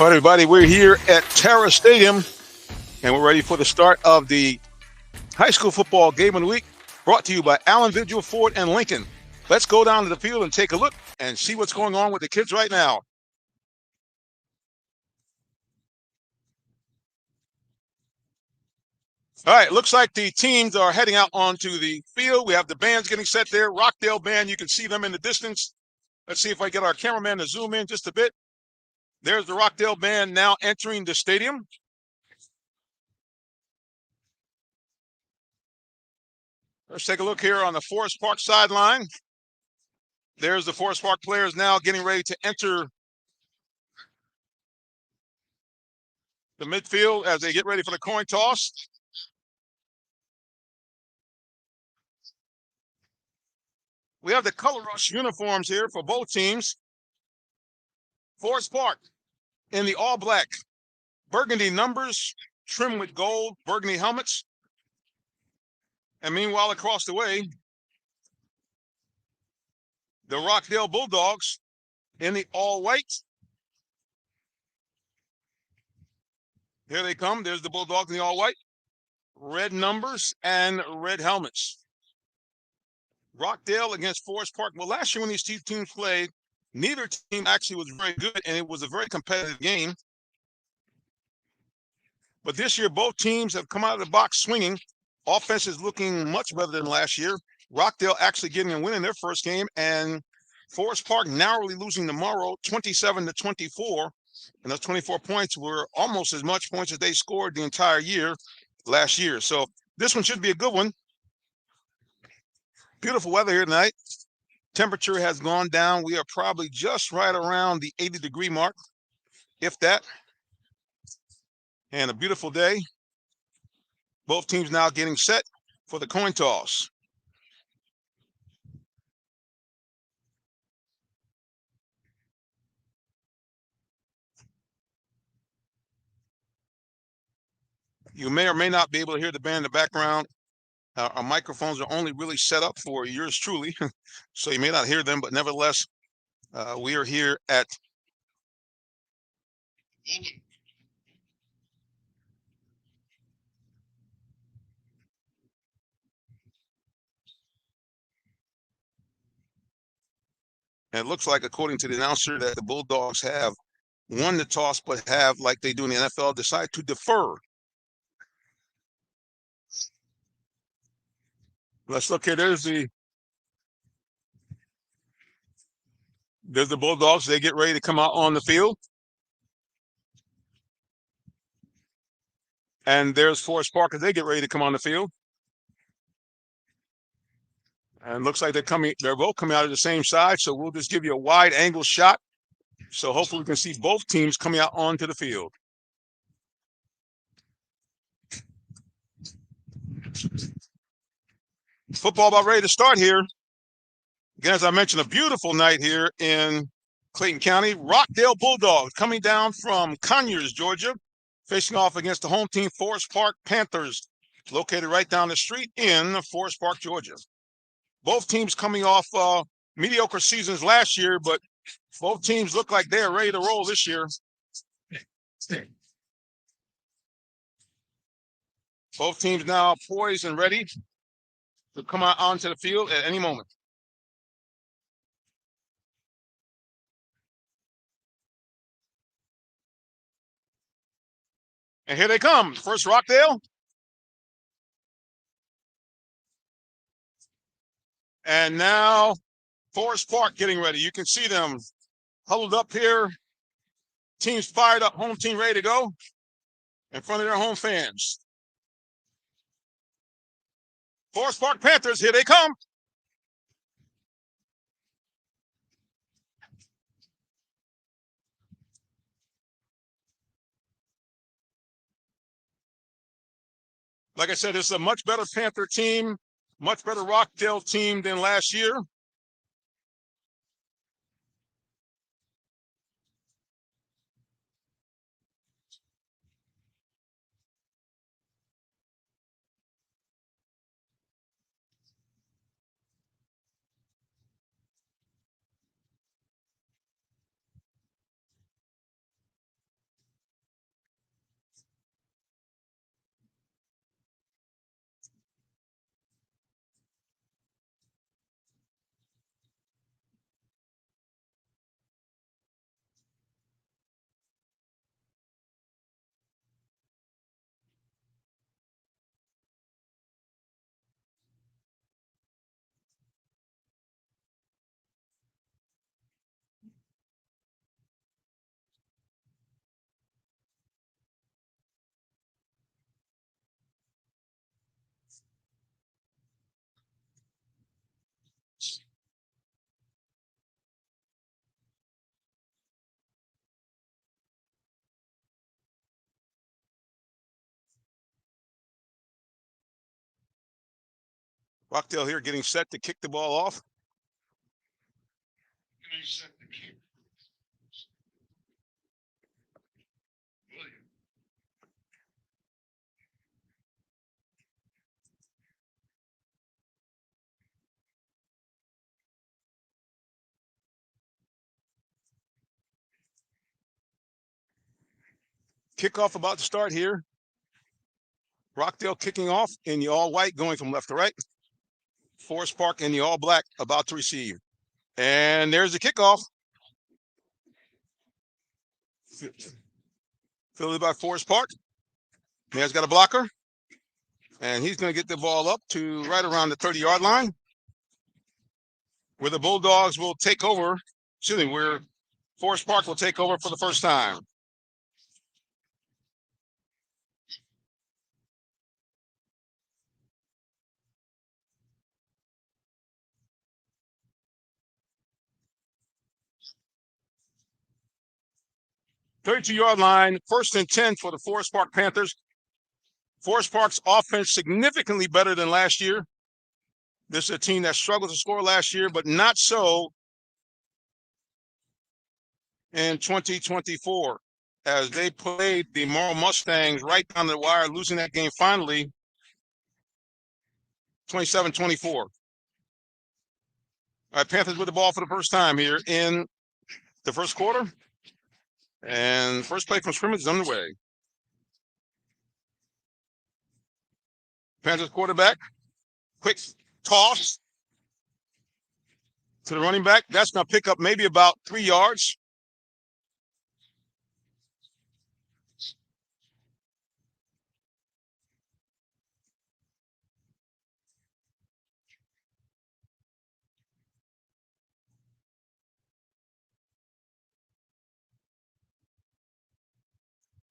All right, everybody, we're here at Terra Stadium, and we're ready for the start of the high school football game of the week, brought to you by Allen Vigil, Ford, and Lincoln. Let's go down to the field and take a look and see what's going on with the kids right now. All right, looks like the teams are heading out onto the field. We have the bands getting set there. Rockdale band, you can see them in the distance. Let's see if I get our cameraman to zoom in just a bit. There's the Rockdale band now entering the stadium. Let's take a look here on the Forest Park sideline. There's the Forest Park players now getting ready to enter the midfield as they get ready for the coin toss. We have the color rush uniforms here for both teams. Forest Park in the all black, burgundy numbers, trimmed with gold, burgundy helmets. And meanwhile, across the way, the Rockdale Bulldogs in the all white. Here they come. There's the Bulldogs in the all white, red numbers and red helmets. Rockdale against Forest Park. Well, last year when these two teams played, neither team actually was very good, and it was a very competitive game. But this year, both teams have come out of the box swinging. Offense is looking much better than last year. Rockdale actually getting a win in their first game, and Forest Park narrowly losing tomorrow, 27-24. And those 24 points were almost as much points as they scored the entire year last year. So this one should be a good one. Beautiful weather here tonight. Temperature has gone down. We are probably just right around the 80-degree mark, if that. And a beautiful day. Both teams now getting set for the coin toss. You may or may not be able to hear the band in the background. Our microphones are only really set up for yours truly, so you may not hear them, but nevertheless, we are here at and it looks like, according to the announcer, that the Bulldogs have won the toss, but have, like they do in the NFL, decided to defer. Let's look here. There's the Bulldogs. They get ready to come out on the field. And there's Forest Park as they get ready to come on the field. And looks like they're both coming out of the same side, so we'll just give you a wide angle shot. So hopefully we can see both teams coming out onto the field. Football about ready to start here. Again, as I mentioned, a beautiful night here in Clayton County. Rockdale Bulldogs coming down from Conyers, Georgia, facing off against the home team, Forest Park Panthers, located right down the street in Forest Park, Georgia. Both teams coming off mediocre seasons last year, but both teams look like they're ready to roll this year. Both teams now poised and ready to come out onto the field at any moment. And here they come. First Rockdale. And now Forest Park getting ready. You can see them huddled up here. Teams fired up, home team ready to go in front of their home fans. Forest Park Panthers, here they come. Like I said, this is a much better Panther team, much better Rockdale team than last year. Rockdale here getting set to kick the ball off. Kickoff about to start here. Rockdale kicking off in the all-white, going from left to right. Forest Park in the all-black, about to receive. And there's the kickoff. Fielded by Forest Park. Man's got a blocker. And he's going to get the ball up to right around the 30-yard line, where the Bulldogs will take over. Excuse me, where Forest Park will take over for the first time. Thirty-two-yard line, 1st and 10 for the Forest Park Panthers. Forest Park's offense significantly better than last year. This is a team that struggled to score last year, but not so in 2024, as they played the Morrow Mustangs right down the wire, losing that game finally, 27-24. All right, Panthers with the ball for the first time here in the first quarter. And first play from scrimmage is underway. Panthers quarterback, quick toss to the running back. That's going to pick up maybe about 3 yards.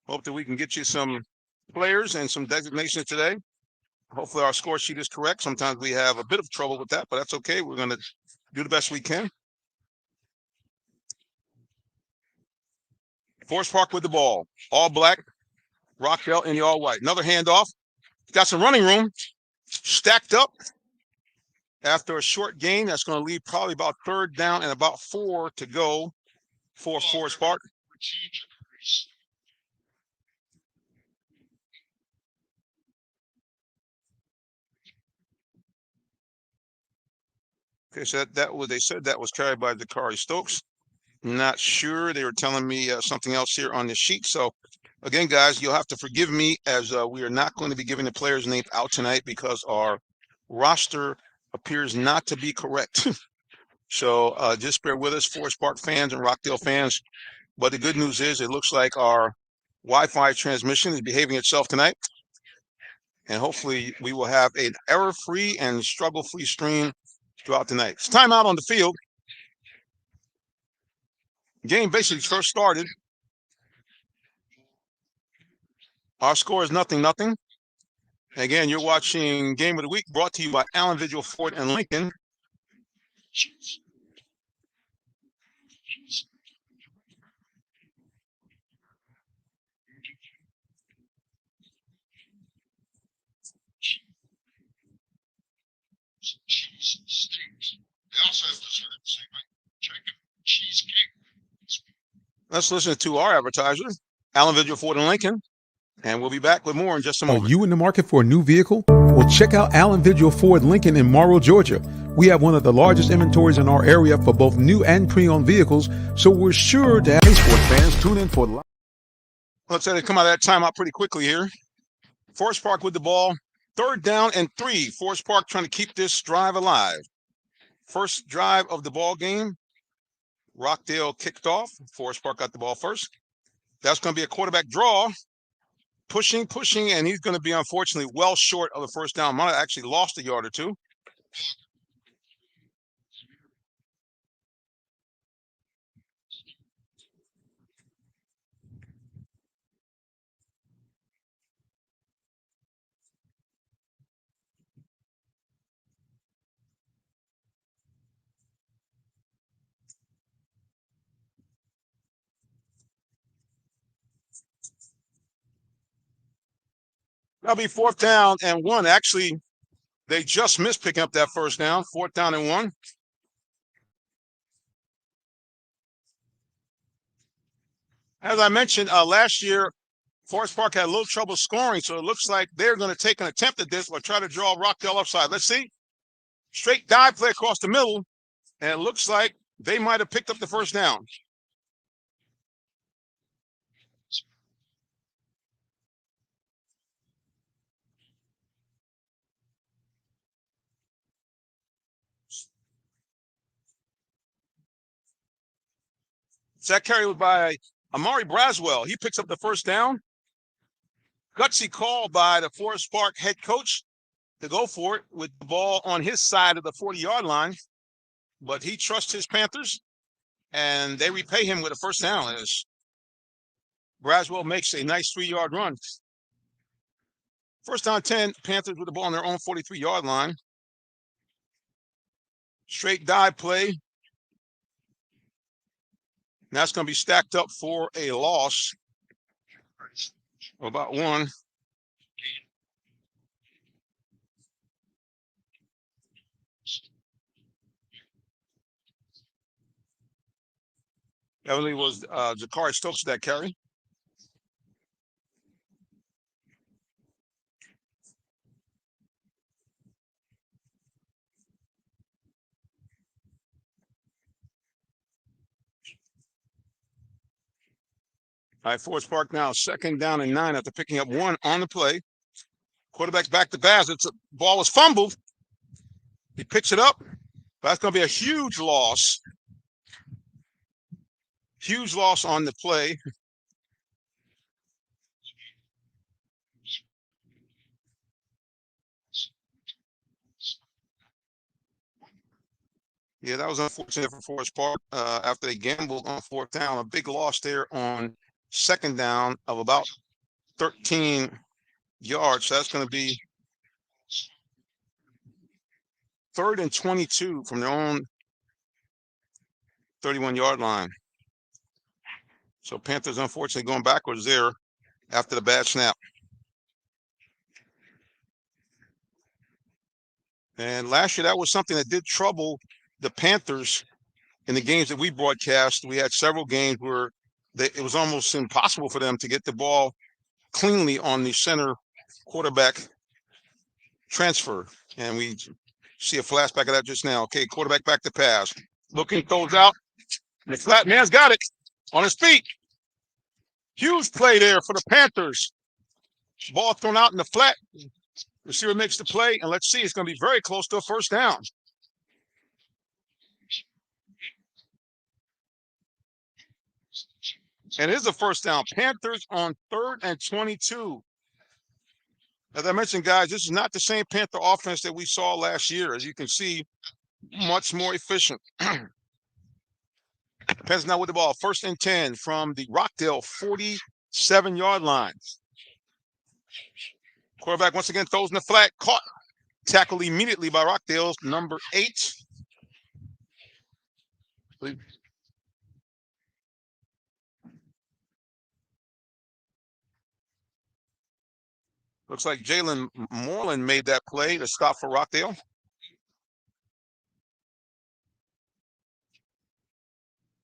Hope that we can get you some players and some designations today. Hopefully our score sheet is correct. Sometimes we have a bit of trouble with that, but that's okay. We're going to do the best we can. Forest Park with the ball. All black. Rockdale in the all white. Another handoff. Got some running room. Stacked up. After a short gain, that's going to leave probably about 3rd down and about 4 to go for Forest Park. Okay, so they said that was carried by Dakari Stokes. Not sure. They were telling me something else here on the sheet. So, again, guys, you'll have to forgive me, as we are not going to be giving the players' names out tonight because our roster appears not to be correct. So just bear with us, Forest Park fans and Rockdale fans. But the good news is it looks like our Wi-Fi transmission is behaving itself tonight. And hopefully we will have an error-free and struggle-free stream throughout the night. It's timeout on the field. Game basically first started. Our score is 0-0. Again, you're watching Game of the Week, brought to you by Allen Vigil Ford and Lincoln. Let's listen to our advertiser, Allen Vigil Ford and Lincoln, and we'll be back with more in just a moment. Are you in the market for a new vehicle? Well, check out Allen Vigil Ford Lincoln in Morrow, Georgia. We have one of the largest inventories in our area for both new and pre-owned vehicles, so we're sure to have sports fans tune in for. Let's say they come out of that timeout pretty quickly here. Forest Park with the ball. 3rd down and 3. Forest Park trying to keep this drive alive. First drive of the ball game. Rockdale kicked off. Forest Park got the ball first. That's going to be a quarterback draw. Pushing, and he's going to be, unfortunately, well short of the first down. Might have actually lost a yard or two. That'll be 4th down and 1. Actually, They just missed picking up that first down, 4th down and 1. As I mentioned, last year, Forest Park had a little trouble scoring, so it looks like they're going to take an attempt at this or try to draw Rockdale upside. Let's see. Straight dive play across the middle, and it looks like they might have picked up the first down. That carry was by Amari Braswell. He picks up the first down. Gutsy call by the Forest Park head coach to go for it with the ball on his side of the 40-yard line. But he trusts his Panthers, and they repay him with a first down as Braswell makes a nice 3-yard run. First down 10, Panthers with the ball on their own 43-yard line. Straight dive play. That's going to be stacked up for a loss of about 1. I believe it was Jakari Stokes that carry. All right, Forest Park now 2nd down and 9 after picking up 1 on the play. Quarterback's back to pass. The ball was fumbled. He picks it up. But that's going to be a huge loss. Huge loss on the play. Yeah, that was unfortunate for Forest Park after they gambled on 4th down. A big loss there on 2nd down of about 13 yards. So that's going to be 3rd and 22 from their own 31-yard line. So Panthers unfortunately going backwards there after the bad snap. And last year, that was something that did trouble the Panthers in the games that we broadcast. We had several games where it was almost impossible for them to get the ball cleanly on the center quarterback transfer. And we see a flashback of that just now. Okay, quarterback back to pass. Looking, throws out. And the flat man's got it on his feet. Huge play there for the Panthers. Ball thrown out in the flat. Receiver makes the play, and let's see, it's going to be very close to a first down. And it is a first down. Panthers on 3rd and 22. As I mentioned, guys, this is not the same Panther offense that we saw last year. As you can see, much more efficient. Panthers now with the ball. 1st and 10 from the Rockdale 47-yard line. Quarterback once again throws in the flat. Caught. Tackled immediately by Rockdale's number 8. Looks like Jalen Moreland made that play to stop for Rockdale.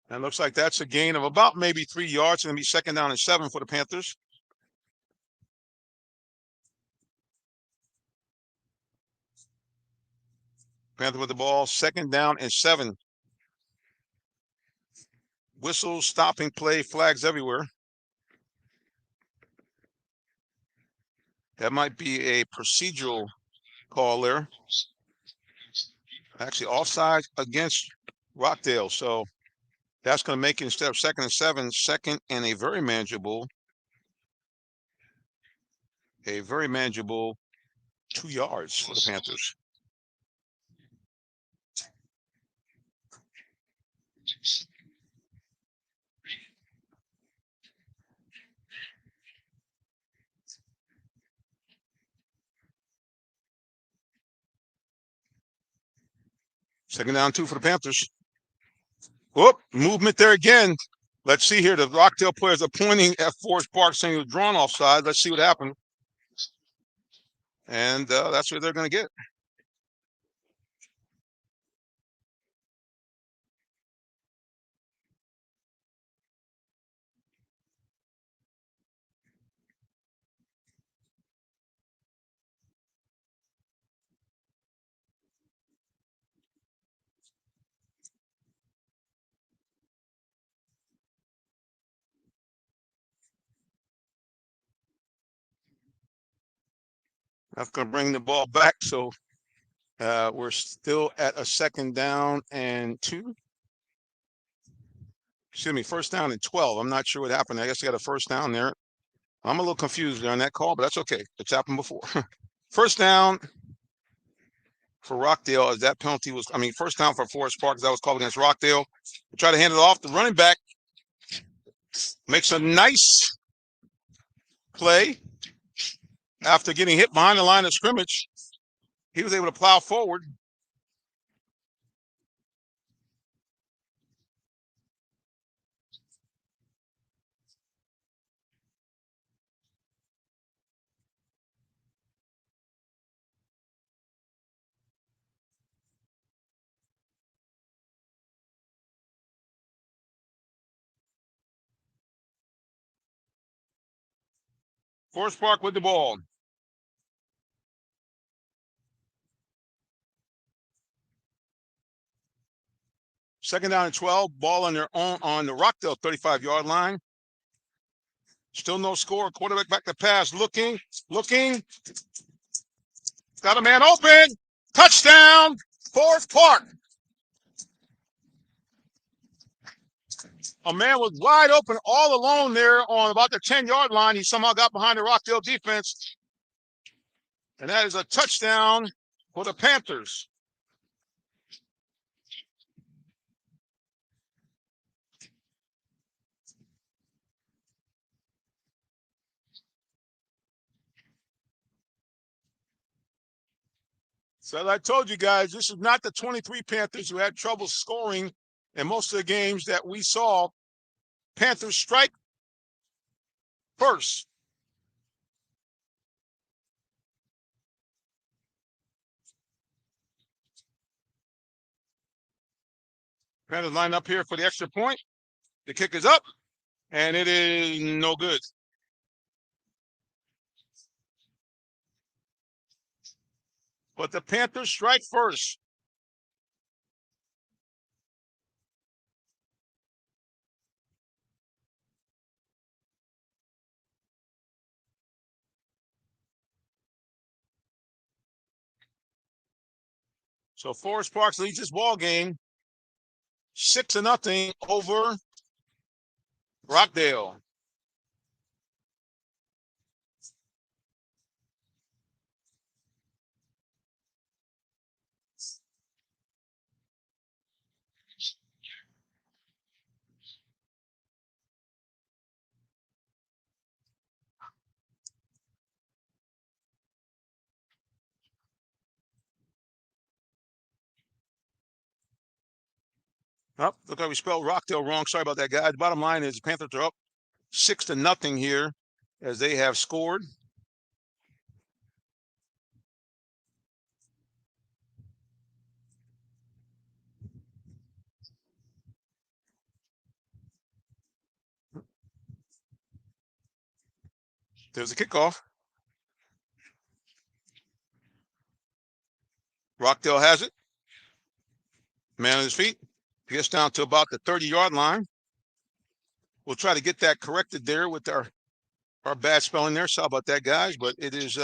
And looks like that's a gain of about maybe 3 yards. It's going to be 2nd down and 7 for the Panthers. Panther with the ball, 2nd down and 7. Whistles, stopping play, flags everywhere. That might be a procedural call there. Actually, offside against Rockdale. So that's going to make it, instead of 2nd and 7, 2nd and a very manageable 2 yards for the Panthers. Second down 2 for the Panthers. Whoop, movement there again. Let's see here. The Rockdale players are pointing at Forest Park saying he was drawn offside. Let's see what happened. And that's what they're going to get. That's going to bring the ball back. So we're still at a 2nd down and 2. Excuse me, 1st down and 12. I'm not sure what happened. I guess I got a 1st down there. I'm a little confused on that call, but that's okay. It's happened before. 1st down for Rockdale as that penalty was, 1st down for Forest Park as that was called against Rockdale. We try to hand it off. The running back makes a nice play after getting hit behind the line of scrimmage. He was able to plow forward. Forest Park with the ball. Second down and 12. Ball on their own on the Rockdale 35-yard line. Still no score. Quarterback back to pass. Looking. Got a man open. Touchdown, Forest Park. A man was wide open all alone there on about the 10-yard line. He somehow got behind the Rockdale defense. And that is a touchdown for the Panthers. So as I told you guys, this is not the 23 Panthers who had trouble scoring in most of the games that we saw. Panthers strike first. Panthers line up here for the extra point. The kick is up, and it is no good. But the Panthers strike first. So Forest Park leads this ball game 6-0 over Rockdale. Oh, look how we spelled Rockdale wrong. Sorry about that, guys. The bottom line is the Panthers are up 6-0 here as they have scored. There's a kickoff. Rockdale has it. Man on his feet. Gets down to about the 30-yard line. We'll try to get that corrected there with our bad spelling there. Sorry about that, guys. But it is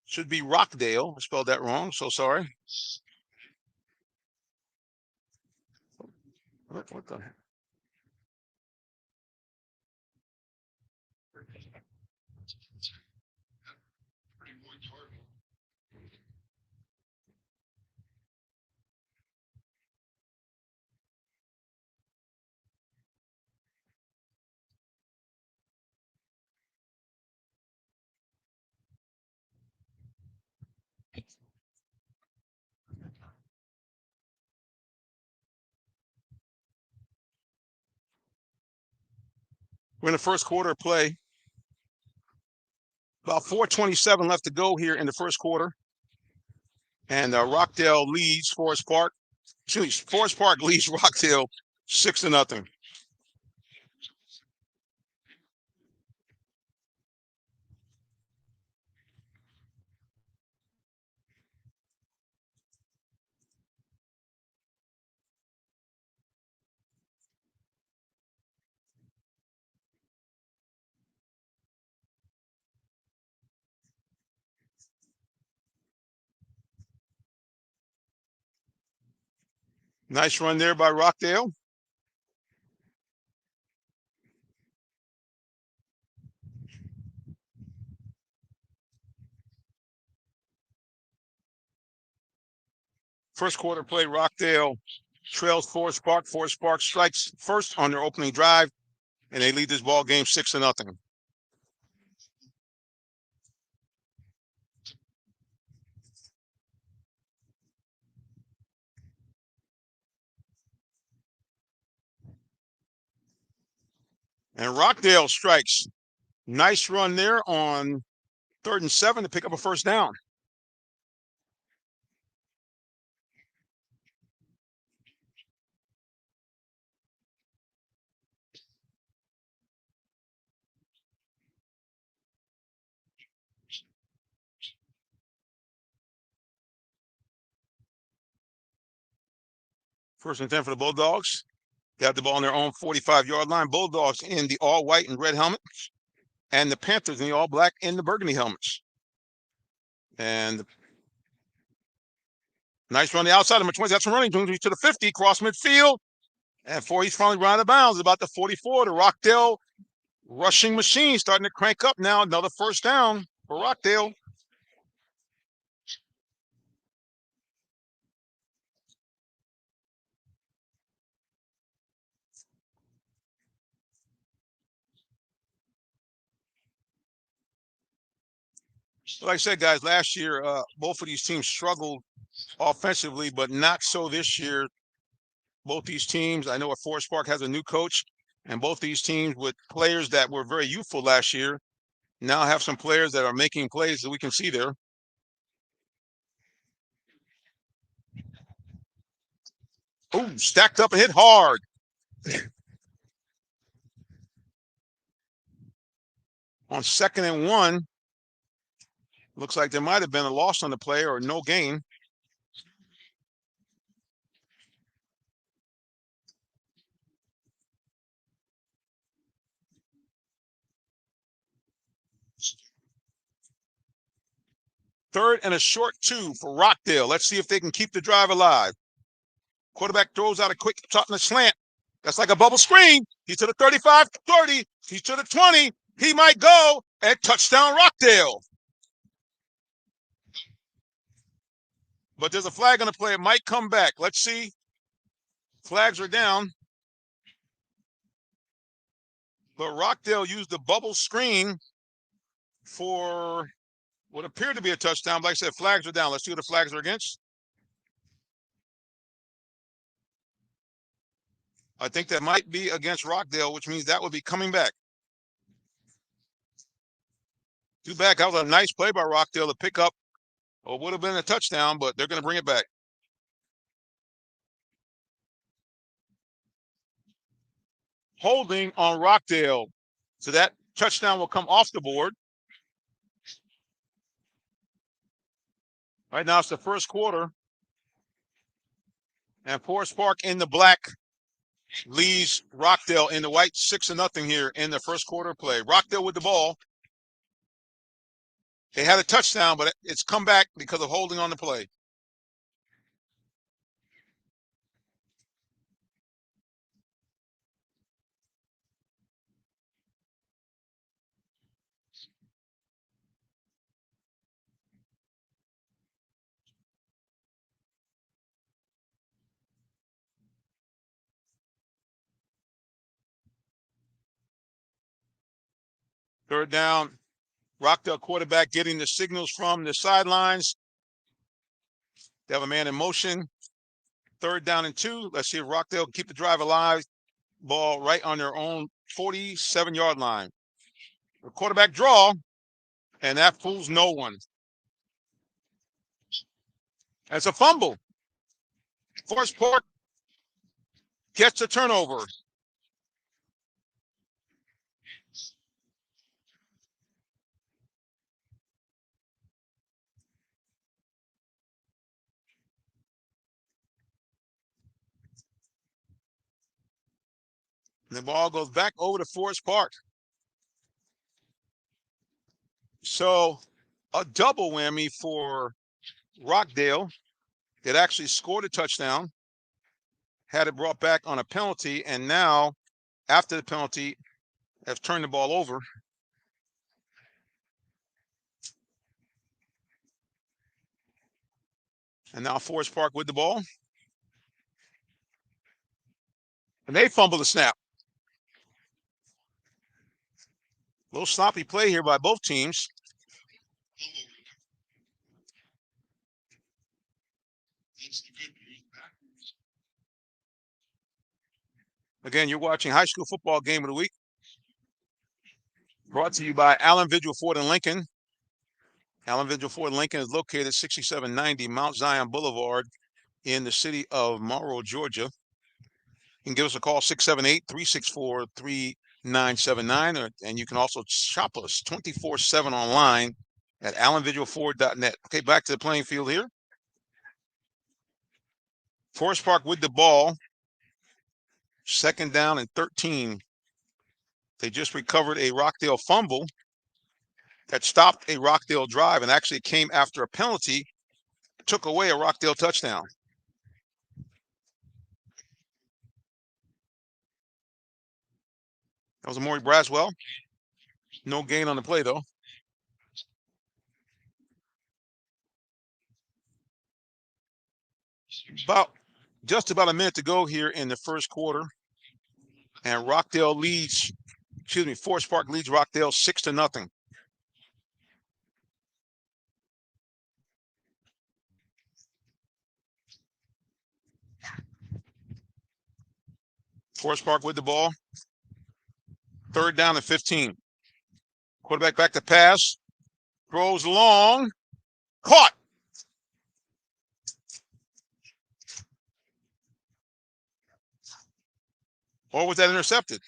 should be Rockdale. I spelled that wrong. So sorry. What the heck? We're in the first quarter of play. About 4:27 left to go here in the first quarter. And Rockdale leads Forest Park. Forest Park leads Rockdale 6-0. Nice run there by Rockdale. First quarter play, Rockdale trails Forest Park. Forest Park strikes first on their opening drive, and they lead this ball game 6-0. And Rockdale strikes. Nice run there on 3rd and 7 to pick up a first down. First and 10 for the Bulldogs. They have the ball on their own 45-yard line. Bulldogs in the all white and red helmets, and the Panthers in the all black and the burgundy helmets. And nice run the outside. Number 20 got some running to the 50, cross midfield. And he's finally run out of bounds. About the 44. The Rockdale rushing machine starting to crank up now. Another first down for Rockdale. Like I said, guys, last year, both of these teams struggled offensively, but not so this year. Both these teams, I know Forest Park has a new coach, and both these teams with players that were very youthful last year now have some players that are making plays that we can see there. Oh, stacked up and hit hard. On 2nd and 1, looks like there might have been a loss on the play or no gain. Third and a short 2 for Rockdale. Let's see if they can keep the drive alive. Quarterback throws out a quick shot in the slant. That's like a bubble screen. He's to the 35, 30. He's to the 20. He might go, and touchdown Rockdale. But there's a flag on the play. It might come back. Let's see. Flags are down. But Rockdale used the bubble screen for what appeared to be a touchdown. But like I said, flags are down. Let's see what the flags are against. I think that might be against Rockdale, which means that would be coming back. Too bad. That was a nice play by Rockdale to pick up or would have been a touchdown, but they're going to bring it back. Holding on Rockdale. So that touchdown will come off the board. Right now it's the first quarter. And Forest Park in the black leads Rockdale in the white 6-0 here in the first quarter play. Rockdale with the ball. They had a touchdown, but it's come back because of holding on the play. Third down. Rockdale quarterback getting the signals from the sidelines. They have a man in motion. 3rd down and 2. Let's see if Rockdale can keep the drive alive. Ball right on their own 47-yard line. The quarterback draw, and that fools no one. That's a fumble. Forest Park gets a turnover. The ball goes back over to Forest Park. So a double whammy for Rockdale that actually scored a touchdown. had it brought back on a penalty, and now, after the penalty, has turned the ball over. And now Forest Park with the ball. And they fumble the snap. A little sloppy play here by both teams. Again, you're watching High School Football Game of the Week, brought to you by Allen Vigil Ford and Lincoln. Allen Vigil Ford and Lincoln is located at 6790 Mount Zion Boulevard in the city of Morrow, Georgia. You can give us a call, 678-364-3979, and you can also shop us 24/7 online at allenvigilford.net. Okay, back to the playing field here. Forest Park with the ball. 2nd down and 13. They just recovered a Rockdale fumble that stopped a Rockdale drive and actually came after a penalty, took away a Rockdale touchdown. That was Amori Braswell. No gain on the play, though. Just about a minute to go here in the first quarter. And Forest Park leads Rockdale 6-0. Forest Park with the ball. 3rd down and 15. Quarterback back to pass. Throws long. Caught. Or was that intercepted?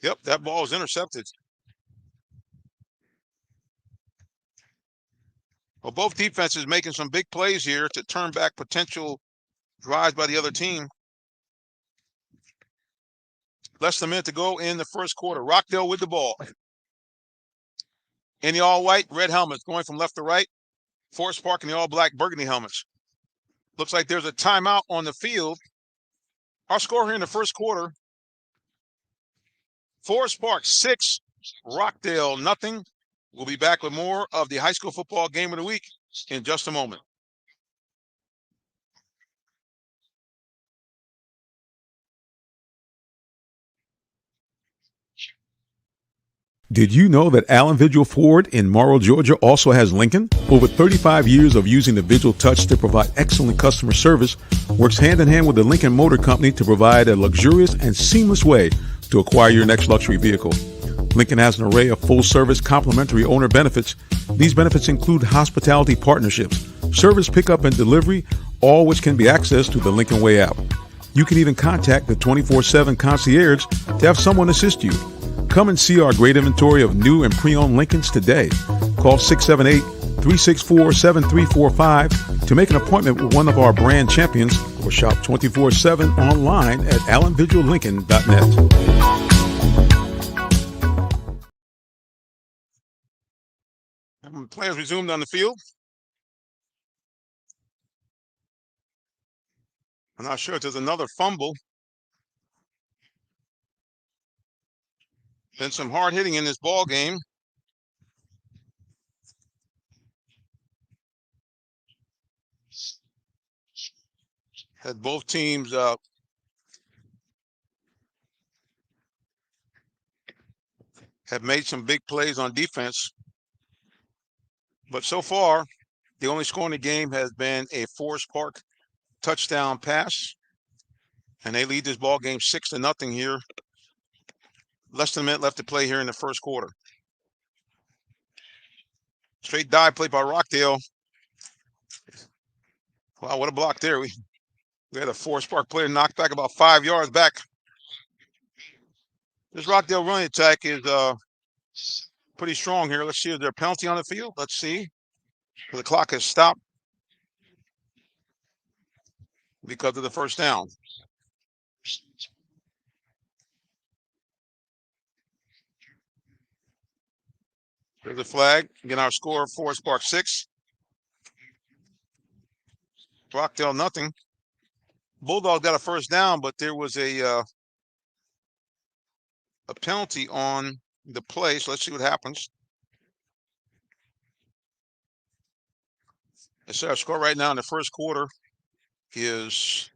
Yep, that ball was intercepted. Well, both defenses making some big plays here to turn back potential drives by the other team. Less than a minute to go in the first quarter. Rockdale with the ball. In the all-white, red helmets going from left to right. Forest Park in the all-black, burgundy helmets. Looks like there's a timeout on the field. Our score here in the first quarter, Forest Park 6, Rockdale nothing. We'll be back with more of the High School Football Game of the Week in just a moment. Did you know that Allen Vigil Ford in Morrow, Georgia also has Lincoln? Over 35 years of using the Vigil Touch to provide excellent customer service, works hand in hand with the Lincoln Motor Company to provide a luxurious and seamless way to acquire your next luxury vehicle. Lincoln has an array of full-service complimentary owner benefits. These benefits include hospitality partnerships, service pickup and delivery, all which can be accessed through the Lincoln Way app. You can even contact the 24/7 concierge to have someone assist you. Come and see our great inventory of new and pre-owned Lincolns today. Call 678-364-7345 to make an appointment with one of our brand champions or shop 24/7 online at allenvigillincoln.net. Players resumed on the field. I'm not sure if there's another fumble. Been some hard hitting in this ball game. Had both teams have made some big plays on defense. But so far, the only score in the game has been a Forest Park touchdown pass. And they lead this ball game 6-0 here. Less than a minute left to play here in the first quarter. Straight dive play by Rockdale. Wow, what a block there. We had a Forest Park player knocked back about 5 yards back. This Rockdale running attack is pretty strong here. Let's see, is there a penalty on the field? Let's see. The clock has stopped. because of the first down. There's a flag. Again, our score, Forest Park 6. Rockdale nothing. Bulldogs got a first down, but there was a penalty on the play. So let's see what happens. So our score right now in the first quarter is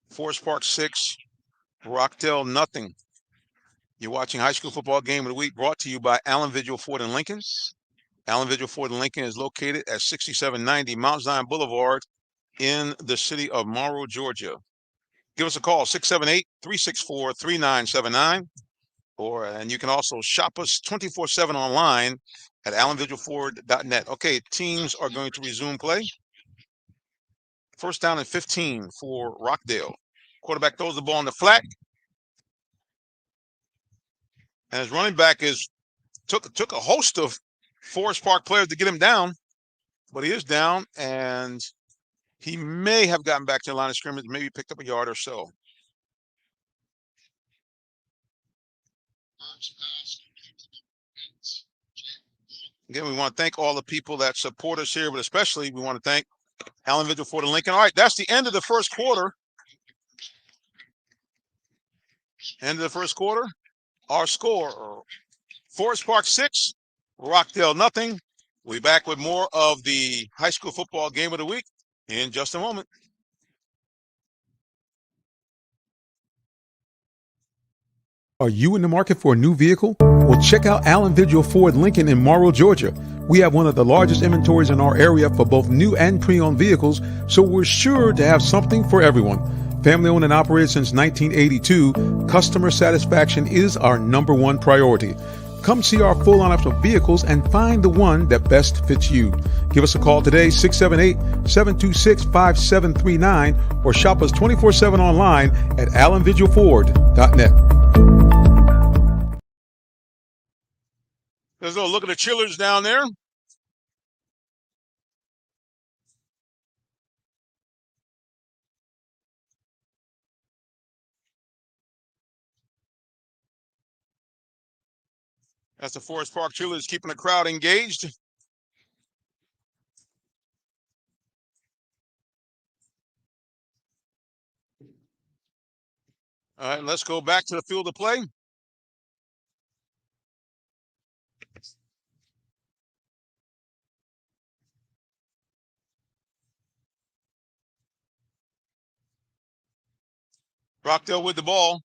Forest Park 6, Rockdale nothing. You're watching High School Football Game of the Week, brought to you by Allen Vigil Ford and Lincoln. Allen Vigil Ford and Lincoln is located at 6790 Mount Zion Boulevard in the city of Morrow, Georgia. Give us a call, 678-364-3979. And you can also shop us 24/7 online at allenvigilford.net. Okay, teams are going to resume play. First down and 15 for Rockdale. Quarterback throws the ball in the flat. And his running back took a host of Forest Park players to get him down, but he is down, and he may have gotten back to the line of scrimmage, maybe picked up a yard or so. Again, we want to thank all the people that support us here, but especially we want to thank Allen Vigil Ford and Lincoln. All right, that's the end of the first quarter. End of the first quarter. Our score, Forest Park 6, Rockdale nothing. We'll be back with more of the High School Football Game of the Week in just a moment. Are you in the market for a new vehicle? Well, check out Allen Vigil Ford Lincoln in Morrow, Georgia. We have one of the largest inventories in our area for both new and pre-owned vehicles, so we're sure to have something for everyone. Family owned and operated since 1982, customer satisfaction is our number one priority. Come see our full lineup of vehicles and find the one that best fits you. Give us a call today, 678-726-5739, or shop us 24/7 online at allenvigilford.net. There's a little look at the chillers down there. That's the Forest Park Chillers keeping the crowd engaged. All right, let's go back to the field of play. Rockdale with the ball.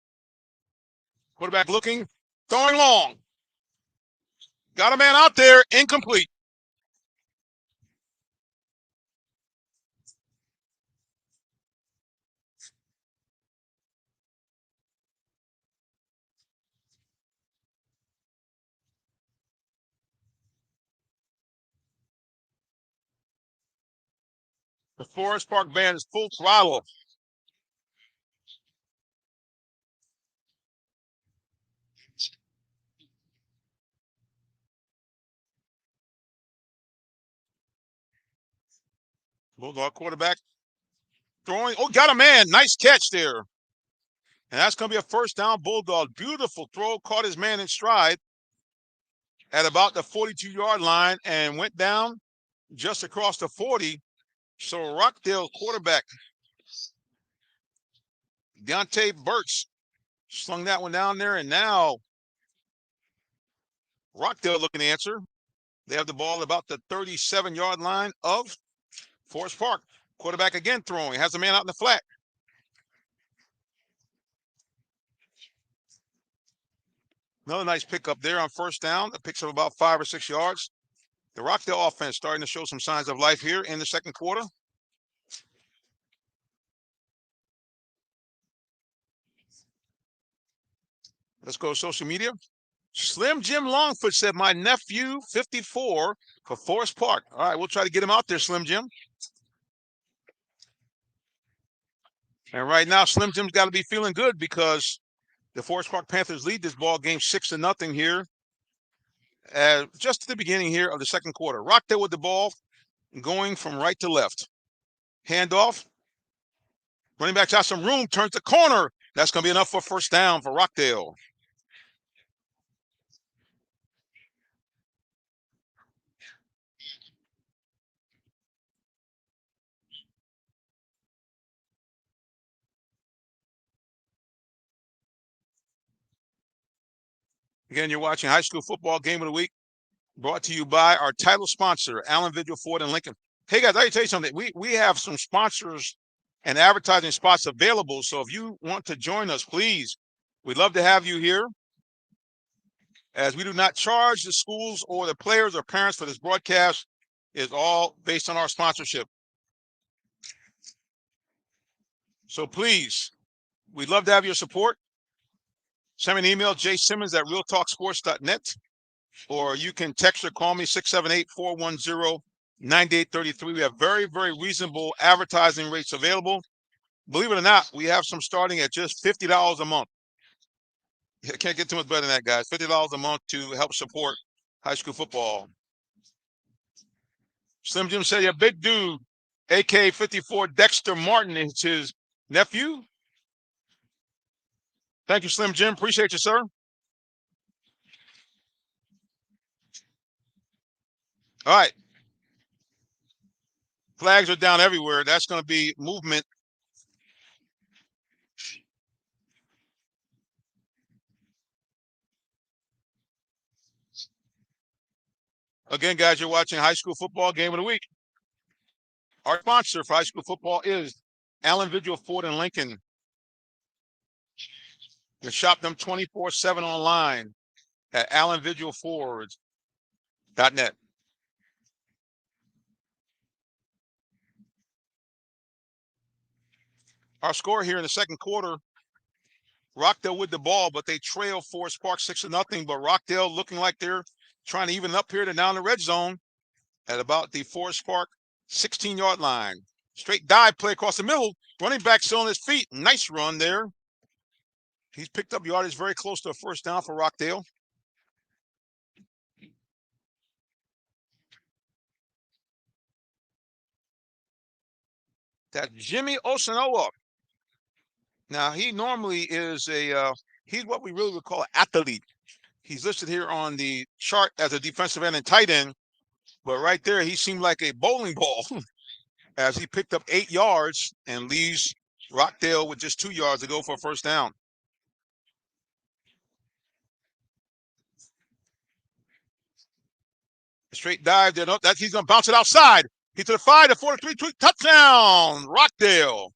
Quarterback looking, throwing long. Got a man out there, incomplete. The Forest Park band is full throttle. Bulldog quarterback throwing. Oh, got a man. Nice catch there. And that's going to be a first down. Bulldog. Beautiful throw. Caught his man in stride at about the 42-yard line and went down just across the 40. So Rockdale quarterback Deontay Burks slung that one down there, and now Rockdale looking to answer. They have the ball at about the 37-yard line of Forest Park. Quarterback again throwing. Has a man out in the flat. Another nice pickup there on first down. That picks up about 5 or 6 yards. The Rockdale offense starting to show some signs of life here in the second quarter. Let's go to social media. Slim Jim Longfoot said, my nephew, 54, for Forest Park. All right, we'll try to get him out there, Slim Jim. And right now, Slim Jim's got to be feeling good because the Forest Park Panthers lead this ball game 6-0 here. Just at the beginning here of the second quarter. Rockdale with the ball going from right to left. Handoff. Running back's got some room, turns the corner. That's going to be enough for first down for Rockdale. Again, you're watching High School Football Game of the Week, brought to you by our title sponsor, Allen Vigil Ford and Lincoln. Hey guys, I tell you something. We have some sponsors and advertising spots available. So if you want to join us, please, we'd love to have you here. As we do not charge the schools or the players or parents for this broadcast, is all based on our sponsorship. So please, we'd love to have your support. Send me an email, jsimmons@realtalksports.net, or you can text or call me 678-410-9833. We have very, very reasonable advertising rates available. Believe it or not, we have some starting at just $50 a month. I can't get too much better than that, guys. $50 a month to help support high school football. Slim Jim said, "Yeah, big dude, AK-54 Dexter Martin is his nephew." Thank you, Slim Jim. Appreciate you, sir. All right. Flags are down everywhere. That's going to be movement. Again, guys, you're watching High School Football Game of the Week. Our sponsor for high school football is Allen Vigil Ford and Lincoln. You can shop them 24/7 online at allenvigilfords.net. Our score here in the second quarter, Rockdale with the ball, but they trail Forest Park 6-0. But Rockdale looking like they're trying to even it up here to now in the red zone at about the Forest Park 16-yard line. Straight dive play across the middle. Running back still on his feet. Nice run there. He's picked up yardage very close to a first down for Rockdale. That's Jimmy Osanoa. Now, he normally is he's what we really would call an athlete. He's listed here on the chart as a defensive end and tight end, but right there, he seemed like a bowling ball as he picked up 8 yards and leaves Rockdale with just 2 yards to go for a first down. Straight dive there. He's going to bounce it outside. He's to the 5, to 43, touchdown, Rockdale.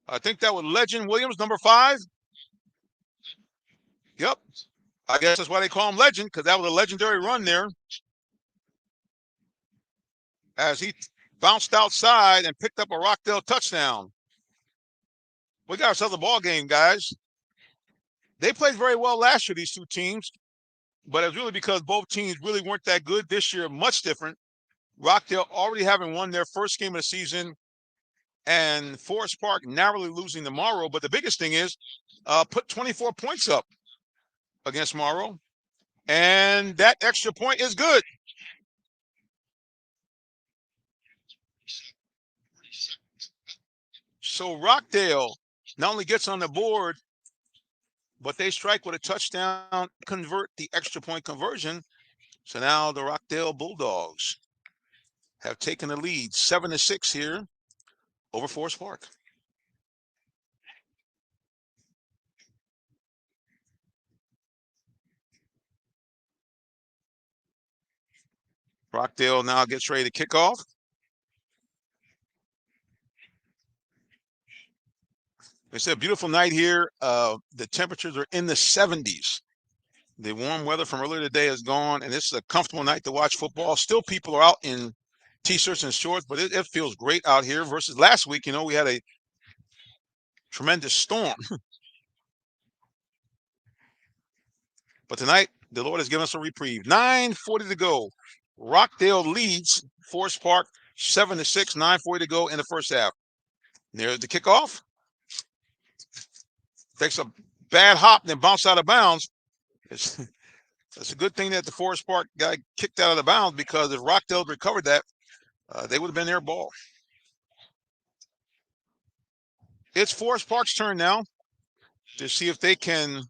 I think that was Legend Williams, number 5. Yep. I guess that's why they call him Legend, because that was a legendary run there. As he bounced outside and picked up a Rockdale touchdown. We got ourselves a ball game, guys. They played very well last year, these two teams, but it was really because both teams really weren't that good. This year, much different. Rockdale already having won their first game of the season, and Forest Park narrowly losing to Morrow. But the biggest thing is put 24 points up against Morrow, and that extra point is good. So Rockdale not only gets on the board, but they strike with a touchdown, convert the extra point conversion. So now the Rockdale Bulldogs have taken the lead 7-6 here over Forest Park. Rockdale now gets ready to kick off. It's a beautiful night here. The temperatures are in the 70s. The warm weather from earlier today is gone, and this is a comfortable night to watch football. Still, people are out in T-shirts and shorts, but it feels great out here versus last week. You know, we had a tremendous storm. But tonight, the Lord has given us a reprieve. 9:40 to go. Rockdale leads Forest Park 7-6, 9:40 to go in the first half. There's the kickoff. Takes a bad hop and then bounced out of bounds. It's a good thing that the Forest Park guy kicked out of the bounds, because if Rockdale recovered that, they would have been their ball. It's Forest Park's turn now to see if they can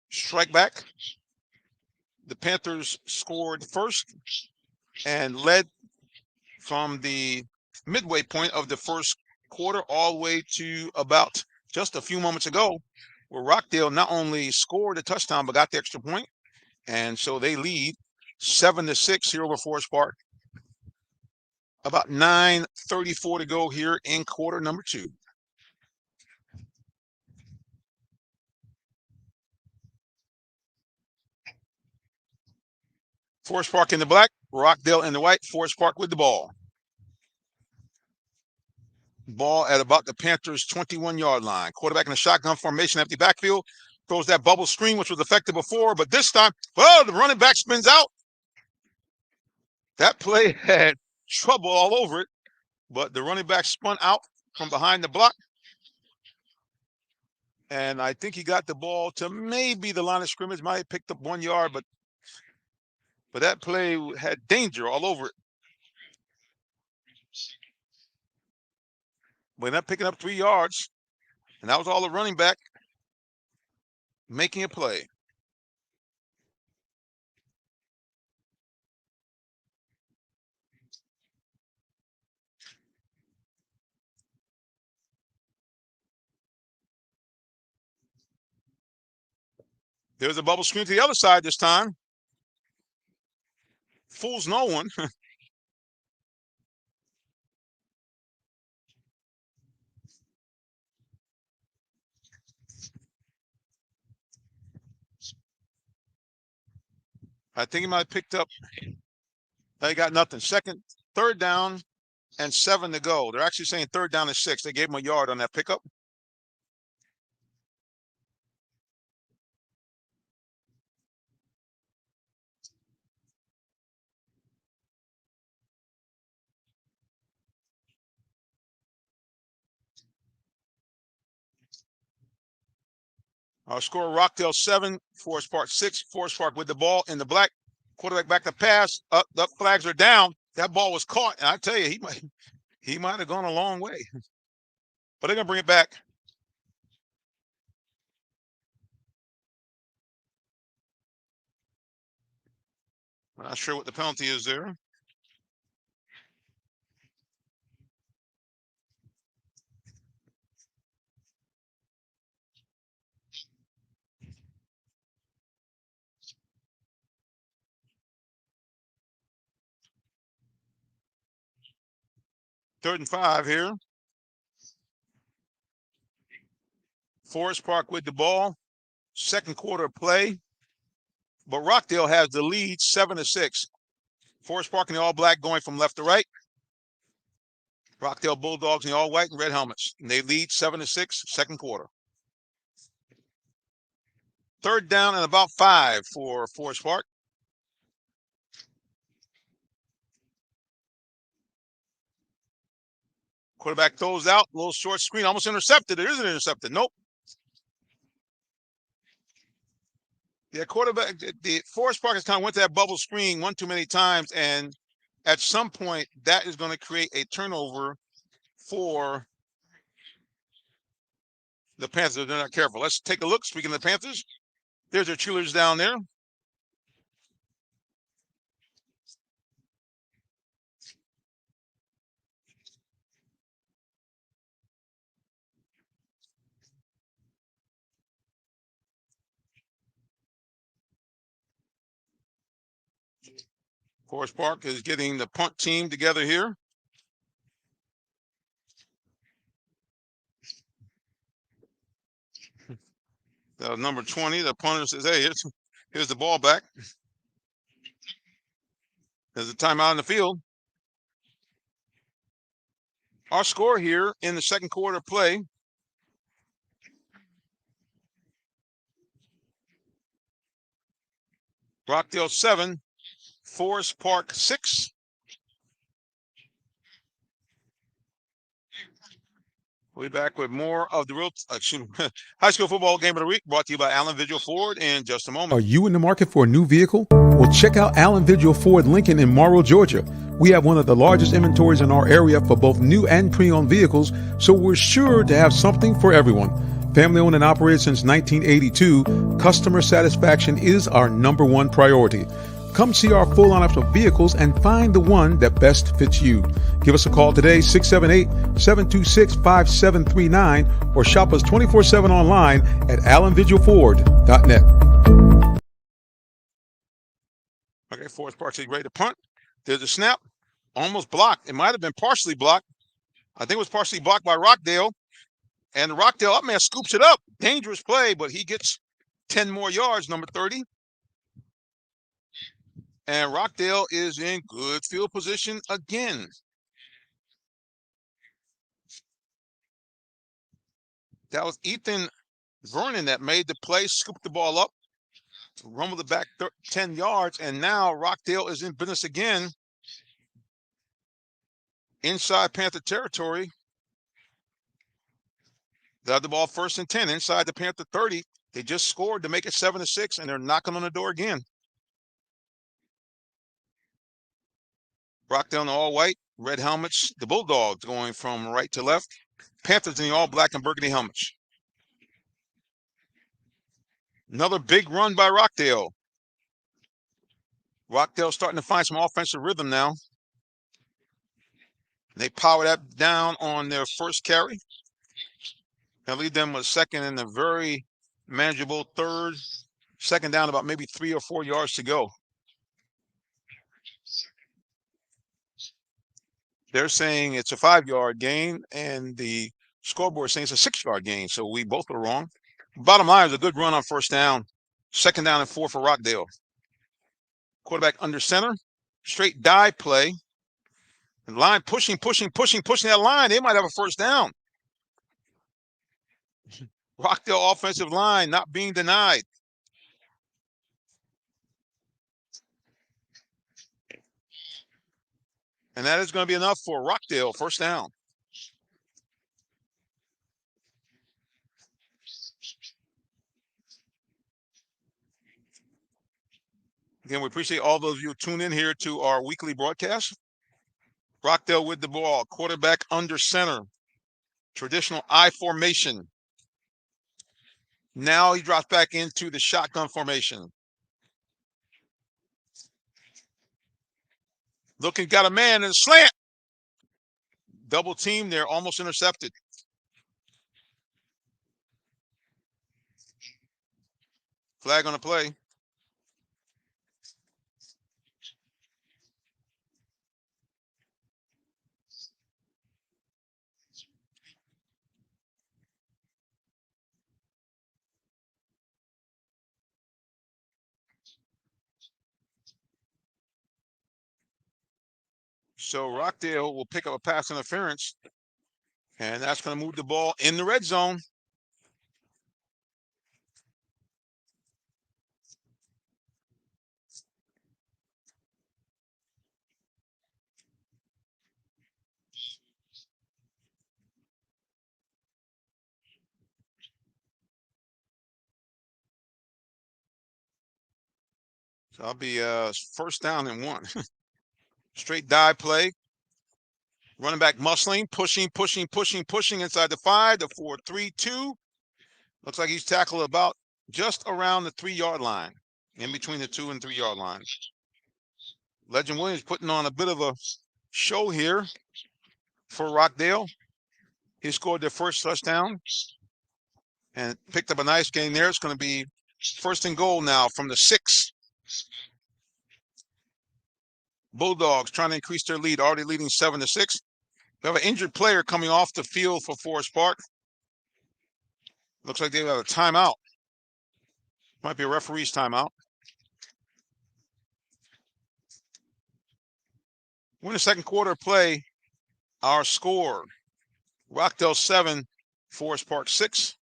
strike back. The Panthers scored first and led from the midway point of the first quarter all the way to about just a few moments ago, where Rockdale not only scored a touchdown but got the extra point, and so they lead 7-6 here over Forest Park. About 9:34 to go here in quarter number 2. Forest Park in the black, Rockdale in the white. Forest Park with the ball. Ball at about the Panthers' 21-yard line. Quarterback in a shotgun formation, empty backfield. Throws that bubble screen, which was effective before, but this time, well, the running back spins out. That play had trouble all over it, but the running back spun out from behind the block. And I think he got the ball to maybe the line of scrimmage. Might have picked up 1 yard, but that play had danger all over it. But ended up picking up 3 yards, and that was all the running back making a play. There's a bubble screen to the other side this time. Fools no one. I think he might have picked up. They got nothing. Third down and 7 to go. They're actually saying 3rd down and 6. They gave him a yard on that pickup. Our score, Rockdale 7, Forest Park 6. Forest Park with the ball in the black. Quarterback back to pass. Up, the flags are down. That ball was caught, and I tell you, he might have gone a long way. But they're going to bring it back. I'm not sure what the penalty is there. Third and 5 here. Forest Park with the ball. Second quarter play. But Rockdale has the lead 7-6. Forest Park in the all black going from left to right. Rockdale Bulldogs in the all white and red helmets. And they lead 7-6, second quarter. 3rd down and about 5 for Forest Park. Quarterback throws out, a little short screen, almost intercepted. It isn't intercepted. Nope. Yeah, quarterback, the Forest Park has kind of went to that bubble screen one too many times, and at some point, that is going to create a turnover for the Panthers. They're not careful. Let's take a look. Speaking of the Panthers, there's their cheerleaders down there. Forest Park is getting the punt team together here. Number 20, the punter says, hey, here's the ball back. There's a timeout in the field. Our score here in the second quarter play. Rockdale 7, Forest Park 6. We'll be back with more of the real high school football game of the week, brought to you by Allen Vigil Ford in just a moment. Are you in the market for a new vehicle? Well, check out Allen Vigil Ford Lincoln in Morrow, Georgia. We have one of the largest inventories in our area for both new and pre-owned vehicles, so we're sure to have something for everyone. Family owned and operated since 1982, customer satisfaction is our number one priority. Come see our full lineup of vehicles and find the one that best fits you. Give us a call today, 678-726-5739, or shop us 24/7 online at allenvigilford.net. Okay, Forest Park's ready to punt. There's a snap. Almost blocked. It might have been partially blocked. I think it was partially blocked by Rockdale. And Rockdale up man scoops it up. Dangerous play, but he gets 10 more yards, number 30. And Rockdale is in good field position again. That was Ethan Vernon that made the play, scooped the ball up, rumbled it back 10 yards, and now Rockdale is in business again inside Panther territory. They have the ball 1st and 10 inside the Panther 30. They just scored to make it 7-6, and they're knocking on the door again. Rockdale in the all-white, red helmets. The Bulldogs going from right to left. Panthers in the all-black and burgundy helmets. Another big run by Rockdale. Rockdale starting to find some offensive rhythm now. They power that down on their first carry. They'll lead them with second and a very manageable third. Second down, about maybe 3 or 4 yards to go. They're saying it's a 5-yard gain, and the scoreboard is saying it's a 6-yard gain. So we both are wrong. Bottom line is a good run on first down. Second down and 4 for Rockdale. Quarterback under center. Straight dive play. And line pushing that line. They might have a first down. Rockdale offensive line not being denied. And that is going to be enough for Rockdale, first down. Again, we appreciate all those of you who tune in here to our weekly broadcast. Rockdale with the ball, quarterback under center. Traditional I formation. Now he drops back into the shotgun formation. Looking, got a man in a slant. Double team there, almost intercepted. Flag on the play. So Rockdale will pick up a pass interference, and that's going to move the ball in the red zone. So I'll be first down and 1. Straight dive play. Running back muscling, pushing inside the 5, the 4, 3, 2. Looks like he's tackled about just around the 3-yard line, in between the 2 and 3-yard line. Legend Williams putting on a bit of a show here for Rockdale. He scored their first touchdown and picked up a nice gain there. It's going to be first and goal now from the 6. Bulldogs trying to increase their lead, already leading 7-6. We have an injured player coming off the field for Forest Park. Looks like they have a timeout. Might be a referee's timeout. We're in the second quarter play. Our score, Rockdale 7, Forest Park 6.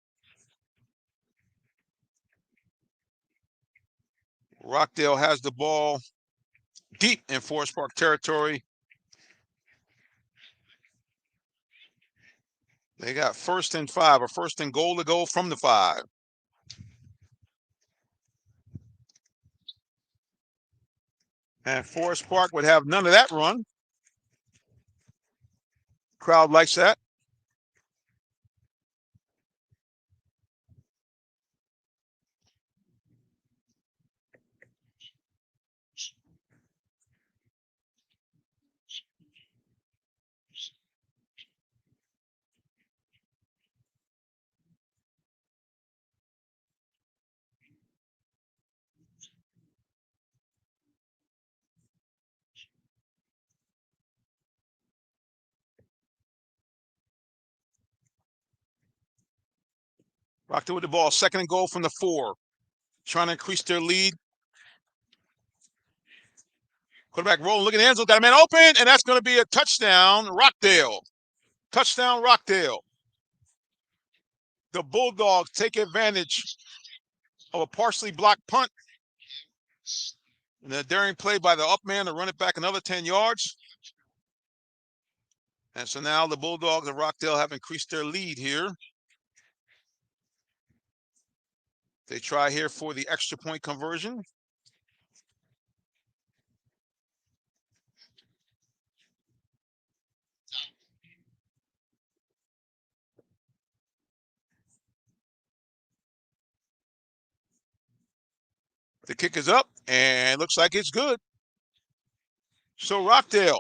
Rockdale has the ball deep in Forest Park territory. They got first and 5, or first and goal to go from the 5. And Forest Park would have none of that run. Crowd likes that. Rockdale with the ball, 2nd and goal from the 4. Trying to increase their lead. Quarterback rolling, looking at the end zone, got a man open, and that's going to be a touchdown, Rockdale. Touchdown, Rockdale. The Bulldogs take advantage of a partially blocked punt. And a daring play by the up man to run it back another 10 yards. And so now the Bulldogs of Rockdale have increased their lead here. They try here for the extra point conversion. The kick is up, and looks like it's good. So Rockdale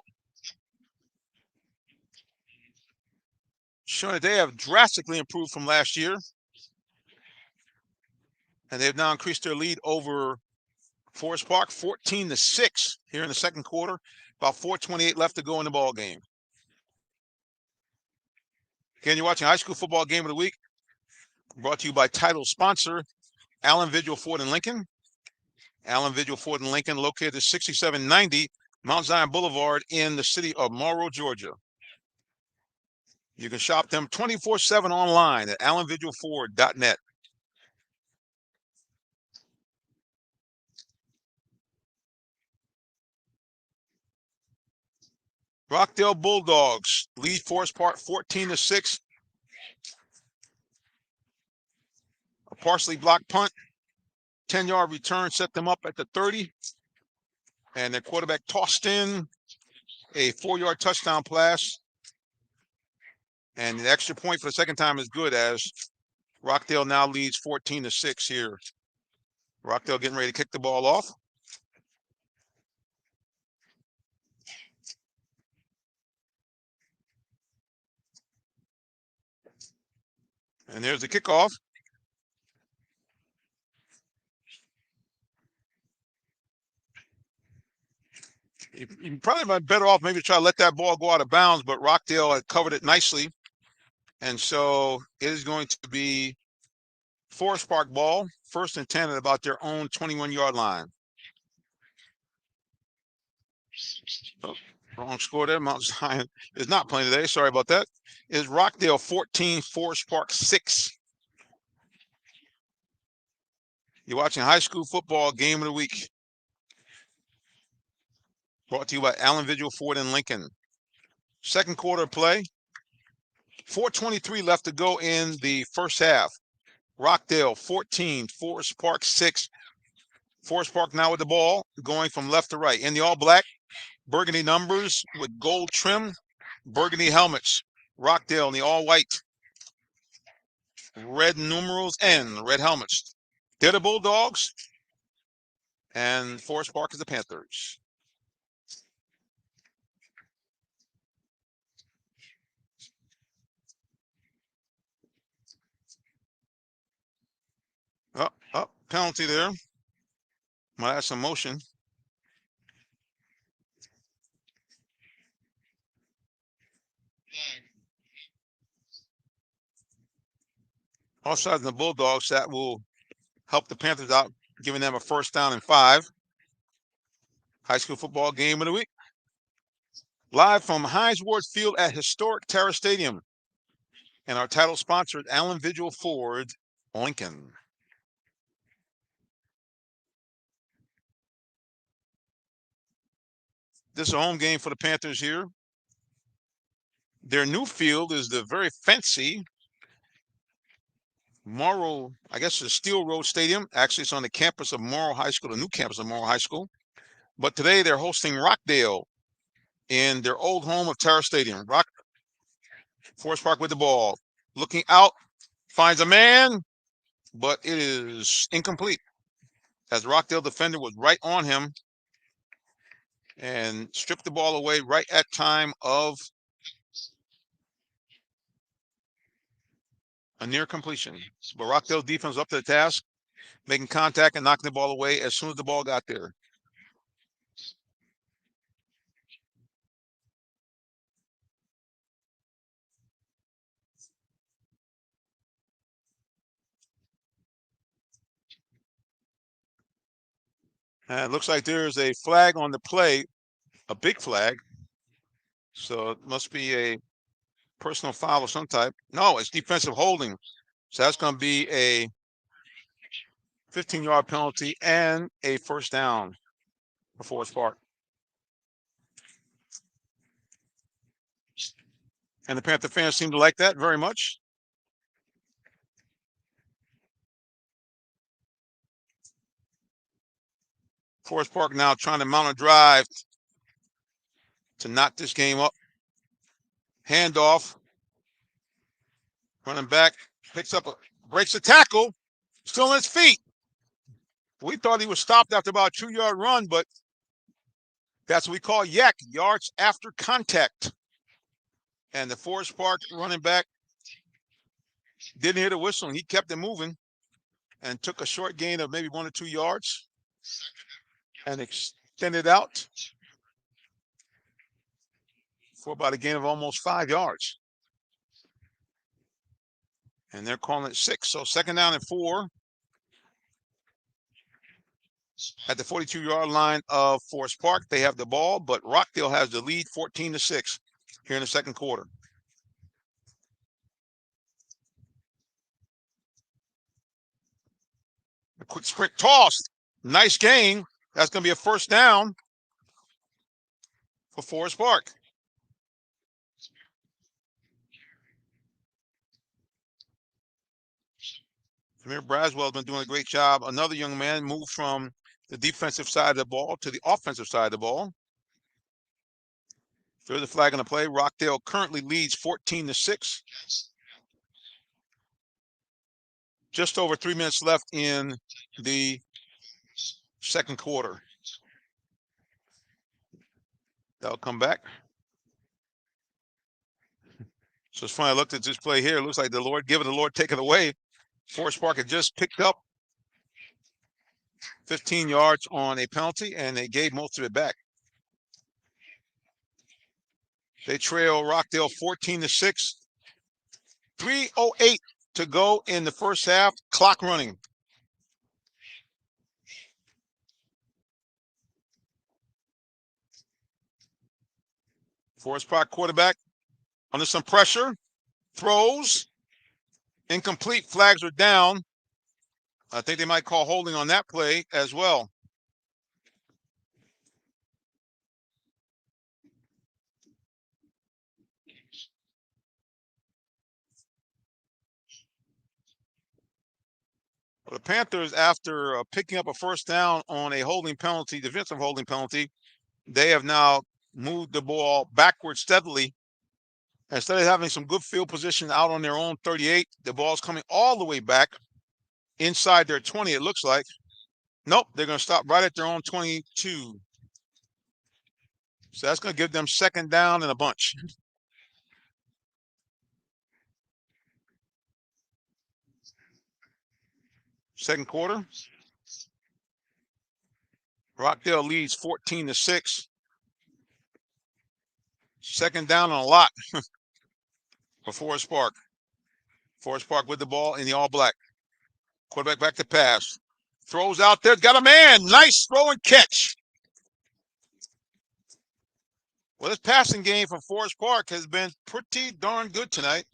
showing that they have drastically improved from last year. And they've now increased their lead over Forest Park, 14-6 here in the 2nd quarter. About 4:28 left to go in the ball game. Again, you're watching High School Football Game of the Week, brought to you by title sponsor Allen Vigil Ford and Lincoln. Allen Vigil Ford and Lincoln, located at 6790 Mount Zion Boulevard in the city of Morrow, Georgia. You can shop them 24/7 online at allenvigilford.net. Rockdale Bulldogs lead Forest Park 14-6. A partially blocked punt, 10-yard return set them up at the 30. And their quarterback tossed in a 4-yard touchdown pass. And the extra point for the 2nd time is good, as Rockdale now leads 14-6 here. Rockdale getting ready to kick the ball off. And there's the kickoff. You probably might be better off maybe try to let that ball go out of bounds, but Rockdale had covered it nicely. And so it is going to be Forest Park ball, 1st and 10 at about their own 21-yard line. Oh, wrong score there. Mount Zion is not playing today. Sorry about that. It is Rockdale 14, Forest Park 6. You're watching High School Football Game of the Week, brought to you by Allen Vigil Ford and Lincoln. 2nd quarter play. 4:23 left to go in the 1st half. Rockdale 14, Forest Park 6. Forest Park now with the ball, going from left to right. In the all-black, burgundy numbers with gold trim, burgundy helmets. Rockdale in the all-white, red numerals and red helmets. They're the Bulldogs, and Forest Park is the Panthers. Penalty there. Might have some motion. Offside the Bulldogs. That will help the Panthers out, giving them a 1st down and 5. High School Football Game of the Week. Live from Hines Ward Field at historic Terra Stadium. And our title sponsor is Allen Vigil Ford, Lincoln. This is a home game for the Panthers here. Their new field is the very fancy Morrow, I guess it's Steel Road Stadium. Actually, it's on the campus of Morrow High School, the new campus of Morrow High School. But today they're hosting Rockdale in their old home of Terra Stadium. Forest Park with the ball. Looking out, finds a man, but it is incomplete. As Rockdale defender was right on him and stripped the ball away right at time of a near completion. But Rockdale defense was up to the task, making contact and knocking the ball away as soon as the ball got there. And it looks like there's a flag on the play, a big flag. So it must be a personal foul of some type. No, it's defensive holding. So that's going to be a 15-yard penalty and a first down for Forest Park. And the Panther fans seem to like that very much. Forest Park now trying to mount a drive to knock this game up. Handoff. Running back breaks a tackle, still on his feet. We thought he was stopped after about a 2-yard run, but that's what we call yak, yards after contact. And the Forest Park running back didn't hear the whistle, and he kept it moving and took a short gain of maybe 1 or 2 yards and extended out for about a gain of almost 5 yards. And they're calling it 6. So 2nd down and 4 at the 42-yard line of Forest Park. They have the ball, but Rockdale has the lead 14-6 here in the second quarter. A quick sprint toss. Nice gain. That's going to be a first down for Forest Park. Samir Braswell has been doing a great job. Another young man moved from the defensive side of the ball to the offensive side of the ball. There's a flag on the play. Rockdale currently leads 14-6. Just over 3 minutes left in the second quarter. That'll come back. So it's funny, I looked at this play here. It looks like the Lord give it, the Lord take it away. Forest Park had just picked up 15 yards on a penalty, and they gave most of it back. They trail Rockdale 14-6. 3:08 to go in the first half. Clock running. Forest Park quarterback under some pressure. Throws. Incomplete. Flags are down. I think they might call holding on that play as well. The Panthers, after picking up a first down on a holding penalty, defensive holding penalty, they have now moved the ball backward steadily. Instead of having some good field position out on their own 38, the ball's coming all the way back inside their 20, it looks like. Nope, they're going to stop right at their own 22. So that's going to give them 2nd down and a bunch. Second quarter. Rockdale leads 14-6. 2nd down and a lot for Forest Park. Forest Park with the ball in the all black. Quarterback back to pass. Throws out there. Got a man. Nice throw and catch. Well, this passing game for Forest Park has been pretty darn good tonight.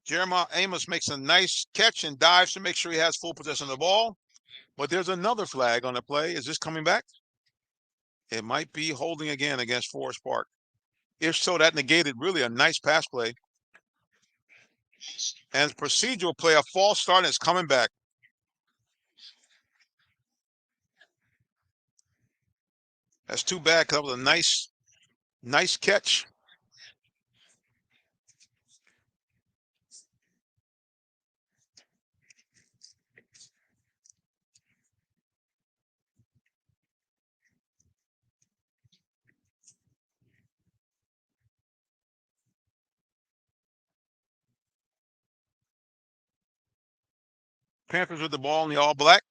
Jeremiah Amos makes a nice catch and dives to make sure he has full possession of the ball. But there's another flag on the play. Is this coming back? It might be holding again against Forest Park. If so, that negated really a nice pass play. And procedural play, a false start, and it's coming back. That's too bad because that was a nice Nice catch. Panthers with the ball in the all black.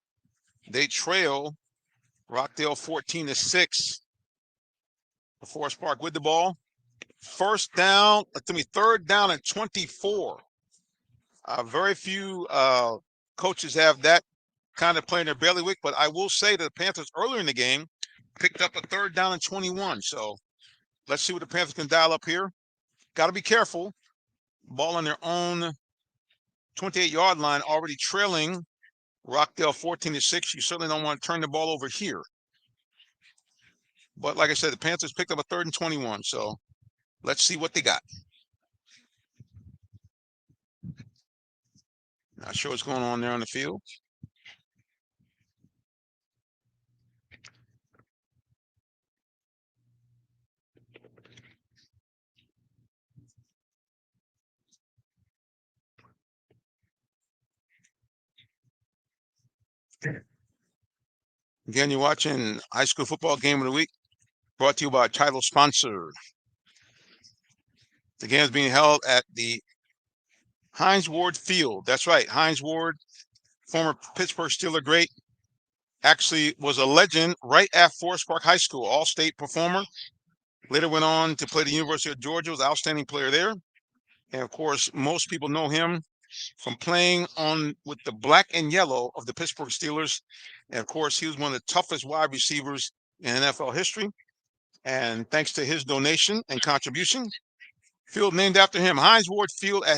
They trail Rockdale 14-6. Forest Park with the ball. Third down and 24. Very few coaches have that kind of play in their bailiwick, but I will say that the Panthers earlier in the game picked up a 3rd down and 21. So let's see what the Panthers can dial up here. Got to be careful. Ball on their own 28-yard line, already trailing Rockdale 14-6. You certainly don't want to turn the ball over here. But like I said, the Panthers picked up a 3rd and 21. So let's see what they got. Not sure what's going on there on the field. Again, you're watching High School Football Game of the Week, brought to you by title sponsor. The game is being held at the Hines Ward Field. That's right, Hines Ward, former Pittsburgh Steeler great, actually was a legend right at Forest Park High School, all-state performer. Later went on to play the University of Georgia, was an outstanding player there. And of course, most people know him from playing with the black and yellow of the Pittsburgh Steelers. And of course, he was one of the toughest wide receivers in NFL history. And thanks to his donation and contribution, field named after him, Hines Ward Field at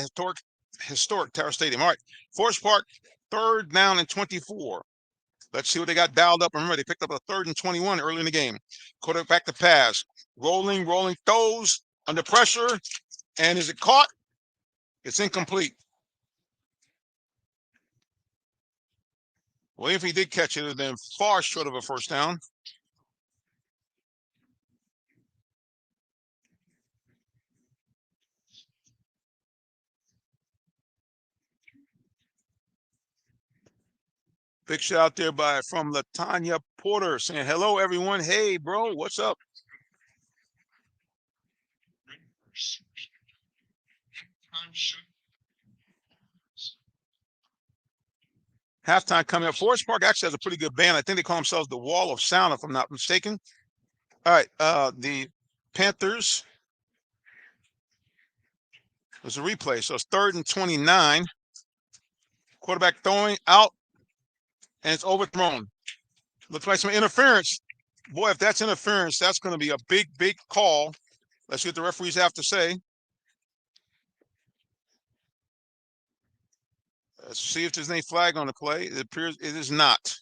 historic Terra Stadium. All right, Forest Park, 3rd down and 24. Let's see what they got dialed up. Remember, they picked up a 3rd and 21 early in the game. Quarterback to pass. Rolling, throws under pressure. And is it caught? It's incomplete. Well, if he did catch it, it would have been far short of a 1st down. Big shout out there from Latanya Porter saying, hello, everyone. Hey, bro, what's up? Halftime coming up. Forest Park actually has a pretty good band. I think they call themselves the Wall of Sound, if I'm not mistaken. All right, the Panthers. There's a replay, so it's 3rd and 29. Quarterback throwing out, and it's overthrown. Looks like some interference. Boy, if that's interference, that's going to be a big, big call. Let's see what the referees have to say. Let's see if there's any flag on the play. It appears it is not.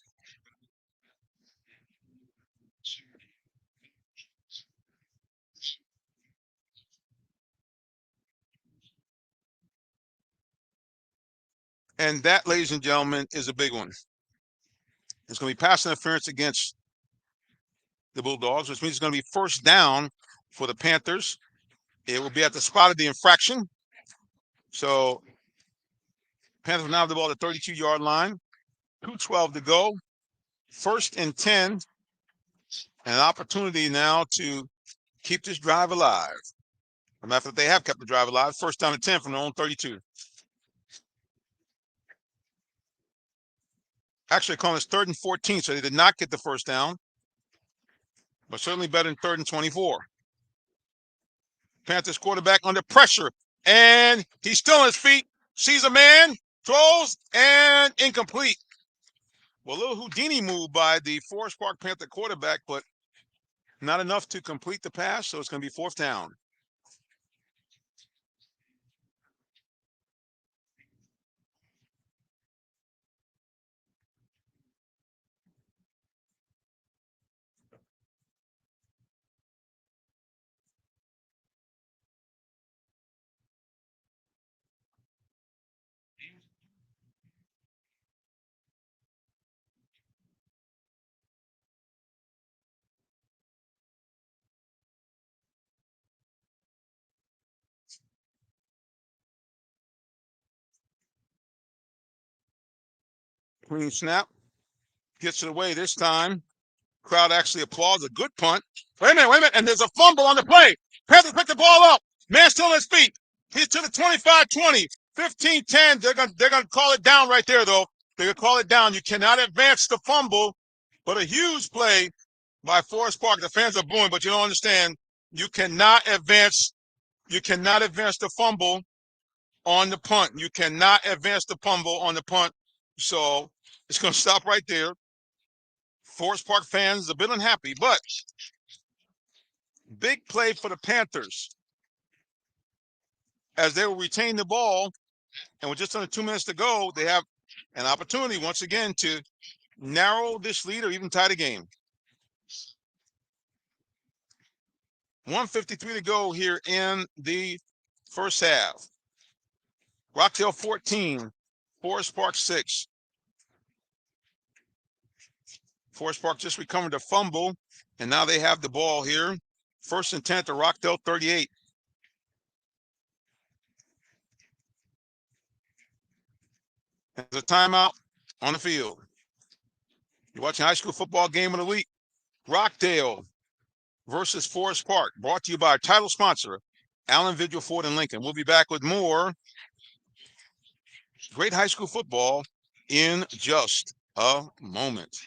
And that, ladies and gentlemen, is a big one. It's going to be pass interference against the Bulldogs, which means it's going to be 1st down for the Panthers. It will be at the spot of the infraction. So Panthers will now have the ball at the 32-yard line. 2:12 to go. 1st and 10. An opportunity now to keep this drive alive. As a matter of fact, they have kept the drive alive. 1st down and 10 from their own 32. Actually, calling this 3rd and 14, so they did not get the 1st down, but certainly better than 3rd and 24. Panthers quarterback under pressure, and he's still on his feet, sees a man, throws, and incomplete. Well, a little Houdini move by the Forest Park Panther quarterback, but not enough to complete the pass, so it's going to be 4th down. Clean snap. Gets it away this time. Crowd actually applauds. A good punt. Wait a minute. And there's a fumble on the play. Panthers pick the ball up. Man still on his feet. He's to the 25-20, 15-10. They're gonna call it down right there, though. They're gonna call it down. You cannot advance the fumble, but a huge play by Forest Park. The fans are booing, but you don't understand. You cannot advance the fumble on the punt. You cannot advance the fumble on the punt. So it's gonna stop right there. Forest Park fans a bit unhappy, but big play for the Panthers as they will retain the ball. And with just under 2 minutes to go, they have an opportunity once again to narrow this lead or even tie the game. 1:53 to go here in the first half. Rockdale 14, Forest Park 6. Forest Park just recovered a fumble, and now they have the ball here. 1st and 10 to Rockdale 38. There's a timeout on the field. You're watching high school football game of the week. Rockdale versus Forest Park, brought to you by our title sponsor, Allen Vigil Ford and Lincoln. We'll be back with more great high school football in just a moment.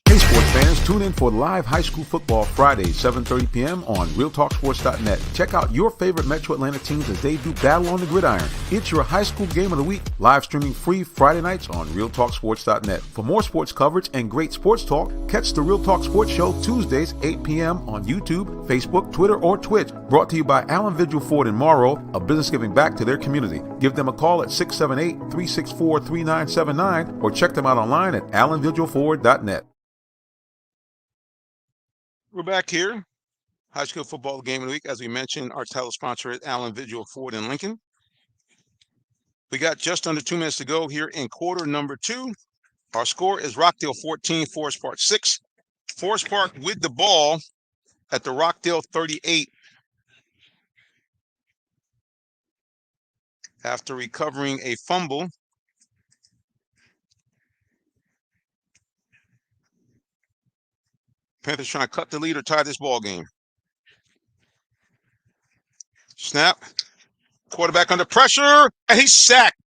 Hey sports fans, tune in for live high school football Fridays, 7:30 p.m. on RealTalkSports.net. Check out your favorite Metro Atlanta teams as they do battle on the gridiron. It's your high school game of the week, live streaming free Friday nights on RealTalkSports.net. For more sports coverage and great sports talk, catch the Real Talk Sports Show Tuesdays, 8 p.m. on YouTube, Facebook, Twitter, or Twitch. Brought to you by Allen Vigil Ford in Morrow, a business giving back to their community. Give them a call at 678-364-3979 or check them out online at AllenVigilFord.net. We're back here. High school football game of the week. As we mentioned, our title sponsor is Allen Vigil Ford and Lincoln. We got just under 2 minutes to go here in quarter number 2. Our score is Rockdale 14, Forest Park 6. Forest Park with the ball at the Rockdale 38. After recovering a fumble. Panthers trying to cut the lead or tie this ball game. Snap. Quarterback under pressure, and he's sacked.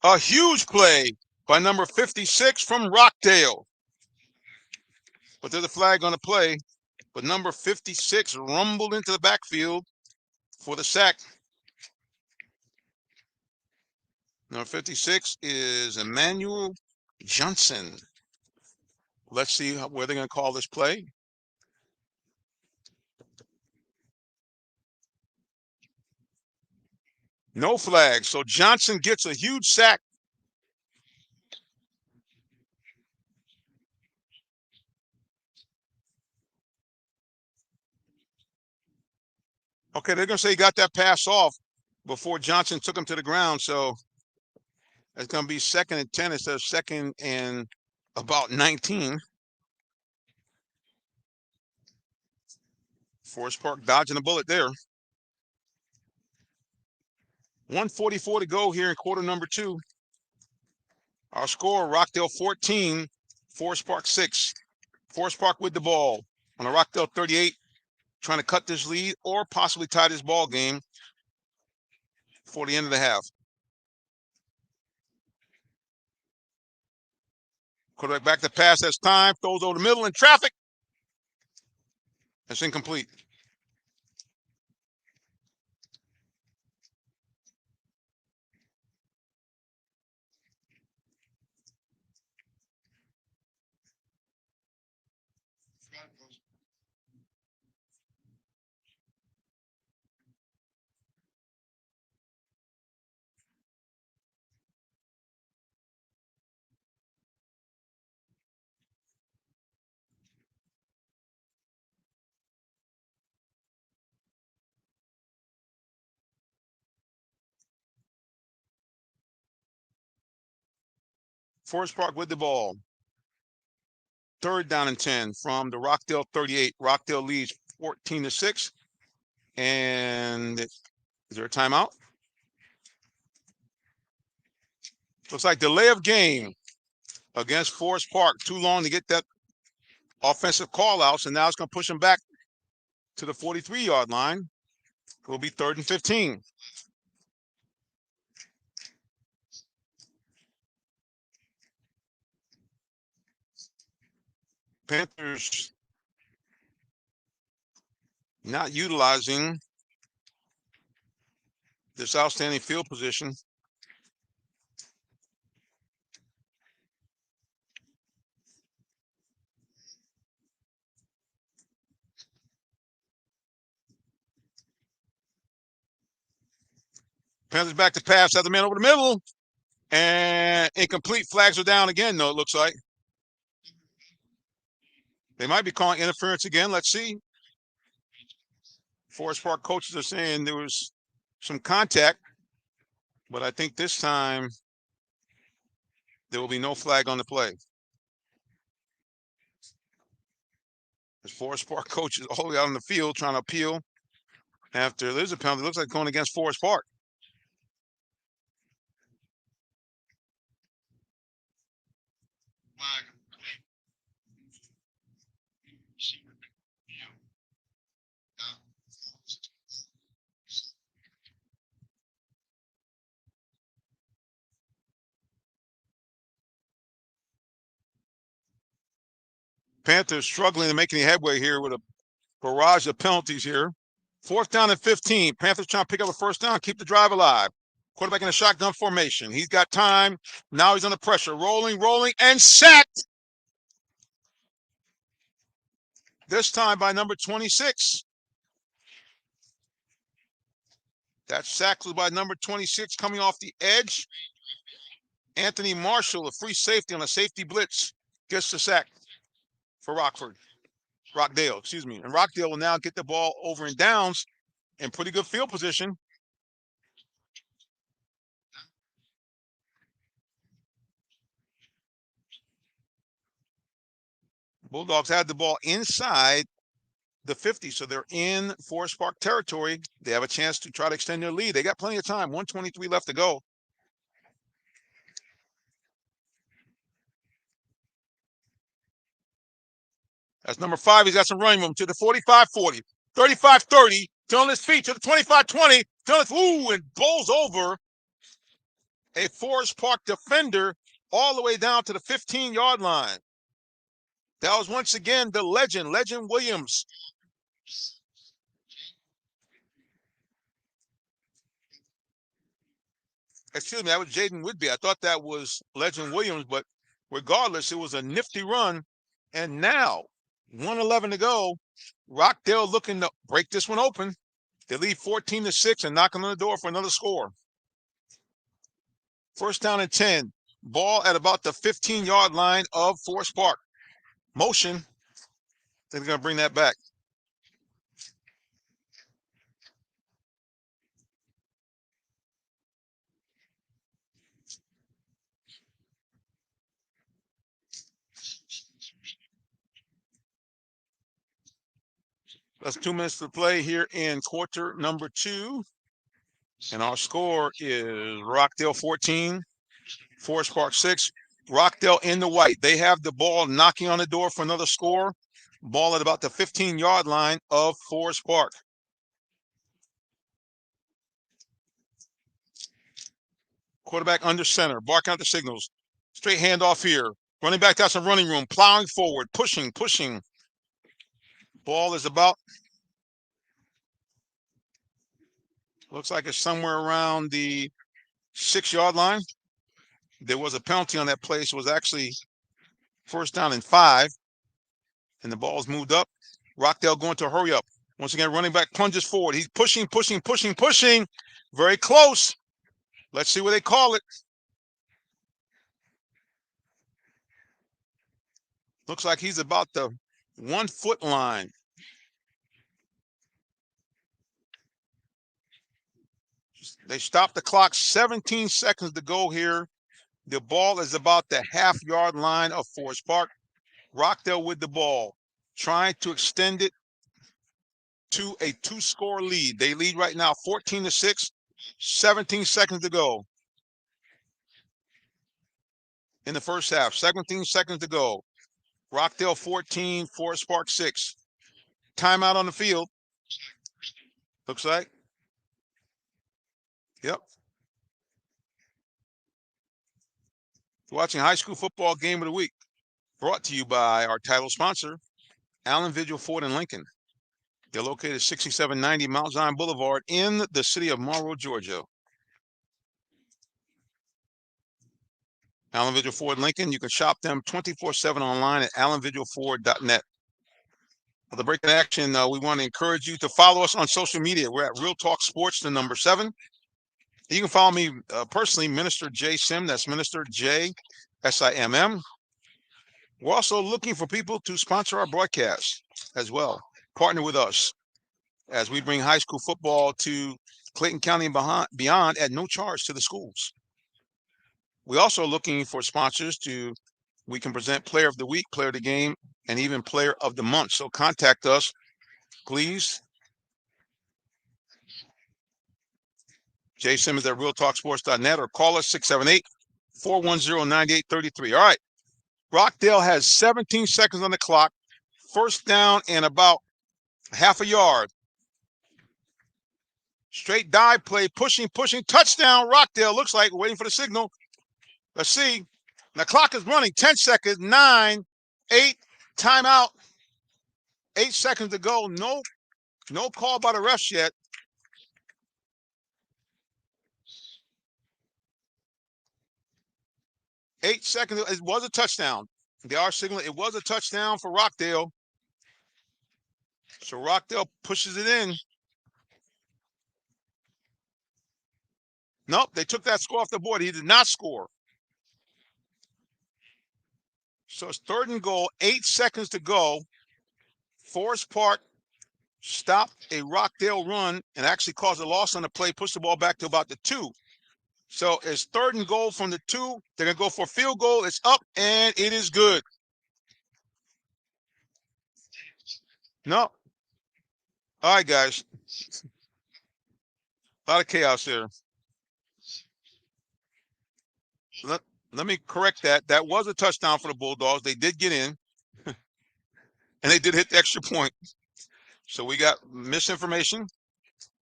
A huge play by number 56 from Rockdale. But there's a flag on the play. But number 56 rumbled into the backfield for the sack. Number 56 is Emmanuel Johnson. Let's see where they're going to call this play. No flag. So Johnson gets a huge sack. Okay, they're going to say he got that pass off before Johnson took him to the ground. So it's going to be 2nd and 10 instead of 2nd and about 19. Forest Park dodging a bullet there. 1:44 to go here in quarter number 2. Our score, Rockdale 14, Forest Park 6. Forest Park with the ball on the Rockdale 38, trying to cut this lead or possibly tie this ball game before the end of the half. Quarterback back to pass, that's time, throws over the middle in traffic. That's incomplete. Forest Park with the ball. 3rd down and 10 from the Rockdale 38. Rockdale leads 14-6. And is there a timeout? Looks like delay of game. against Forest Park. Too long to get that offensive call outs, and now it's going to push them back to the 43-yard line. It will be 3rd and 15. Panthers not utilizing this outstanding field position. Panthers back to pass, have the man over the middle, and incomplete. Flags are down again, though, it looks like. They might be calling interference again. Let's see. Forest Park coaches are saying there was some contact, but I think this time there will be no flag on the play. As Forest Park coaches all the way out on the field trying to appeal after there's a penalty. It looks like going against Forest Park. Panthers struggling to make any headway here with a barrage of penalties here. 4th down and 15. Panthers trying to pick up a first down, keep the drive alive. Quarterback in a shotgun formation. He's got time. Now he's under pressure. Rolling, and sacked. This time by number 26. That sack was by number 26 coming off the edge. Anthony Marshall, a free safety on a safety blitz, gets the sack for Rockdale, excuse me. And Rockdale will now get the ball over in downs in pretty good field position. Bulldogs had the ball inside the 50, so they're in Forest Park territory. They have a chance to try to extend their lead. They got plenty of time, 1:23 left to go. That's number 5. He's got some running room to the 45-40, 35-30, still on his feet to the 25-20, and bowls over a Forest Park defender all the way down to the 15-yard line. That was once again the legend Williams. Excuse me, that was Jaden Whitby. I thought that was Legend Williams, but regardless, it was a nifty run. And now, 1:11 to go, Rockdale looking to break this one open. They lead 14-6 and knocking on the door for another score. 1st down and 10. Ball at about the 15-yard line of Forest Park. Motion. They're going to bring that back. That's 2 minutes to play here in quarter number 2. And our score is Rockdale 14, Forest Park 6. Rockdale in the white. They have the ball knocking on the door for another score. Ball at about the 15-yard line of Forest Park. Quarterback under center, barking out the signals. Straight handoff here. Running back got some running room, plowing forward, pushing. Ball is about, looks like it's somewhere around the 6-yard line. There was a penalty on that play, so it was actually 1st down and 5. And the ball's moved up. Rockdale going to hurry up. Once again, running back plunges forward. He's pushing. Very close. Let's see what they call it. Looks like he's about the 1-foot line. They stopped the clock, 17 seconds to go here. The ball is about the half-yard line of Forest Park. Rockdale with the ball, trying to extend it to a 2-score lead. They lead right now 14-6, 17 seconds to go. in the first half. 17 seconds to go. Rockdale 14, Forest Park 6. Timeout on the field. Looks like. Yep. Watching high school football game of the week. Brought to you by our title sponsor, Allen Vigil Ford and Lincoln. They're located 6790 Mount Zion Boulevard in the city of Monroe, Georgia. Allen Vigil Ford and Lincoln, you can shop them 24/7 online at allenvigilford.net. For the break in action, we want to encourage you to follow us on social media. We're at Real Talk Sports, the number 7. You can follow me personally, Minister J Sim. That's Minister J SIMM. We're also looking for people to sponsor our broadcast as well. Partner with us as we bring high school football to Clayton County and beyond at no charge to the schools. We're also looking for sponsors we can present Player of the Week, Player of the Game, and even Player of the Month. So contact us, please. Jay Simmons at realtalksports.net or call us 678-410-9833. All right. Rockdale has 17 seconds on the clock. First down and about half a yard. Straight dive play, pushing, touchdown. Rockdale looks like waiting for the signal. Let's see. The clock is running. 10 seconds, 9, 8, timeout. 8 seconds to go. No call by the refs yet. 8 seconds. It was a touchdown. They are signaling it was a touchdown for Rockdale. So Rockdale pushes it in. Nope, they took that score off the board. He did not score. So it's 3rd and goal, 8 seconds to go. Forest Park stopped a Rockdale run and actually caused a loss on the play, pushed the ball back to about the 2. So it's 3rd and goal from the 2. They're going to go for a field goal. It's up, and it is good. No. All right, guys. A lot of chaos here. Let me correct that. That was a touchdown for the Bulldogs. They did get in, and they did hit the extra point. So we got misinformation.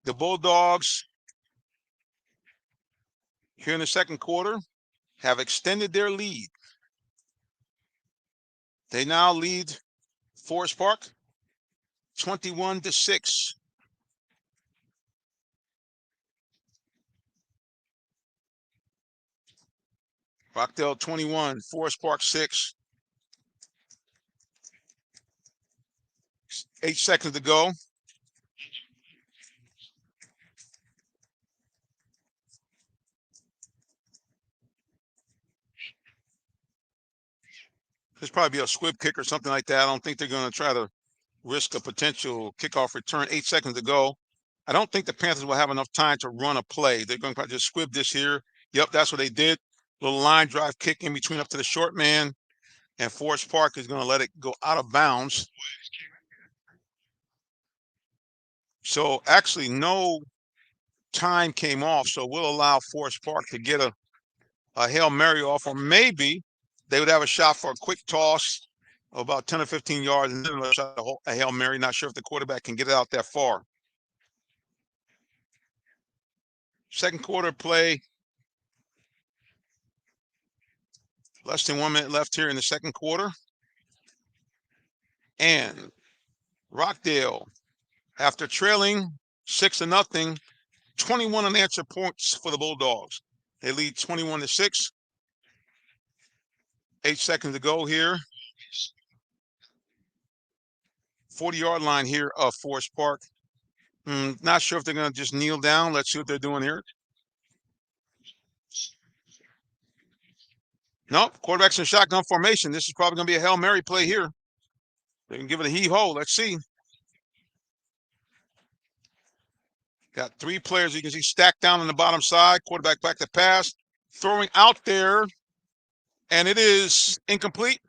The Bulldogs here in the second quarter have extended their lead. They now lead Forest Park 21-6. Rockdale 21, Forest Park 6. 8 seconds to go. There's probably be a squib kick or something like that. I don't think they're going to try to risk a potential kickoff return. 8 seconds to go. I don't think the Panthers will have enough time to run a play. They're going to probably just squib this here. Yep, that's what they did. Little line drive kick in between up to the short man. And Forest Park is going to let it go out of bounds. So actually no time came off. So we'll allow Forest Park to get a Hail Mary off, or maybe they would have a shot for a quick toss of about 10 or 15 yards and then a Hail Mary. Not sure if the quarterback can get it out that far. Second quarter play. Less than 1 minute left here in the second quarter. And Rockdale, after trailing 6-0, 21 unanswered points for the Bulldogs. They lead 21-6. 8 seconds to go here. 40-yard line here of Forest Park. Not sure if they're going to just kneel down. Let's see what they're doing here. Nope, quarterback's in shotgun formation. This is probably going to be a Hail Mary play here. They can give it a hee-ho. Let's see. Got 3 players you can see stacked down on the bottom side. Quarterback back to pass. Throwing out there. And it is incomplete.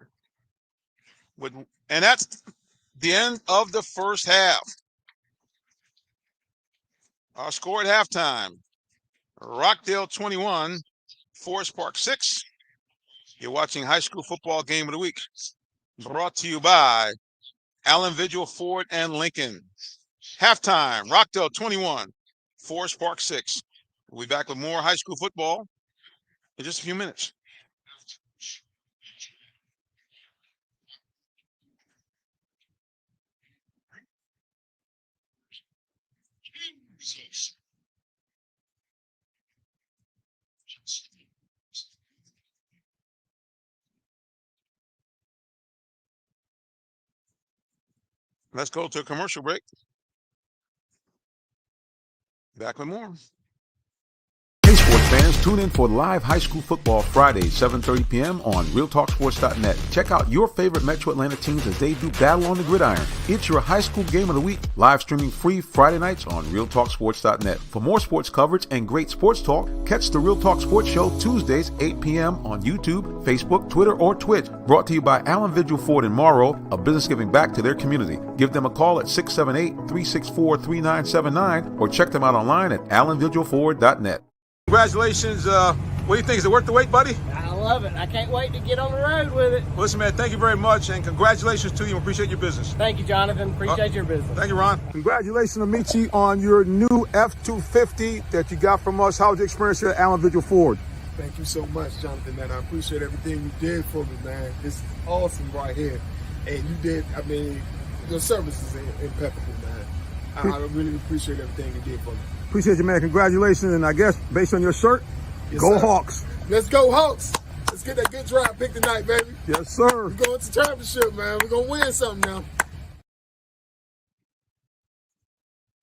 And that's the end of the first half. Our score at halftime. Rockdale 21, Forest Park 6. You're watching High School Football Game of the Week, brought to you by Allen Vigil Ford and Lincoln. Halftime, Rockdale 21, Forest Park 6. We'll be back with more high school football in just a few minutes. Let's go to a commercial break. Back with more. Hey sports fans, tune in for live high school football Fridays, 7:30 p.m. on RealTalkSports.net. Check out your favorite Metro Atlanta teams as they do battle on the gridiron. It's your high school game of the week, live streaming free Friday nights on RealTalkSports.net. For more sports coverage and great sports talk, catch the Real Talk Sports Show Tuesdays, 8 p.m. on YouTube, Facebook, Twitter, or Twitch. Brought to you by Allen Vigil Ford in Morrow, a business giving back to their community. Give them a call at 678-364-3979 or check them out online at AllenVigilFord.net. Congratulations. What do you think? Is it worth the wait, buddy? I love it. I can't wait to get on the road with it. Listen, man, thank you very much, and congratulations to you. We appreciate your business. Thank you, Jonathan. Appreciate your business. Thank you, Ron. Congratulations, Amici, on your new F-250 that you got from us. How was your experience here at Allen Vigil Ford? Thank you so much, Jonathan, man. I appreciate everything you did for me, man. This is awesome right here. And you did, I mean, your service is impeccable, man. I really appreciate everything you did for me. Appreciate you, man. Congratulations. And I guess, based on your shirt, Yes, go sir. Hawks. Let's go, Hawks. Let's get that good draft pick tonight, baby. Yes, sir. We're going to championship, man. We're going to win something now. All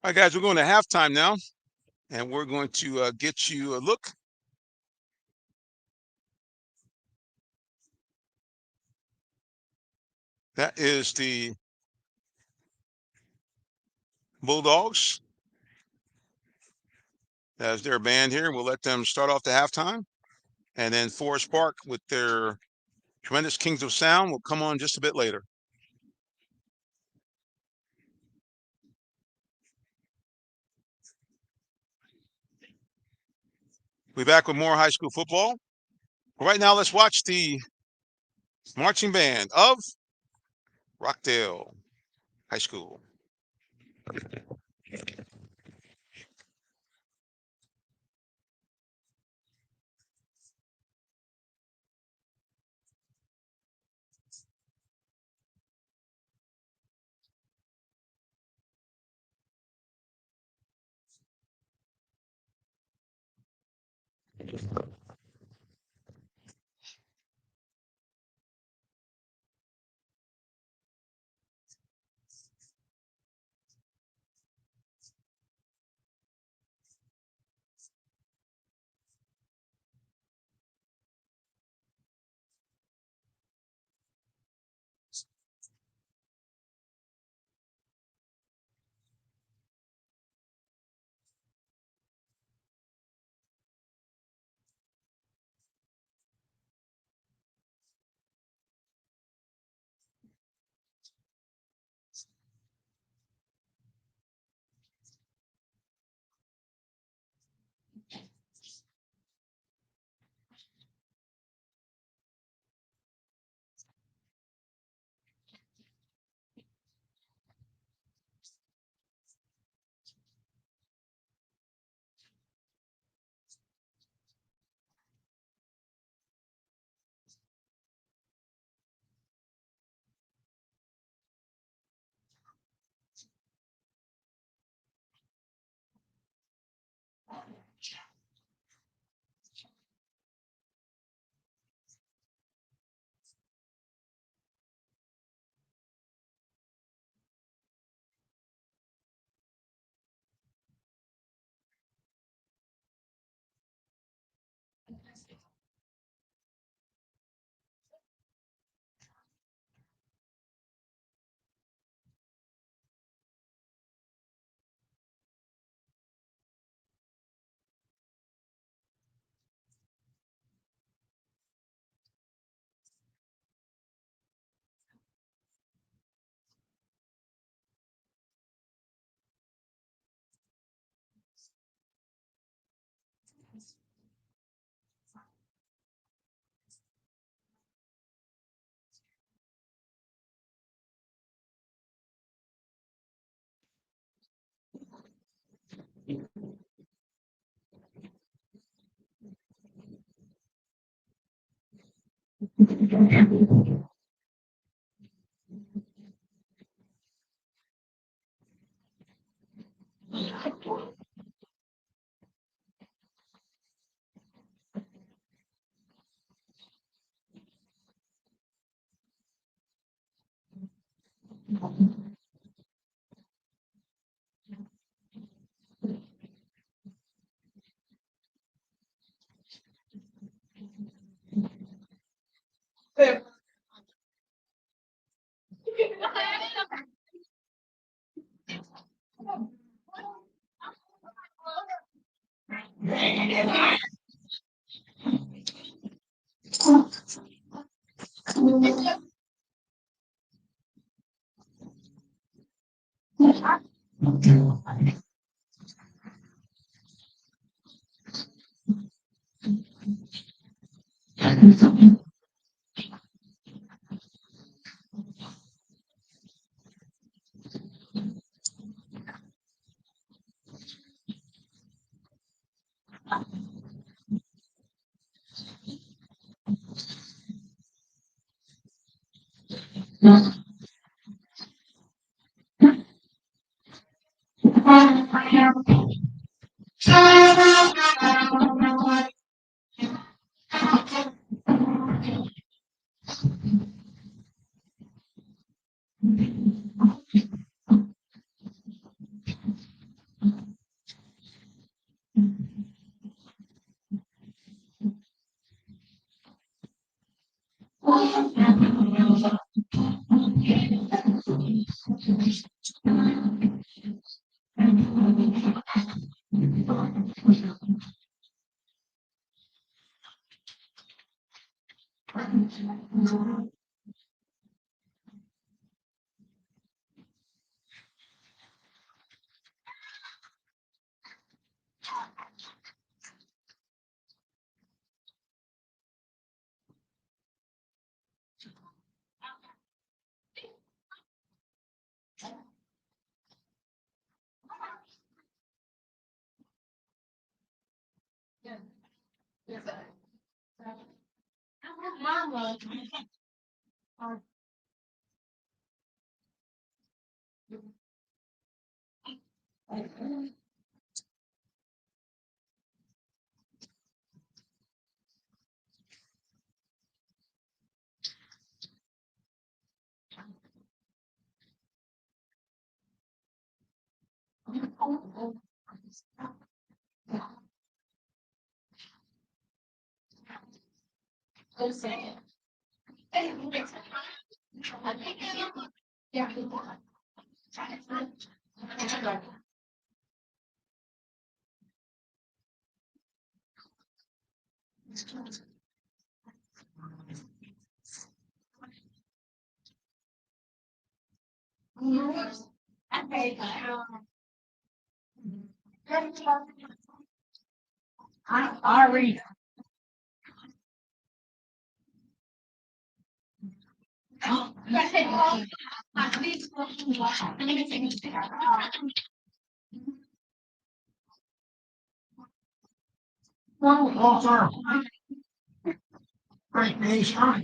right, guys, we're going to halftime now, and we're going to get you a look. That is the Bulldogs. That's their band here. We'll let them start off the halftime. And then Forest Park with their tremendous Kings of Sound will come on just a bit later. We'll be back with more high school football. Right now, let's watch the marching band of Rockdale High School.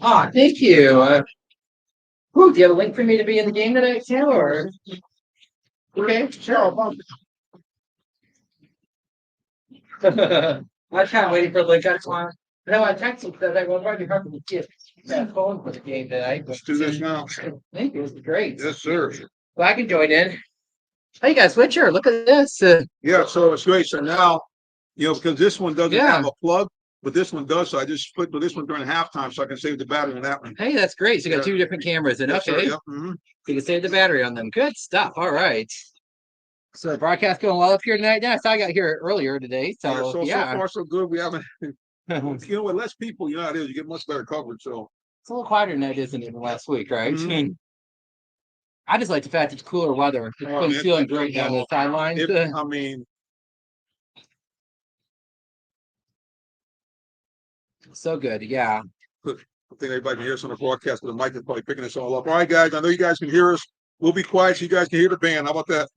Ah, thank you. Do you have a link for me to be in the game tonight too, or okay, sure. I was kind of waiting for the link. I just want. I know I texted that I was already hard to get that phone for the game tonight. Let's do this now. Thank you. It was great. Yes, sir. Well, I can join in. Hey guys, Switcher, look at this. Yeah, so it's great. So now, because this one doesn't Yeah. have a plug, but this one does. So I just put this one during halftime so I can save the battery on that one. Hey, that's great. So you got Yeah. two different cameras, and Yes, sir. okay, Yep. Mhm. you can save the battery on them. Good stuff. All right. So the broadcast going well up here tonight. Yeah, I saw I got here earlier today. Yeah, So so yeah, far so good. We haven't, it's with less people, how it is. You get much better coverage. So a little quieter tonight, isn't it, than last week, right? Mhm. I just like the fact it's cooler weather. It's been feeling great down the sidelines. I mean, So good, yeah. I think everybody can hear us on the broadcast, but the mic is probably picking us all up. All right, guys. I know you guys can hear us. We'll be quiet so you guys can hear the band. How about that?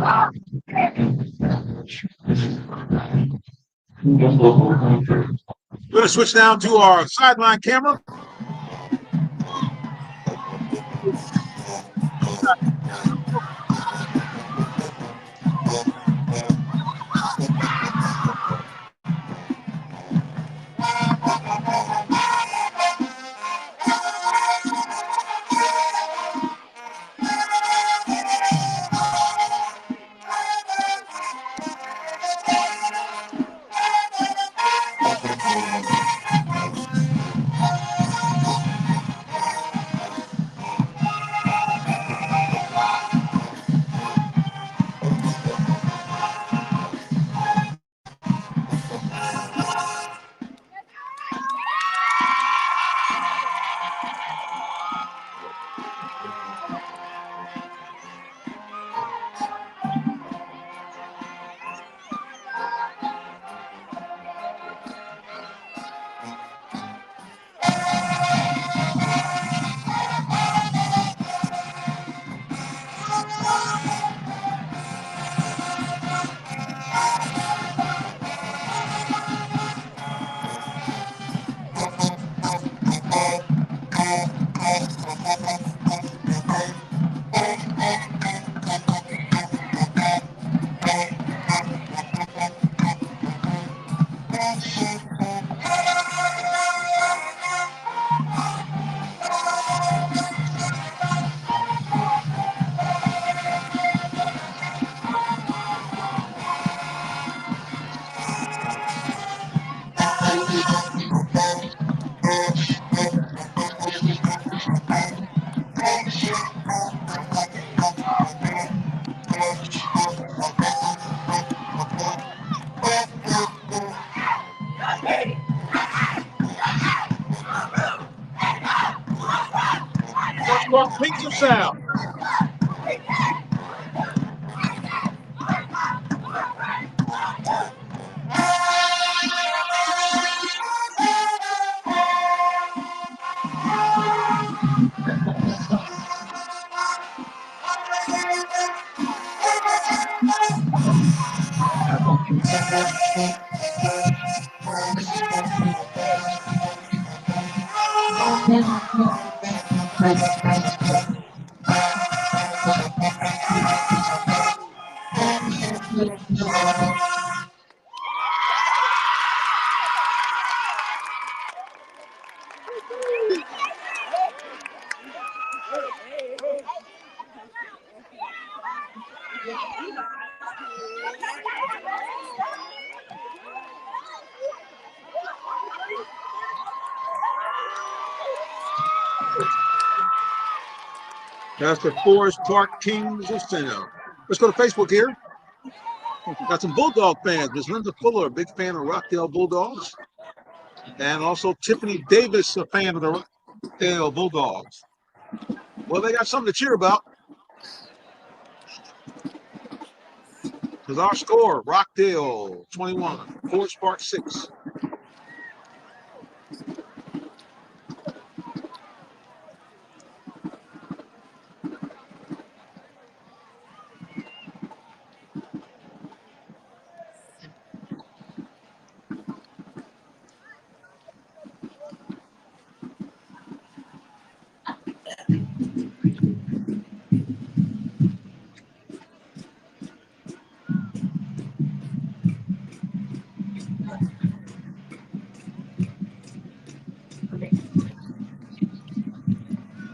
We're going to switch now to our sideline camera. Pizza sound. That's the Forest Park Kings of Center. Let's go to Facebook here. Got some Bulldog fans. Ms. Linda Fuller, a big fan of Rockdale Bulldogs. And also Tiffany Davis, a fan of the Rockdale Bulldogs. Well, they got something to cheer about. Because our score, Rockdale 21, Forest Park 6.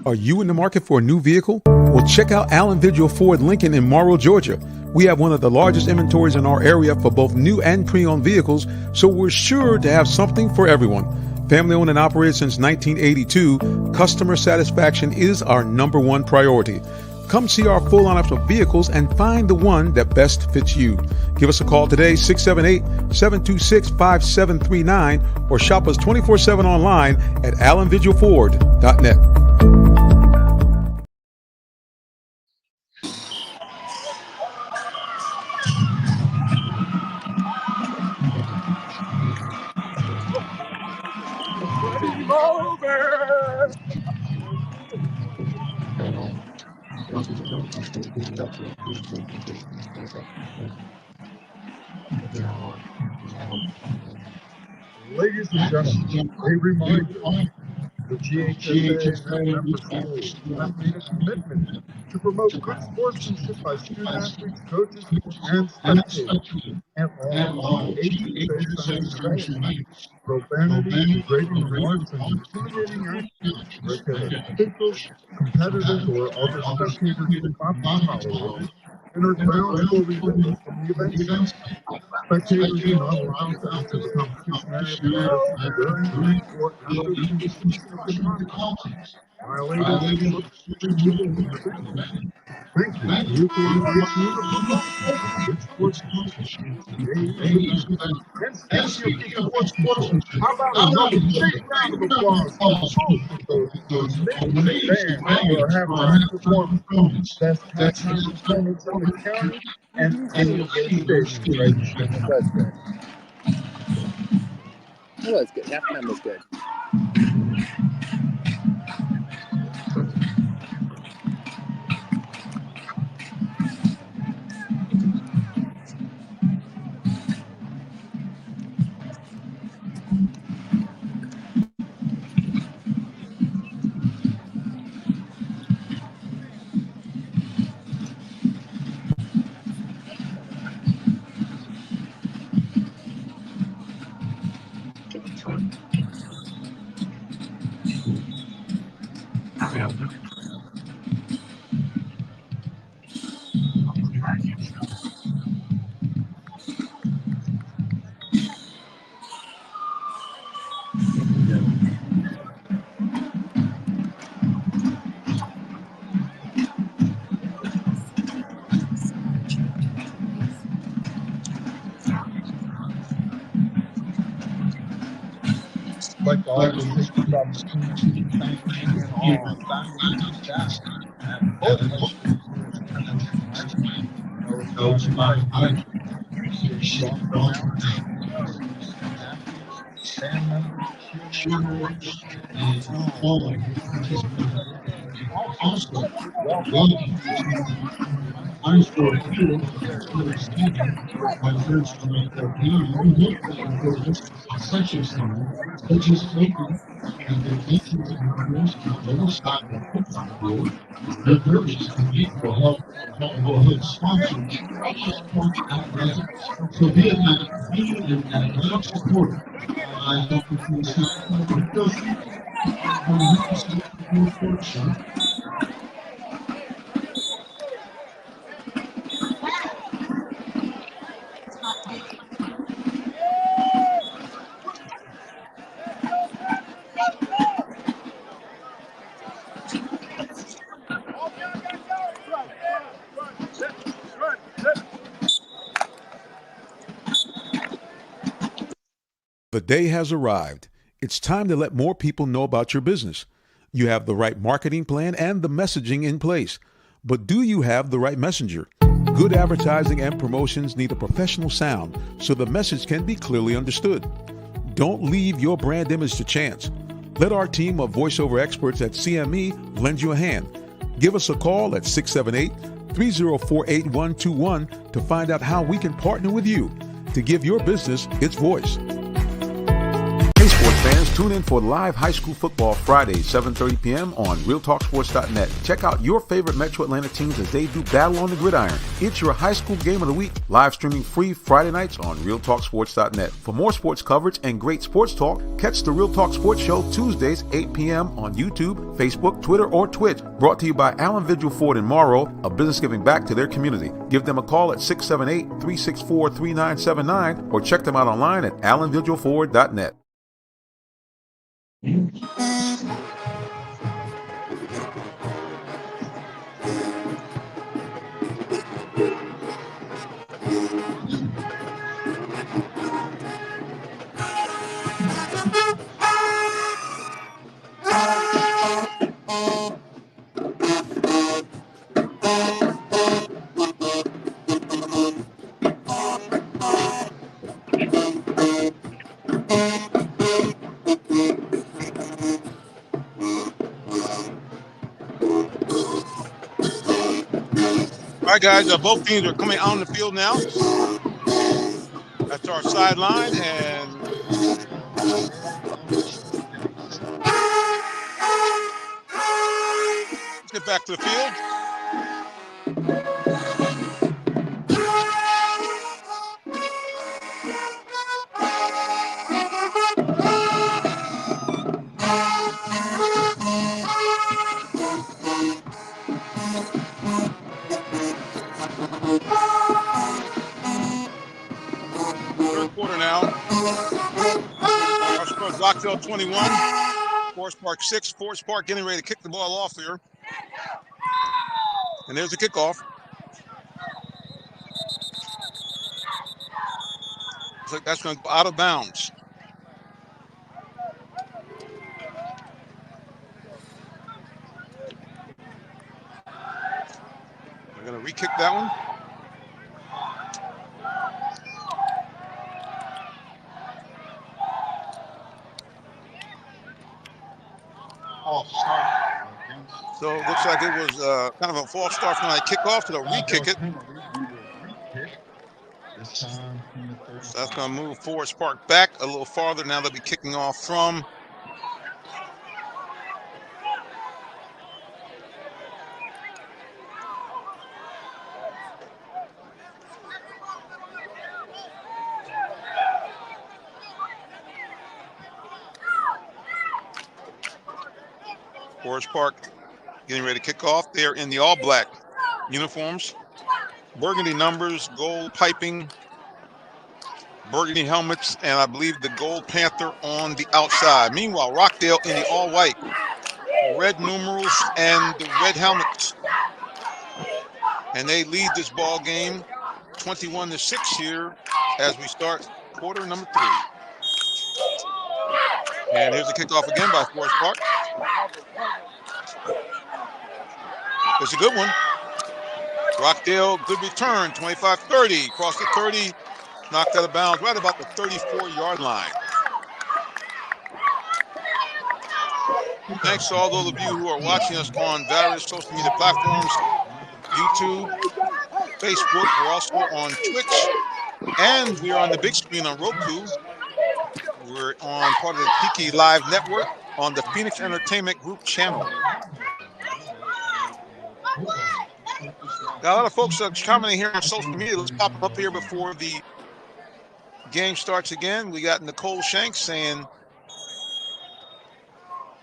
Are you in the market for a new vehicle? Well, check out Allen Vigil Ford Lincoln in Morrow, Georgia. We have one of the largest inventories in our area for both new and pre-owned vehicles, so we're sure to have something for everyone. Family owned and operated since 1982, customer satisfaction is our number one priority. Come see our full lineup of vehicles and find the one that best fits you. Give us a call today, 678-726-5739, or shop us 24/7 online at allenvigilford.net. Ladies and gentlemen, a reminder, the GHSA and its member schools have made a commitment to promote good sportsmanship by student athletes, coaches, and spectators at all HSA centers and events. Profanity, degrading remarks, and intimidating actions directed at officials, competitors, or other spectators will not be tolerated and are grounds for removal from the event center. Spectators are not allowed to enter the competition area prior, during, or after the completion of the contest. Violators will be removed from the venue. Thank you for your cooperation in the promotion of good sportsmanship in today's event. And speaking of good sportsmanship, how about another big round of applause for both of those amazing bands who are having a performance, best halftime performance in the county and any of their stations right now. That's good. That was good. Halftime was good. I'd like to also take this opportunity to thank any and all faculty and staff at both high schools here in Pennsylvania High School. Those in my high appreciate all the announcers, coaches, athletes, band members, cheerleaders, and all of you participating. Also, welcome to high school here for speaking my first time for such a time, such as Clayton, and the teachers and members of the Little Stock Board, the purpose of the will help sponsor sports athletics. So be an athletic supporter. I hope you can see The day has arrived. It's time to let more people know about your business. You have the right marketing plan and the messaging in place. But do you have the right messenger? Good advertising and promotions need a professional sound so the message can be clearly understood. Don't leave your brand image to chance. Let our team of voiceover experts at CME lend you a hand. Give us a call at 678-304-8121 to find out how we can partner with you to give your business its voice. Hey sports fans, tune in for live high school football Fridays, 7:30 p.m. on RealTalkSports.net. Check out your favorite Metro Atlanta teams as they do battle on the gridiron. It's your high school game of the week, live streaming free Friday nights on RealTalkSports.net. For more sports coverage and great sports talk, catch the Real Talk Sports Show Tuesdays, 8 p.m. on YouTube, Facebook, Twitter, or Twitch. Brought to you by Allen Vigil Ford in Morrow, a business giving back to their community. Give them a call at 678-364-3979 or check them out online at AllenVigilFord.net. right, guys, both teams are coming on the field now. That's our sideline, and let's get back to the field. Third quarter now. Our score is Rockdale 21, Forest Park 6. Forest Park getting ready to kick the ball off here. And there's the kickoff. Looks like that's going to go out of bounds. They're going to re-kick that one. So it looks like it was kind of a false start from that kickoff, so they'll re-kick it. So that's going to move Forest Park back a little farther. Now they'll be kicking off from Forest Park getting ready to kick off. They're in the all-black uniforms, burgundy numbers, gold piping, burgundy helmets, and I believe the gold panther on the outside. Meanwhile, Rockdale in the all-white, red numerals and the red helmets. And they lead this ball game 21-6 here as we start quarter number 3. And here's the kickoff again by Forest Park. It's a good one. Rockdale, good return, 25-30, across the 30, knocked out of bounds right about the 34-yard line. Thanks to all those of you who are watching us on various social media platforms, YouTube, Facebook. We're also on Twitch, and we're on the big screen on Roku. We're on part of the Tiki Live Network on the Phoenix Entertainment Group channel. Got a lot of folks commenting here on social media. Let's pop them up here before the game starts again. We got Nicole Shanks saying,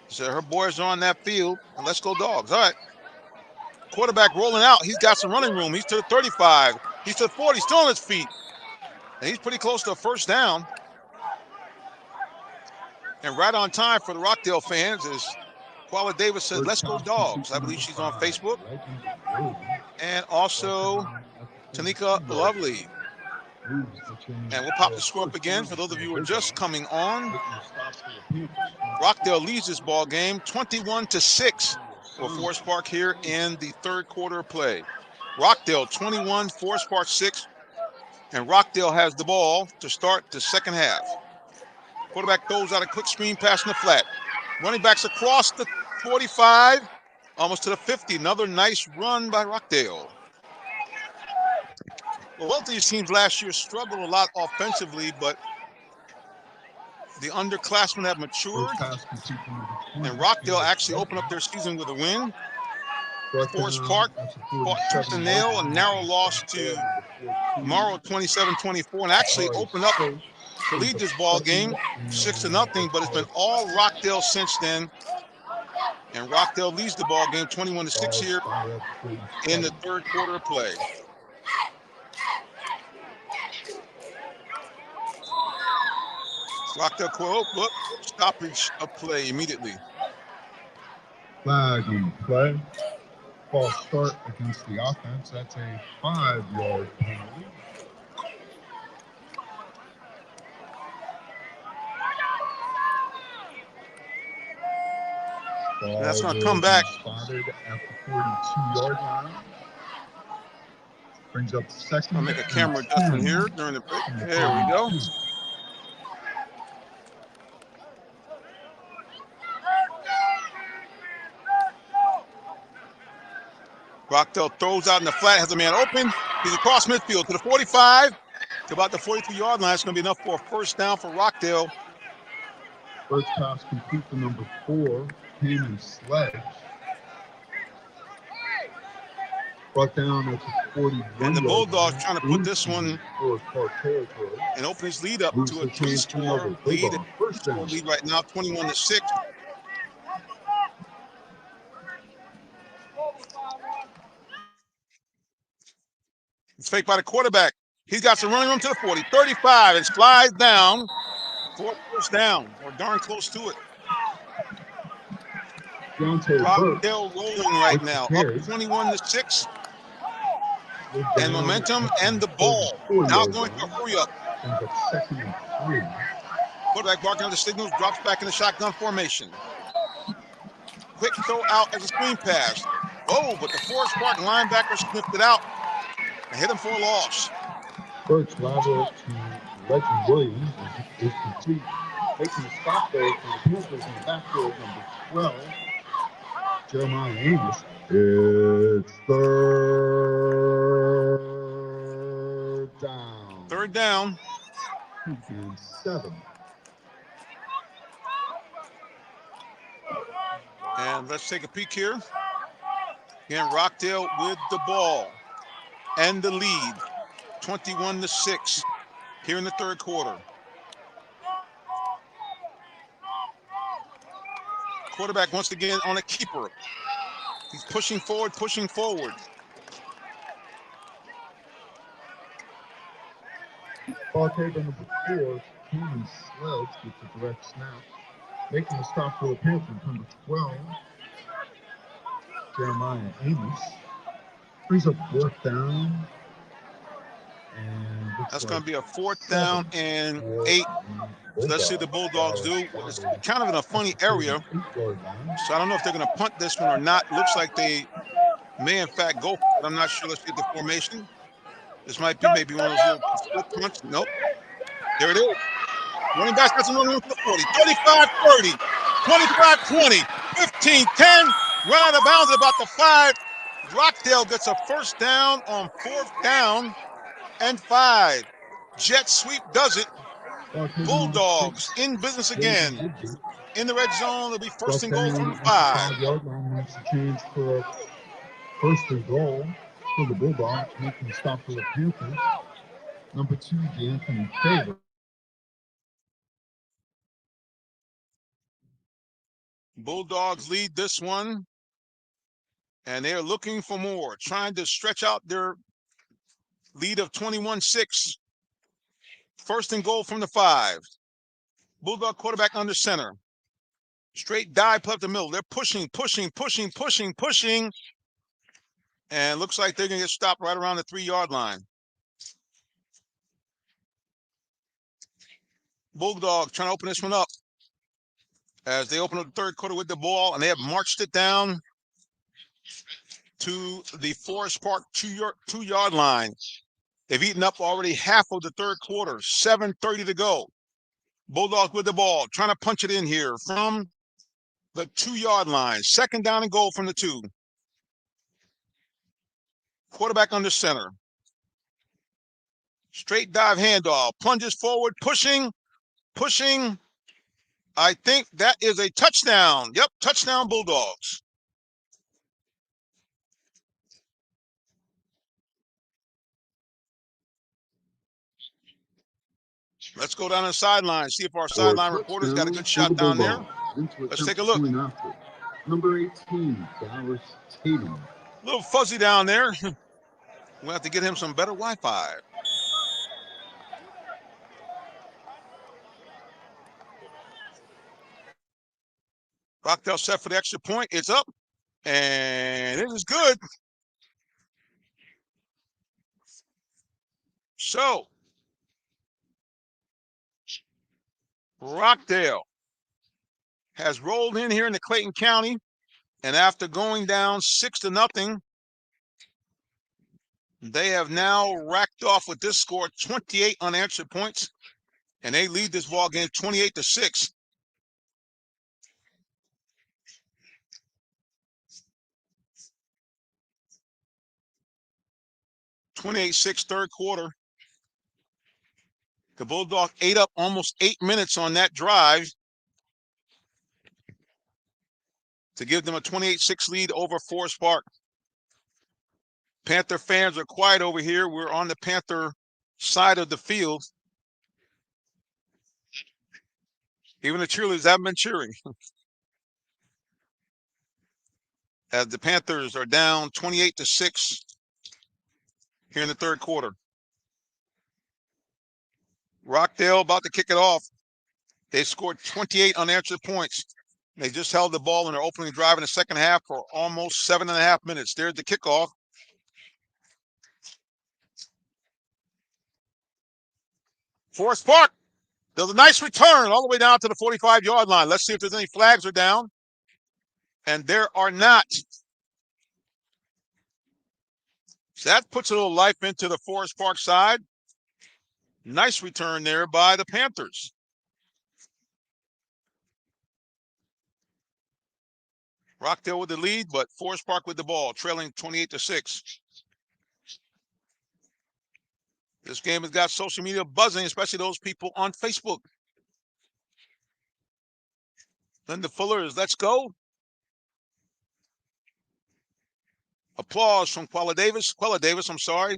so her boys are on that field, and let's go Dogs. All right. Quarterback rolling out. He's got some running room. He's to the 35. He's to the 40. Still on his feet. And he's pretty close to a first down. And right on time for the Rockdale fans is Quala Davis said, let's go Dogs. I believe she's on Facebook. And also Tanika Lovely. And we'll pop the score up again for those of you who are just coming on. Rockdale leads this ball game 21-6 for Forest Park here in the third quarter of play. Rockdale 21, Forest Park 6, and Rockdale has the ball to start the second half. Quarterback throws out a quick screen pass in the flat. Running backs across the 45, almost to the 50. Another nice run by Rockdale. Well, both of these teams last year struggled a lot offensively, but the underclassmen have matured, and Rockdale actually opened up their season with a win. Forest Park fought tooth and nail, a narrow loss to Morrow 27-24, and actually opened up to lead this ball game 6-0, but it's been all Rockdale since then. And Rockdale leads the ball game 21-6 here in the third quarter of play. Rockdale look, stoppage of play immediately. Flag on the play. False start against the offense. That's a 5-yard penalty. That's going to come back. Spotted at the 42-yard line. Brings up second. I'll make a camera adjustment here during the break. There we go. Rockdale throws out in the flat, has a man open. He's across midfield to the 45, to about the 43-yard line. It's going to be enough for a first down for Rockdale. First pass complete to number 4, Payman Sledge. Brought down at the 41. And the Bulldogs trying to put this one territory and open his lead up Moves to a the chains to 3-score another lead. Bulldog. First Score down. lead right now, 21-6. It's faked by the quarterback. He's got some running room to the 40, 35, and slides down for a first down, or darn close to it. Rockdale rolling right now, up 21-6. And momentum and the ball. Now going to hurry up. Second and 3. Quarterback barking on the signals, drops back in the shotgun formation. Quick throw out as a screen pass. Oh, but the Forest Park linebacker sniffed it out and hit him for a loss. First lateral to Legend Williams is complete. Making a stop there for the Panthers in the backfield, number 12, Jeremiah Amos. It's third down. Third down. And 7. And let's take a peek here. Again, Rockdale with the ball and the lead, 21-6 here in the third quarter. Quarterback once again on a keeper. He's pushing forward, pushing forward. Ball taken number 4, Payman Sledge with the direct snap. Making a stop for the Panthers, number 12, Jeremiah Amos. Brings up fourth down. And that's going to be a fourth down and 8. So let's see what the Bulldogs do. It's kind of in a funny area. So I don't know if they're going to punt this one or not. Looks like they may, in fact, go for it. I'm not sure. Let's get the formation. This might be maybe one of those little split punts. Nope. There it is. Running back got some room for the 40, 35-30, 25-20, 15-10. Run out of bounds at about the 5. Rockdale gets a first down on 4th down and 5. Jet sweep does it. Bulldogs in business again. In the red zone, it'll be first and goal from the 5. 5-yard line makes a change for first and goal for the Bulldogs, making a stop for the Panthers. Number 2, D'Anthony Favor. Bulldogs lead this one, and they're looking for more, trying to stretch out their lead of 21-6. First and goal from the 5. Bulldog quarterback under center. Straight dive, play up the middle. They're pushing. And looks like they're going to get stopped right around the 3-yard line. Bulldogs trying to open this one up as they open up the third quarter with the ball, and they have marched it down to the Forest Park 2-yard line. They've eaten up already half of the third quarter, 7:30 to go. Bulldogs with the ball, trying to punch it in here from the 2-yard line. Second down and goal from the 2. Quarterback under center. Straight dive handoff, plunges forward, pushing. I think that is a touchdown. Yep, touchdown Bulldogs. Let's go down the sideline, see if our sideline reporter's got a good shot down there. Let's take a look. Number 18, Dallas Tatum. A little fuzzy down there. We'll have to get him some better Wi-Fi. Rockdale set for the extra point. It's up, and it is good. So, Rockdale has rolled in here into Clayton County, and after going down 6-0, they have now racked off with this score 28 unanswered points, and they lead this ball game 28-6. 28-6 third quarter. The Bulldogs ate up almost 8 minutes on that drive to give them a 28-6 lead over Forest Park. Panther fans are quiet over here. We're on the Panther side of the field. Even the cheerleaders haven't been cheering. As the Panthers are down 28-6 here in the third quarter. Rockdale about to kick it off. They scored 28 unanswered points. They just held the ball in their opening drive in the second half for almost 7.5 minutes. There's the kickoff. Forest Park does a nice return all the way down to the 45-yard line. Let's see if there's any flags are down. And there are not. So that puts a little life into the Forest Park side. Nice return there by the Panthers. Rockdale with the lead, but Forest Park with the ball, trailing 28-6. This game has got social media buzzing, especially those people on Facebook. Linda Fuller is let's go. Applause from Quella Davis, I'm sorry.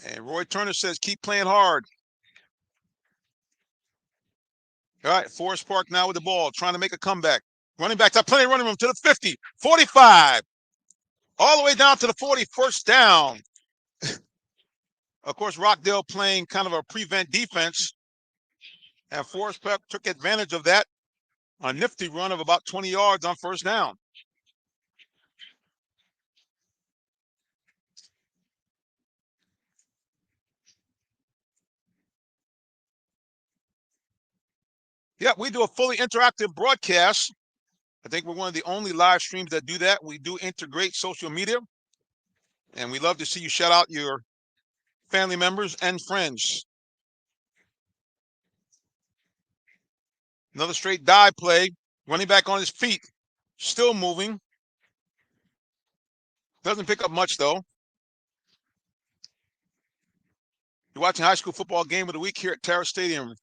And Roy Turner says, keep playing hard. All right, Forest Park now with the ball, trying to make a comeback. Running back, got plenty of running room to the 50, 45, all the way down to the 40, first down. Of course, Rockdale playing kind of a prevent defense. And Forest Park took advantage of that. A nifty run of about 20 yards on first down. Yeah, we do a fully interactive broadcast. I think we're one of the only live streams that do that. We do integrate social media. And we love to see you shout out your family members and friends. Another straight dive play. Running back on his feet. Still moving. Doesn't pick up much, though. You're watching High School Football Game of the Week here at Terra Stadium.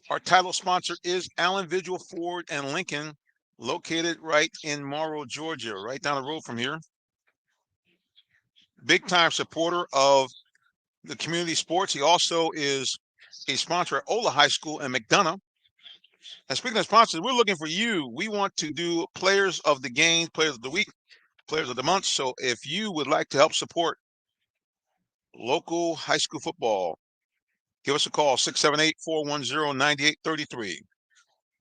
Our title sponsor is Allen Vigil Ford and Lincoln, located right in Morrow, Georgia, right down the road from here. Big time supporter of the community sports. He also is a sponsor at Ola High School in McDonough. And speaking of sponsors, we're looking for you. We want to do players of the game, players of the week, players of the month. So if you would like to help support local high school football, give us a call, 678-410-9833.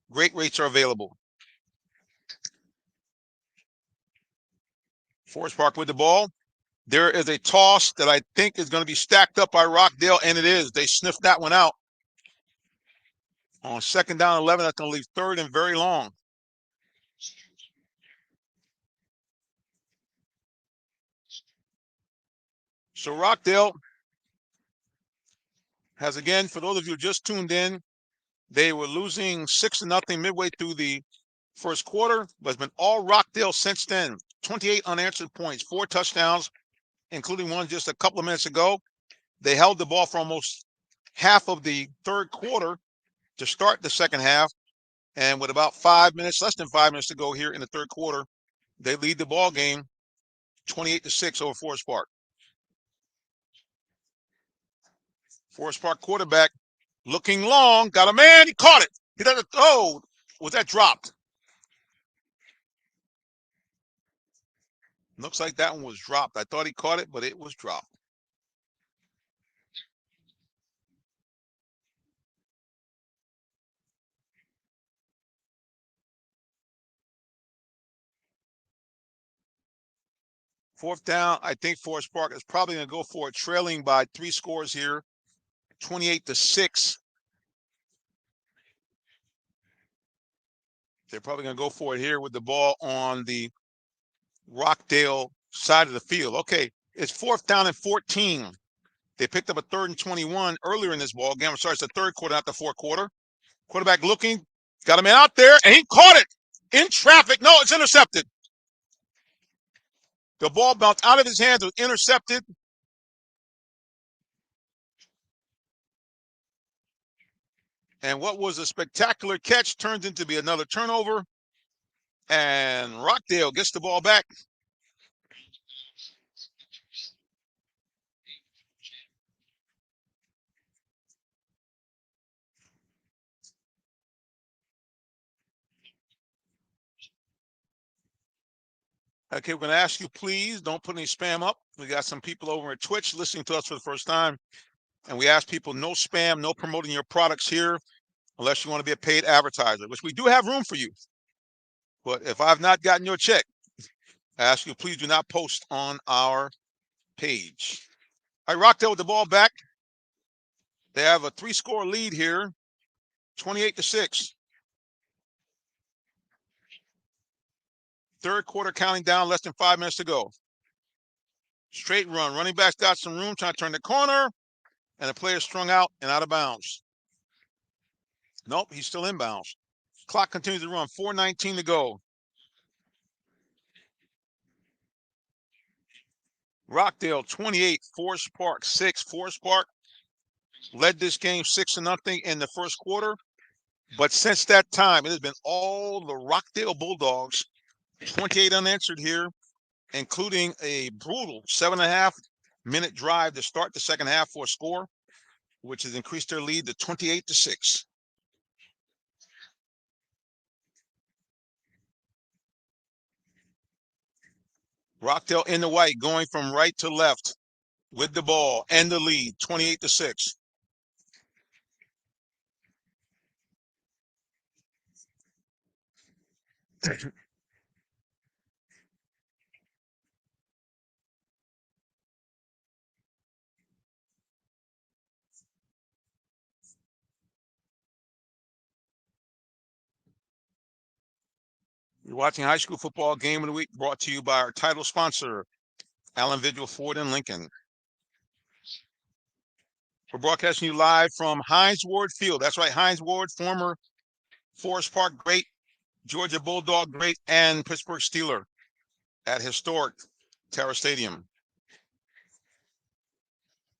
Great rates are available. Forest Park with the ball. There is a toss that I think is going to be stacked up by Rockdale, and it is. They sniffed that one out. On second down 11, that's going to leave third and very long. So Rockdale has, again, for those of you who just tuned in, they were losing 6-0 midway through the first quarter, but it's been all Rockdale since then. 28 unanswered points, 4 touchdowns, including one just a couple of minutes ago. They held the ball for almost half of the third quarter to start the second half. And with about 5 minutes, less than 5 minutes to go here in the third quarter, they lead the ball game 28-6 over Forest Park. Forest Park quarterback looking long, got a man, he caught it. He doesn't, oh, was that dropped? Looks like that one was dropped. I thought he caught it, but it was dropped. Fourth down, I think Forest Park is probably going to go for it, trailing by 3 scores here, 28-6. They're probably going to go for it here with the ball on the Rockdale side of the field. Okay, it's fourth down and 14. They picked up a 3rd and 21 earlier in this ball game. I'm sorry, it's the third quarter, not the fourth quarter. Quarterback looking, got a man out there, and he caught it in traffic. No, it's intercepted. The ball bounced out of his hands, was intercepted. And what was a spectacular catch turns into be another turnover. And Rockdale gets the ball back. Okay, we're going to ask you, please don't put any spam up. We got some people over at Twitch listening to us for the first time. And we ask people, no spam, no promoting your products here, unless you want to be a paid advertiser, which we do have room for you. But if I've not gotten your check, I ask you, please do not post on our page. All right, Rockdale with the ball back. They have a 3-score lead here, 28-6. Third quarter counting down, less than 5 minutes to go. Straight run. Running back's got some room, trying to turn the corner, and the player strung out and out of bounds. Nope, he's still inbounds. Clock continues to run, 4:19 to go. Rockdale 28, Forest Park 6. Forest Park led this game 6-0 in the first quarter. But since that time, it has been all the Rockdale Bulldogs, 28 unanswered here, including a brutal 7.5-minute drive to start the second half for a score, which has increased their lead to 28-6. Rockdale in the white, going from right to left with the ball and the lead, 28-6. You're watching High School Football Game of the Week, brought to you by our title sponsor, Allen Vigil Ford in Lincoln. We're broadcasting you live from Hines Ward Field. That's right, Hines Ward, former Forest Park great, Georgia Bulldog great, and Pittsburgh Steeler at historic Terra Stadium.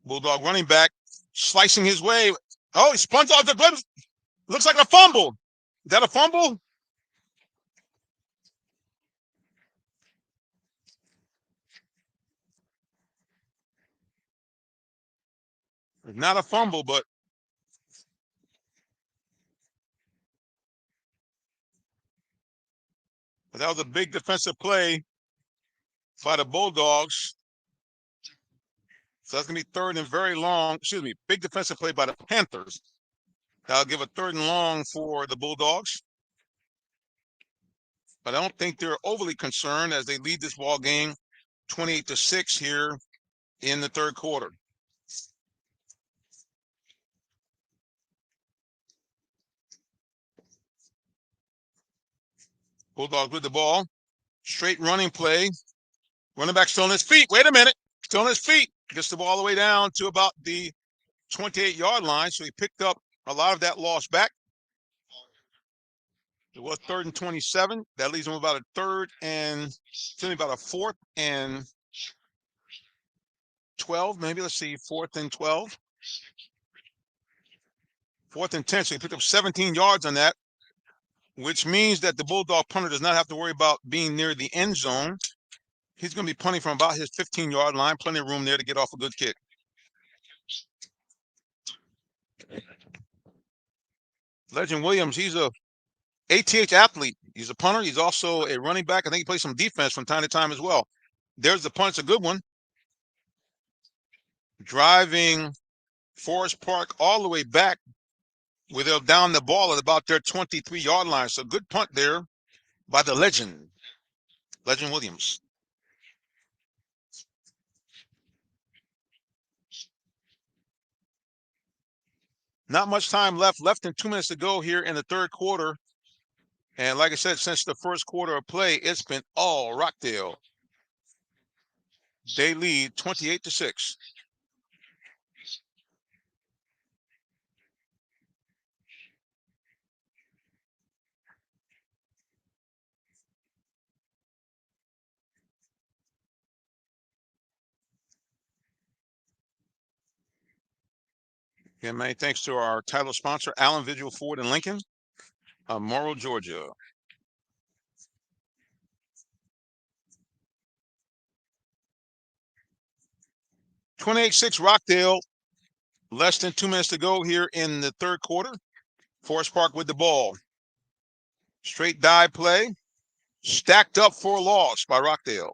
Bulldog running back slicing his way. Oh, he spun off the glimpse. Looks like a fumble. Is that a fumble? Not a fumble, but that was a big defensive play by the Bulldogs. So that's going to be third and very long. Excuse me, big defensive play by the Panthers. That'll give a third and long for the Bulldogs. But I don't think they're overly concerned as they lead this ball game 28-6 here in the third quarter. Bulldogs with the ball. Straight running play. Running back still on his feet. Wait a minute. Still on his feet. Gets the ball all the way down to about the 28-yard line. So he picked up a lot of that loss back. It was 3rd and 27. That leaves him about a third and about a 4th and 12. Maybe let's see, 4th and 12. 4th and 10. So he picked up 17 yards on that, which means that the Bulldog punter does not have to worry about being near the end zone. He's going to be punting from about his 15-yard line. Plenty of room there to get off a good kick. Legend Williams, he's a ATH athlete. He's a punter. He's also a running back. I think he plays some defense from time to time as well. There's the punt. It's a good one. Driving Forest Park all the way back where they'll down the ball at about their 23-yard line. So good punt there by the legend, Legend Williams. Not much time left than 2 minutes to go here in the third quarter. And like I said, since the first quarter of play, it's been all Rockdale. They lead 28-6. Again, many thanks to our title sponsor, Allen Visual Ford in Lincoln, Morrow, Georgia. (28-6) Rockdale. Less than 2 minutes to go here in the third quarter. Forest Park with the ball. Straight dive play. Stacked up for a loss by Rockdale.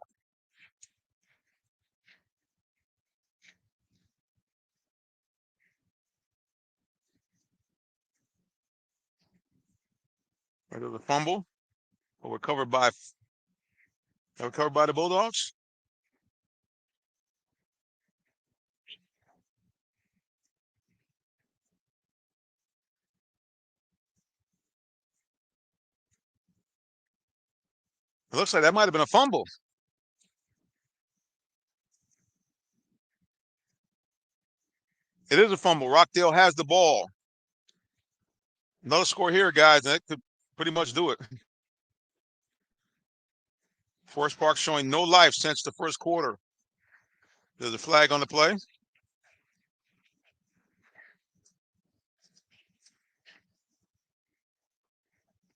Right of the fumble. But recovered by the Bulldogs. It looks like that might have been a fumble. It is a fumble. Rockdale has the ball. Another score here, guys. That could pretty much do it. Forest Park showing no life since the first quarter. There's a flag on the play. Let's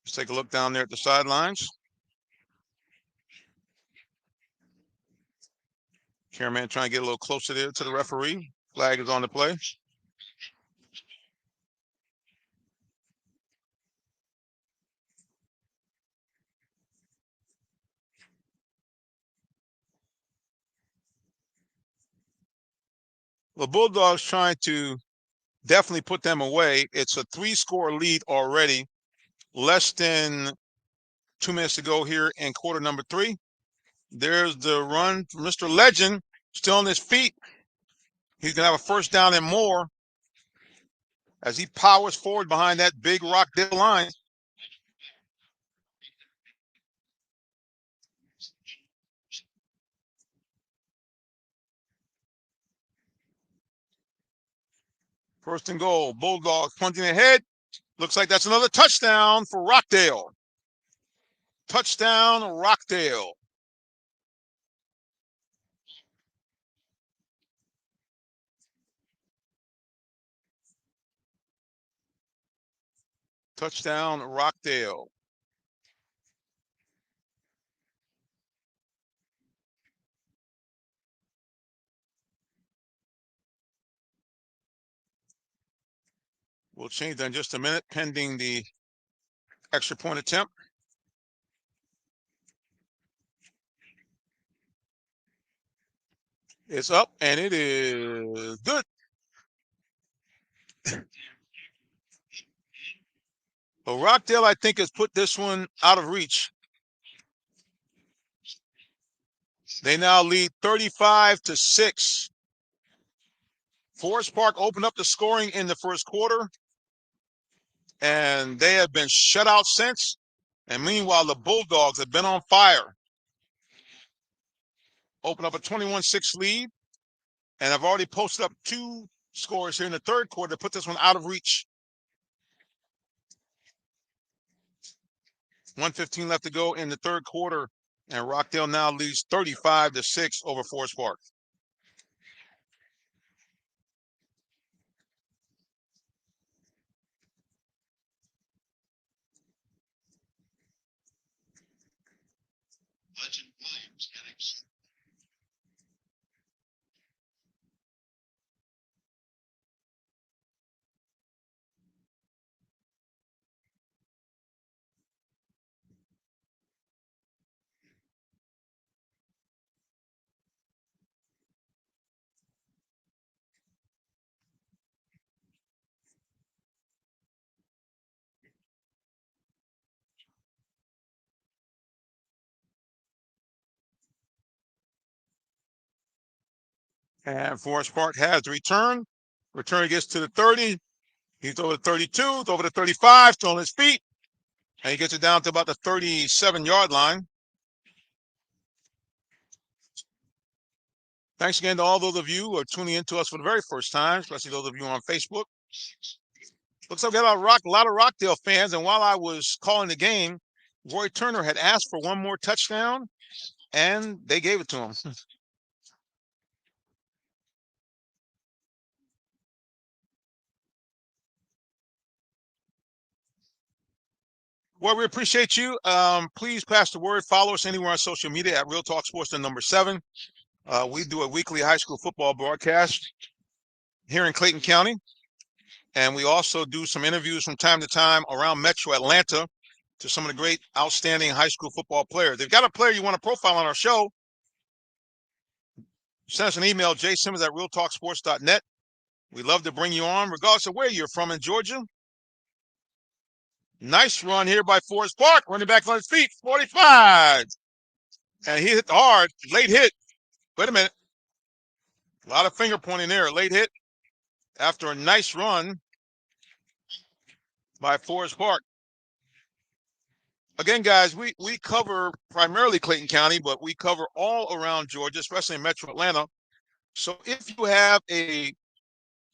take a look down there at the sidelines. Cameraman trying to get a little closer there to the referee. Flag is on the play. The Bulldogs trying to definitely put them away. It's a 3-score lead already. Less than 2 minutes to go here in quarter number 3. There's the run for Mr. Legend, still on his feet. He's going to have a first down and more as he powers forward behind that big Rockdale line. First and goal. Bulldogs punting ahead. Looks like that's another touchdown for Rockdale. Touchdown, Rockdale. Touchdown, Rockdale. We'll change that in just a minute, pending the extra point attempt. It's up, and it is good. Well, Rockdale, I think, has put this one out of reach. They now lead 35-6. Forest Park opened up the scoring in the first quarter, and they have been shut out since. And meanwhile, the Bulldogs have been on fire. Open up a 21-6 lead, and I've already posted up 2 scores here in the third quarter to put this one out of reach. 1:15 left to go in the third quarter, and Rockdale now leads 35-6 over Forest Park. And Forest Park has the return. Return gets to the 30. He's over the 32, over the 35, still on his feet. And he gets it down to about the 37-yard line. Thanks again to all those of you who are tuning in to us for the very first time, especially those of you on Facebook. Looks like we got a lot of Rockdale fans. And while I was calling the game, Roy Turner had asked for one more touchdown, and they gave it to him. Well, we appreciate you. Please pass the word. Follow us anywhere on social media at Real Talk Sports, the number 7. We do a weekly high school football broadcast here in Clayton County. And we also do some interviews from time to time around Metro Atlanta to some of the great, outstanding high school football players. If you've got a player you want to profile on our show, send us an email, jsimmons@realtalksports.net. We'd love to bring you on, regardless of where you're from in Georgia. Nice run here by Forest Park, running back on his feet, 45. And he hit hard, late hit. Wait a minute. A lot of finger pointing there, late hit after a nice run by Forest Park. Again, guys, we cover primarily Clayton County, but we cover all around Georgia, especially in Metro Atlanta. So if you have a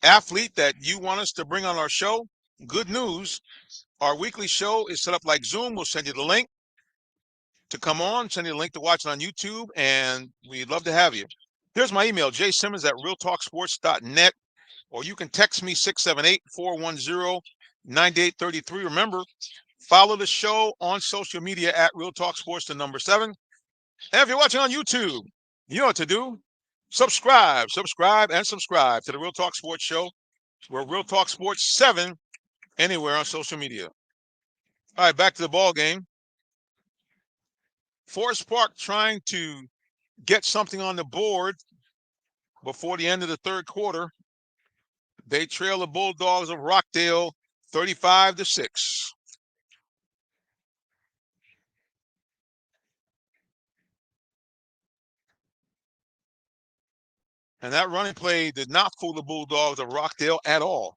athlete that you want us to bring on our show, good news. Our weekly show is set up like Zoom. We'll send you the link to come on, send you the link to watch it on YouTube, and we'd love to have you. Here's my email, jsimmons@realtalksports.net, or you can text me 678-410-9833. Remember, follow the show on social media at Real Talk Sports, the number 7. And if you're watching on YouTube, you know what to do. Subscribe to the Real Talk Sports Show. We're Real Talk Sports 7 anywhere on social media. All right, back to the ball game. Forest Park trying to get something on the board before the end of the third quarter. They trail the Bulldogs of Rockdale 35-6. And that running play did not fool the Bulldogs of Rockdale at all.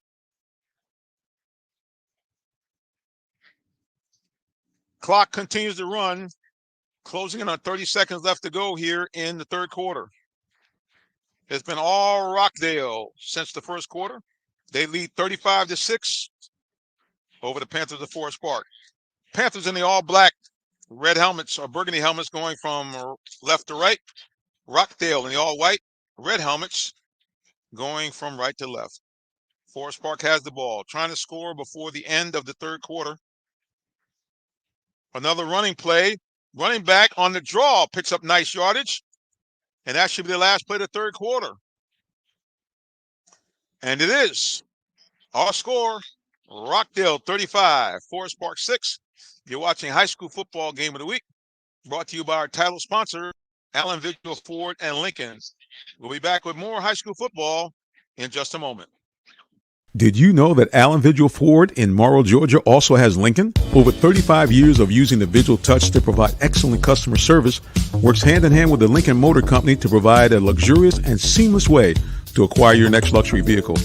Clock continues to run, closing in on 30 seconds left to go here in the third quarter. It's been all Rockdale since the first quarter. They lead 35-6 over the Panthers of Forest Park. Panthers in the all-black red helmets or burgundy helmets going from left to right. Rockdale in the all-white red helmets going from right to left. Forest Park has the ball, trying to score before the end of the third quarter. Another running play. Running back on the draw picks up nice yardage. And that should be the last play of the third quarter. And it is. Our score, Rockdale 35, Forest Park 6. You're watching High School Football Game of the Week, brought to you by our title sponsor, Allen Vigil Ford and Lincoln. We'll be back with more high school football in just a moment. Did you know that Allen Vigil Ford in Morrow, Georgia also has Lincoln? Over 35 years of using the Vigil Touch to provide excellent customer service, works hand in hand with the Lincoln Motor Company to provide a luxurious and seamless way to acquire your next luxury vehicle.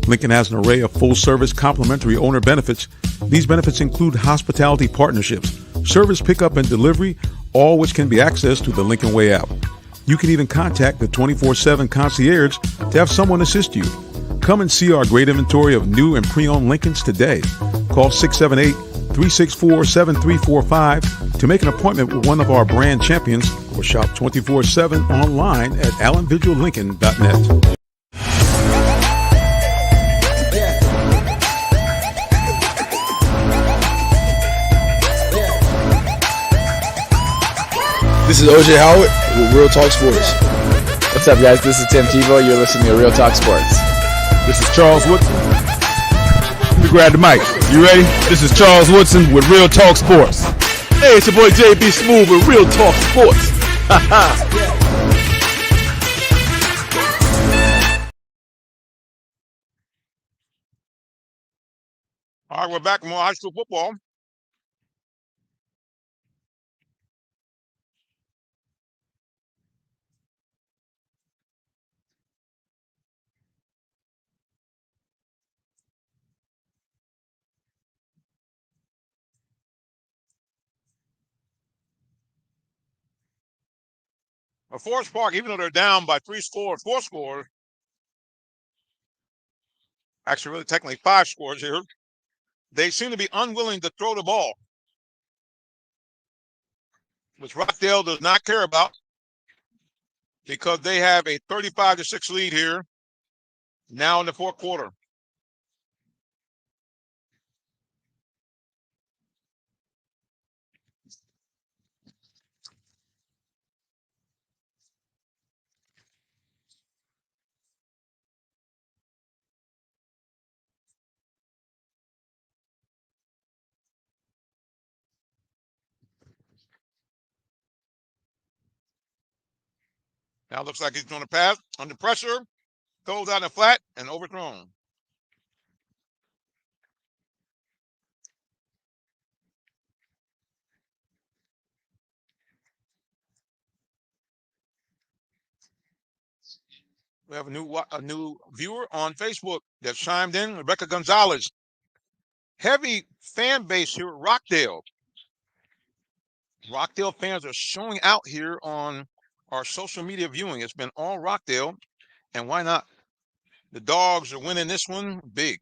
Lincoln has an array of full-service complimentary owner benefits. These benefits include hospitality partnerships, service pickup and delivery, all which can be accessed through the Lincoln Way app. You can even contact the 24/7 concierge to have someone assist you. Come and see our great inventory of new and pre-owned Lincolns today. Call 678-364-7345 to make an appointment with one of our brand champions or shop 24/7 online at allenvigillincoln.net. This is OJ Howard with Real Talk Sports. What's up, guys? This is Tim Tebow. You're listening to Real Talk Sports. This is Charles Woodson. Let me grab the mic. You ready? This is Charles Woodson with Real Talk Sports. Hey, it's your boy JB Smooth with Real Talk Sports. All right, we're back with more high school football. Forest Park, even though they're down by 4 scores, actually really technically 5 scores here, they seem to be unwilling to throw the ball, which Rockdale does not care about because they have a 35-6 lead here now in the fourth quarter. Now looks like he's going to pass under pressure. Throws out in the flat and overthrown. We have a new viewer on Facebook that chimed in, Rebecca Gonzalez. Heavy fan base here at Rockdale. Rockdale fans are showing out here on our social media viewing. It's been all Rockdale, and why not? The Dogs are winning this one big.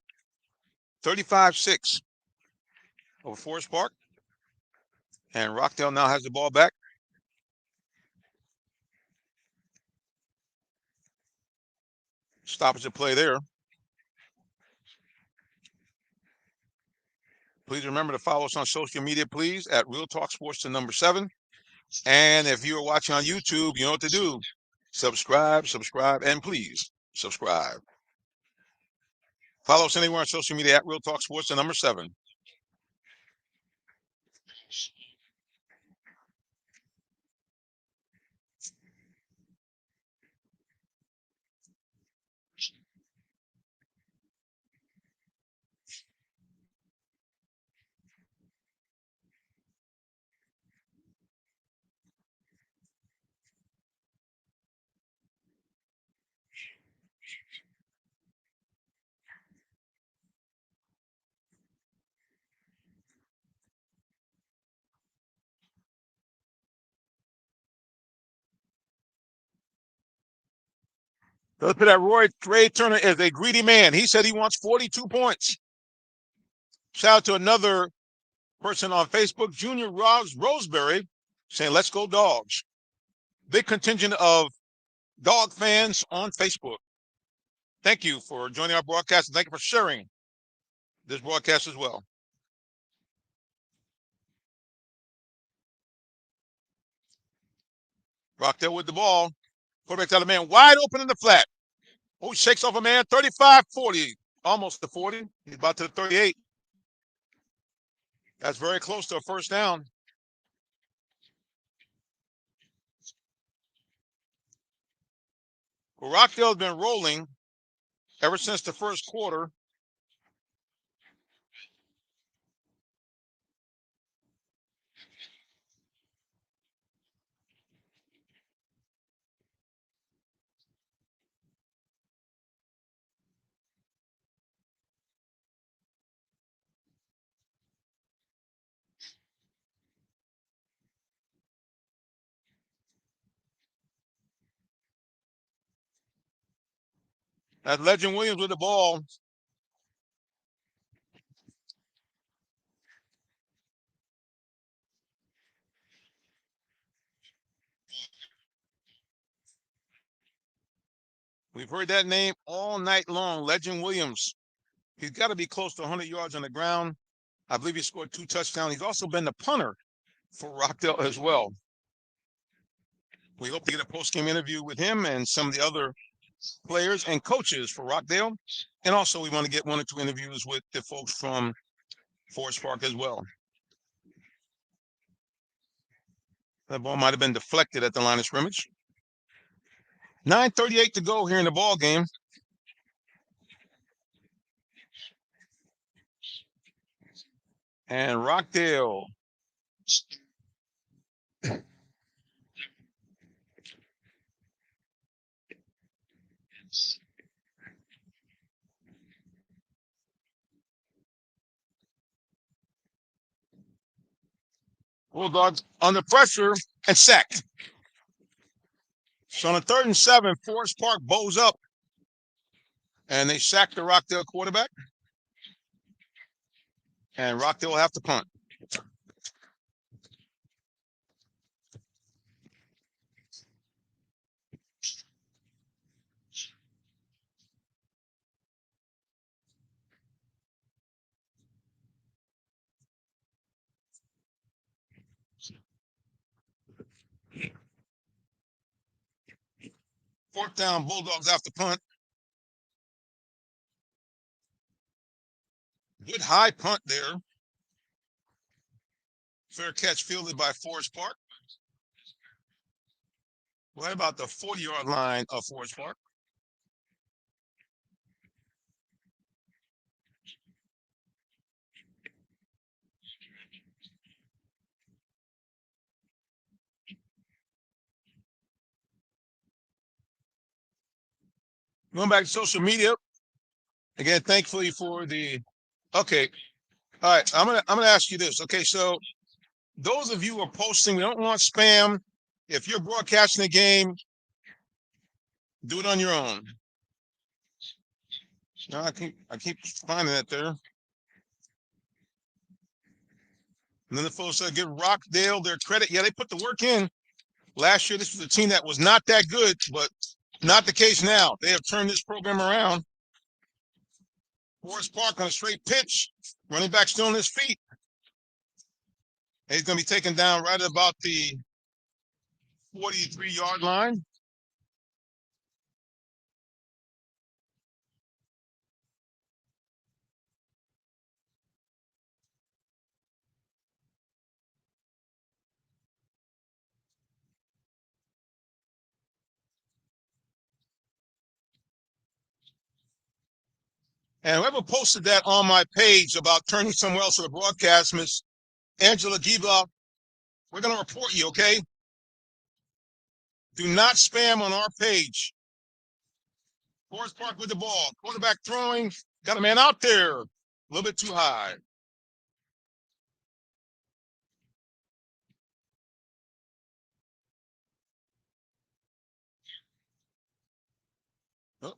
35-6 over Forest Park. And Rockdale now has the ball back. Stoppage of play there. Please remember to follow us on social media, please, at Real Talk Sports to number 7. And if you are watching on YouTube, you know what to do. Subscribe, and please subscribe. Follow us anywhere on social media at Real Talk Sports to number 7. Let's put that Ray Turner is a greedy man. He said he wants 42 points. Shout out to another person on Facebook, Junior Roseberry, saying, let's go Dogs. Big contingent of Dog fans on Facebook. Thank you for joining our broadcast, and thank you for sharing this broadcast as well. Rockdale with the ball. Quarterback's got a man wide open in the flat. Oh, he shakes off a man, 35-40, almost to 40. He's about to the 38. That's very close to a first down. Well, Rockdale's been rolling ever since the first quarter. That's Legend Williams with the ball. We've heard that name all night long, Legend Williams. He's got to be close to 100 yards on the ground. I believe he scored 2 touchdowns. He's also been the punter for Rockdale as well. We hope to get a post-game interview with him and some of the other players and coaches for Rockdale. And also we want to get 1 or 2 interviews with the folks from Forest Park as well. That ball might have been deflected at the line of scrimmage. 9:38 to go here in the ball game. And Rockdale Bulldogs under pressure and sacked. So on a 3rd and 7, Forest Park bows up. And they sack the Rockdale quarterback. And Rockdale will have to punt. Fourth down, Bulldogs have to punt. Good high punt there. Fair catch fielded by Forest Park. Right about the 40-yard line of Forest Park. Going back to social media again. Thankfully for the. Okay, all right. I'm gonna ask you this. Okay, so those of you who are posting, we don't want spam. If you're broadcasting a game, do it on your own. No, I keep finding it there. And then the folks said give Rockdale their credit. Yeah, they put the work in. Last year, this was a team that was not that good, but not the case now. They have turned this program around. Forest Park on a straight pitch. Running back still on his feet. And he's going to be taken down right about the 43-yard line. And whoever posted that on my page about turning somewhere else for the broadcast, Miss Angela Giba, we're going to report you, okay? Do not spam on our page. Forest Park with the ball. Quarterback throwing. Got a man out there. A little bit too high. Oh.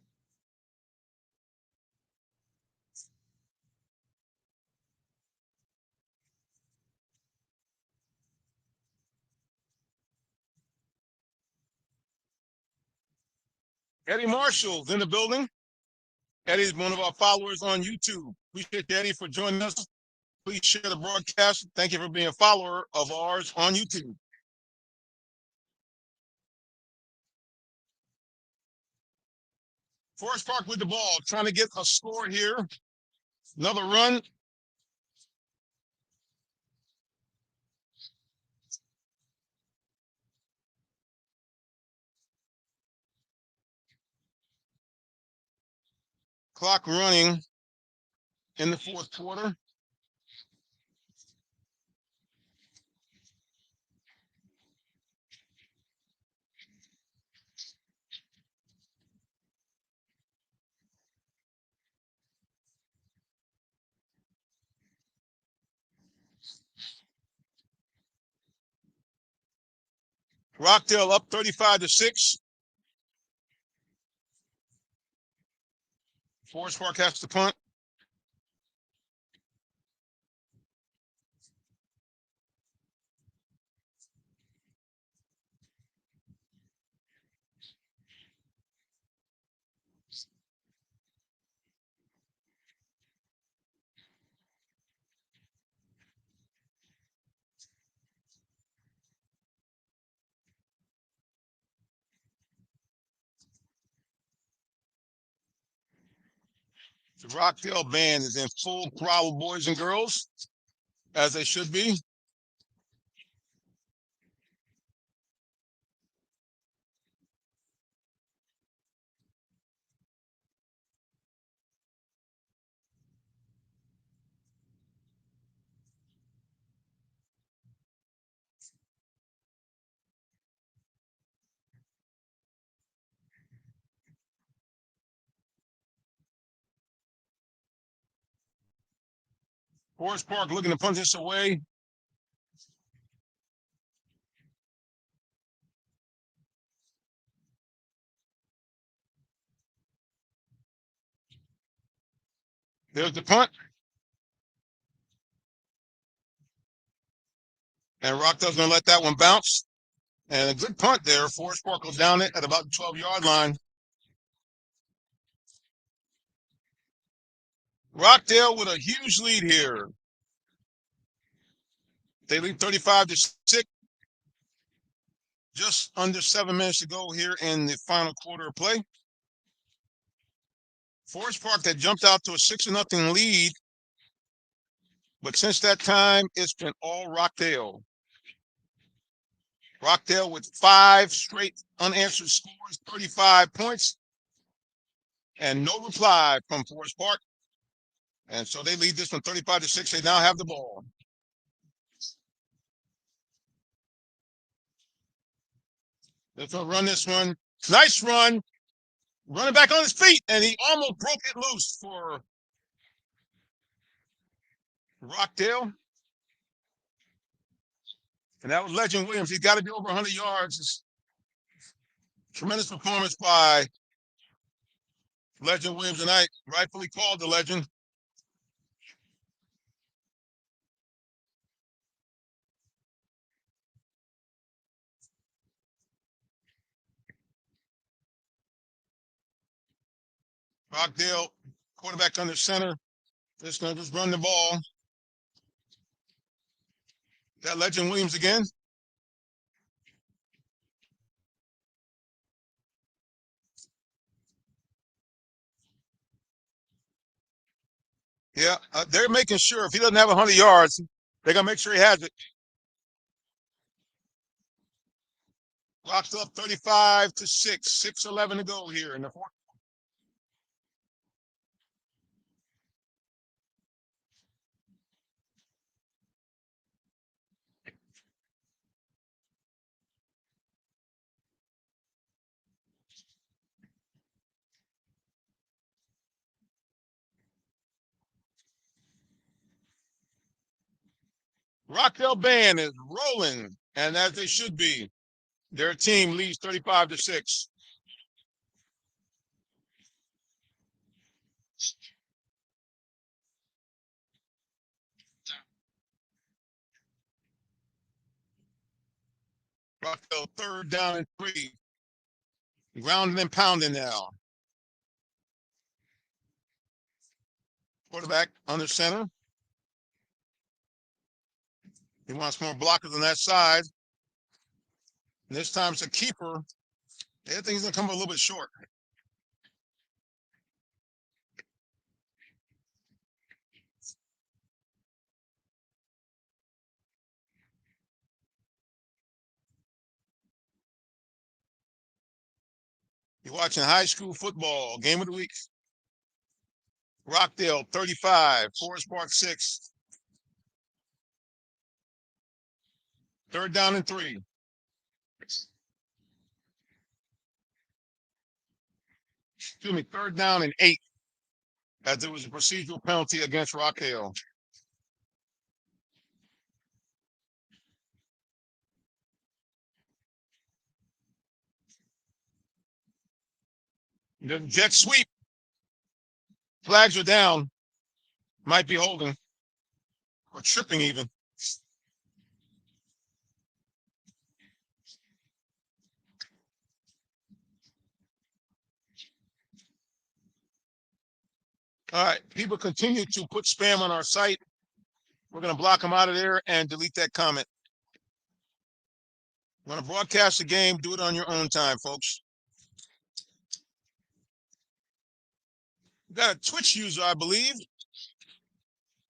Eddie Marshall's in the building. Eddie's one of our followers on YouTube. Appreciate Eddie for joining us. Please share the broadcast. Thank you for being a follower of ours on YouTube. Forest Park with the ball, trying to get a score here. Another run. Clock running in the fourth quarter. Rockdale up 35-6. Forest Park has to punt. The Rockdale band is in full throttle, boys and girls, as they should be. Forest Park looking to punt this away. There's the punt. And Rockdale's going to let that one bounce. And a good punt there. Forest Park will down it at about the 12-yard line. Rockdale with a huge lead here. They lead 35-6. Just under 7 minutes to go here in the final quarter of play. Forest Park that jumped out to a 6-0 lead. But since that time, it's been all Rockdale. Rockdale with 5 straight unanswered scores, 35 points, and no reply from Forest Park. And so they lead this one 35-6. They now have the ball. They're going to run this one. Nice run. Running back on his feet, and he almost broke it loose for Rockdale. And that was Legend Williams. He's got to be over 100 yards. It's tremendous performance by Legend Williams tonight. Rightfully called the legend. Rockdale, quarterback under center. Just going to just run the ball. That Legend Williams again. Yeah, they're making sure if he doesn't have 100 yards, they're going to make sure he has it. Locked up 35-6, 6:11 to go here in the fourth. Rockdale band is rolling, and as they should be. Their team leads 35-6. Rockdale 3rd down and 3. Grounding and pounding now. Quarterback under center. He wants more blockers on that side. And this time it's a keeper. I think he's going to come a little bit short. You're watching high school football, game of the week. Rockdale 35, Forest Park 6. 3rd down and 3. Excuse me, 3rd down and 8. As there was a procedural penalty against Rockdale. The jet sweep. Flags are down. Might be holding. Or tripping even. All right, people continue to put spam on our site. We're going to block them out of there and delete that comment. You want to broadcast the game, do it on your own time, folks. We got a Twitch user, I believe.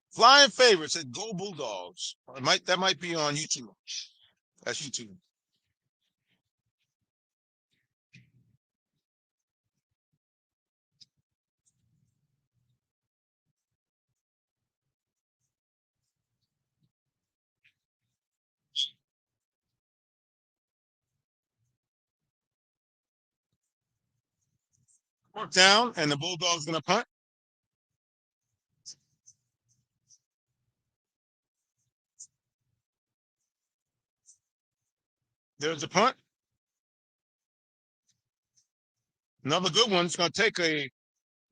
Flying favorites at Go Bulldogs. That might be on YouTube. That's YouTube. Fourth down, and the Bulldogs going to punt. There's the punt. Another good one. It's going to take a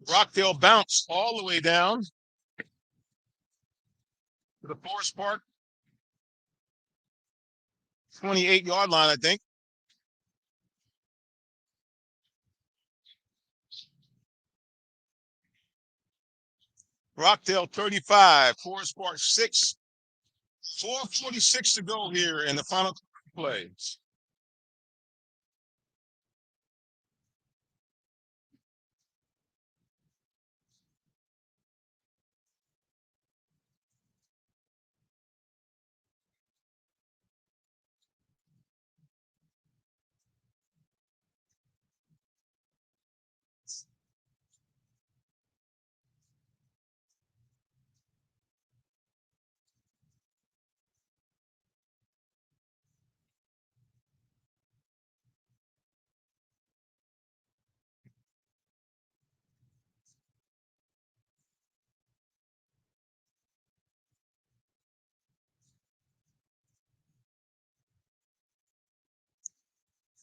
Rockdale bounce all the way down to the Forest Park 28-yard line, I think. Rockdale 35, Forest Park 6. 4:46 to go here in the final plays.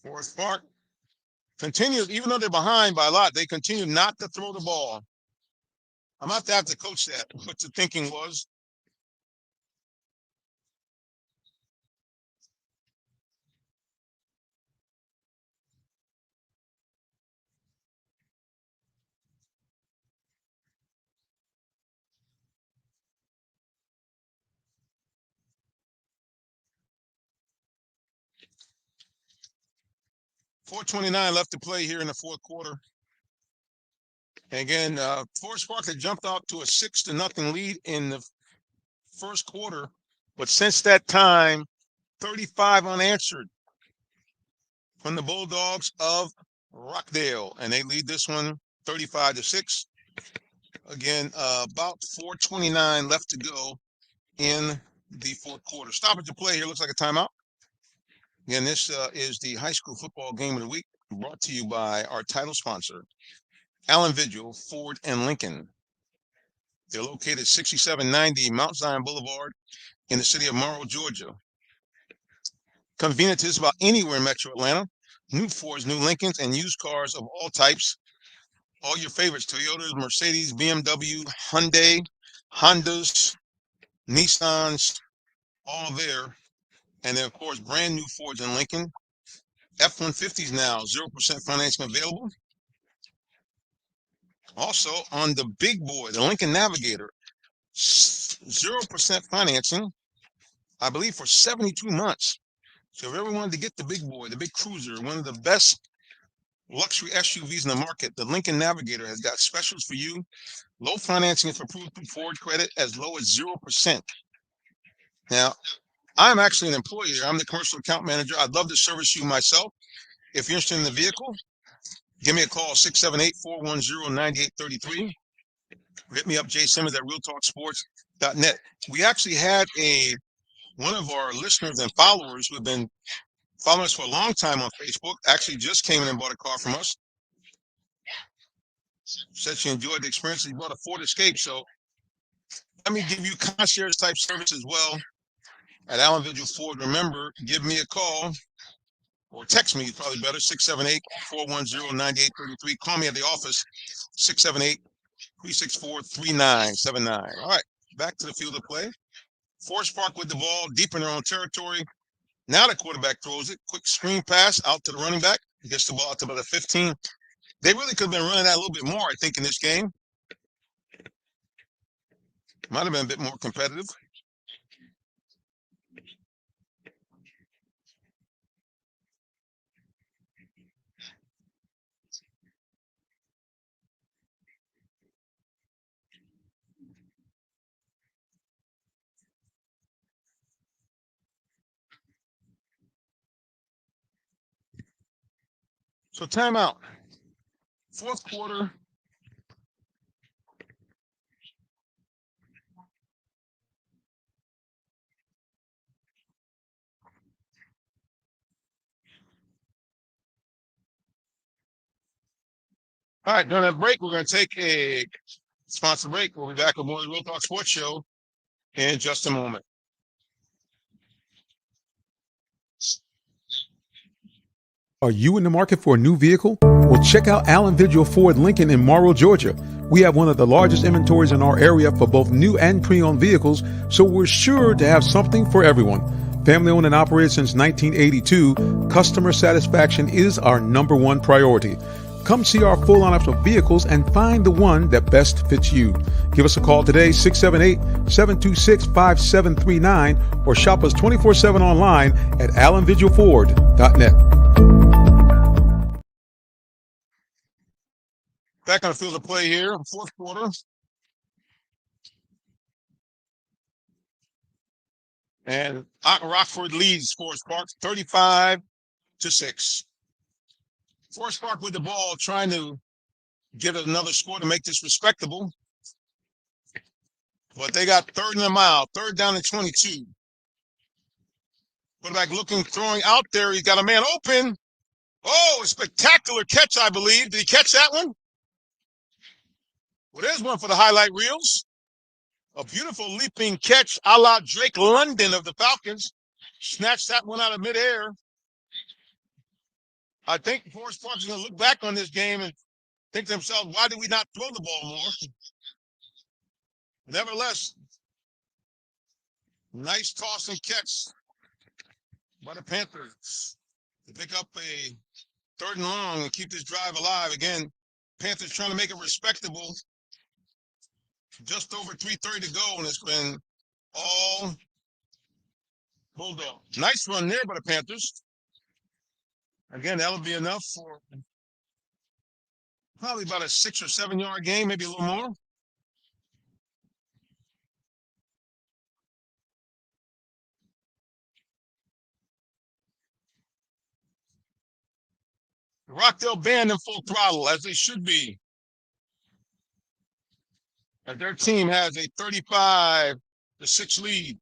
Forest Park continues, even though they're behind by a lot, they continue not to throw the ball. I'm about to have to coach that, what the thinking was. .429 left to play here in the fourth quarter. And again, Forest Park had jumped out to a 6-0 lead in the first quarter, but since that time, 35 unanswered from the Bulldogs of Rockdale, and they lead this one 35-6. Again, about 4:29 left to go in the fourth quarter. Stoppage to play here. Looks like a timeout. Again, this is the high school football game of the week, brought to you by our title sponsor, Allen Vigil, Ford and Lincoln. They're located 6790 Mount Zion Boulevard in the city of Morrow, Georgia. Convenient to just about anywhere in Metro Atlanta. New Fords, new Lincolns, and used cars of all types. All your favorites: Toyotas, Mercedes, BMW, Hyundai, Hondas, Nissans, all there. And then, of course, brand new Fords and Lincoln. F-150s now, 0% financing available. Also, on the big boy, the Lincoln Navigator, 0% financing, I believe, for 72 months. So if you ever wanted to get the big boy, the big cruiser, one of the best luxury SUVs in the market, the Lincoln Navigator has got specials for you. Low financing if approved through Ford credit, as low as 0%. Now, I'm actually an employee here. I'm the commercial account manager. I'd love to service you myself. If you're interested in the vehicle, give me a call, 678-410-9833. Hit me up, Jay Simmons at realtalksports.net. We actually had one of our listeners and followers who have been following us for a long time on Facebook, actually just came in and bought a car from us. Said she enjoyed the experience. She bought a Ford Escape. So let me give you concierge type service as well at Allen Vigil Ford. Remember, give me a call or text me, probably better, 678-410-9833. Call me at the office, 678-364-3979. All right, back to the field of play. Forest Park with the ball, deep in their own territory. Now the quarterback throws it. Quick screen pass out to the running back. He gets the ball out to about the 15. They really could have been running that a little bit more, I think, in this game. Might have been a bit more competitive. So timeout. Fourth quarter. All right, during that break, we're going to take a sponsor break. We'll be back with more of the Real Talk Sports Show in just a moment. Are you in the market for a new vehicle? Well, check out Allen Vigil Ford Lincoln in Morrow, Georgia. We have one of the largest inventories in our area for both new and pre-owned vehicles, so we're sure to have something for everyone. Family owned and operated since 1982, customer satisfaction is our number one priority. Come see our full lineup of vehicles and find the one that best fits you. Give us a call today, 678-726-5739, or shop us 24/7 online at allenvigilford.net. Back on the field of play here, fourth quarter. And Rockford leads Forest Park 35-6. Forest Park with the ball, trying to get another score to make this respectable. But they got third and a mile, third down and 22. Quarterback looking, throwing out there. He's got a man open. Oh, a spectacular catch, I believe. Did he catch that one? Well, there's one for the highlight reels. A beautiful leaping catch a la Drake London of the Falcons. Snatched that one out of midair. I think Forest Park is going to look back on this game and think to themselves, why did we not throw the ball more? Nevertheless, nice toss and catch by the Panthers to pick up a 3rd and long and keep this drive alive. Again, Panthers trying to make it respectable. Just over 3:30 to go, and it's been all Bulldog. Nice run there by the Panthers. Again, that'll be enough for probably about a 6 or 7 yard game, maybe a little more. The Rockdale band in full throttle, as they should be. As their team has a 35-6 lead.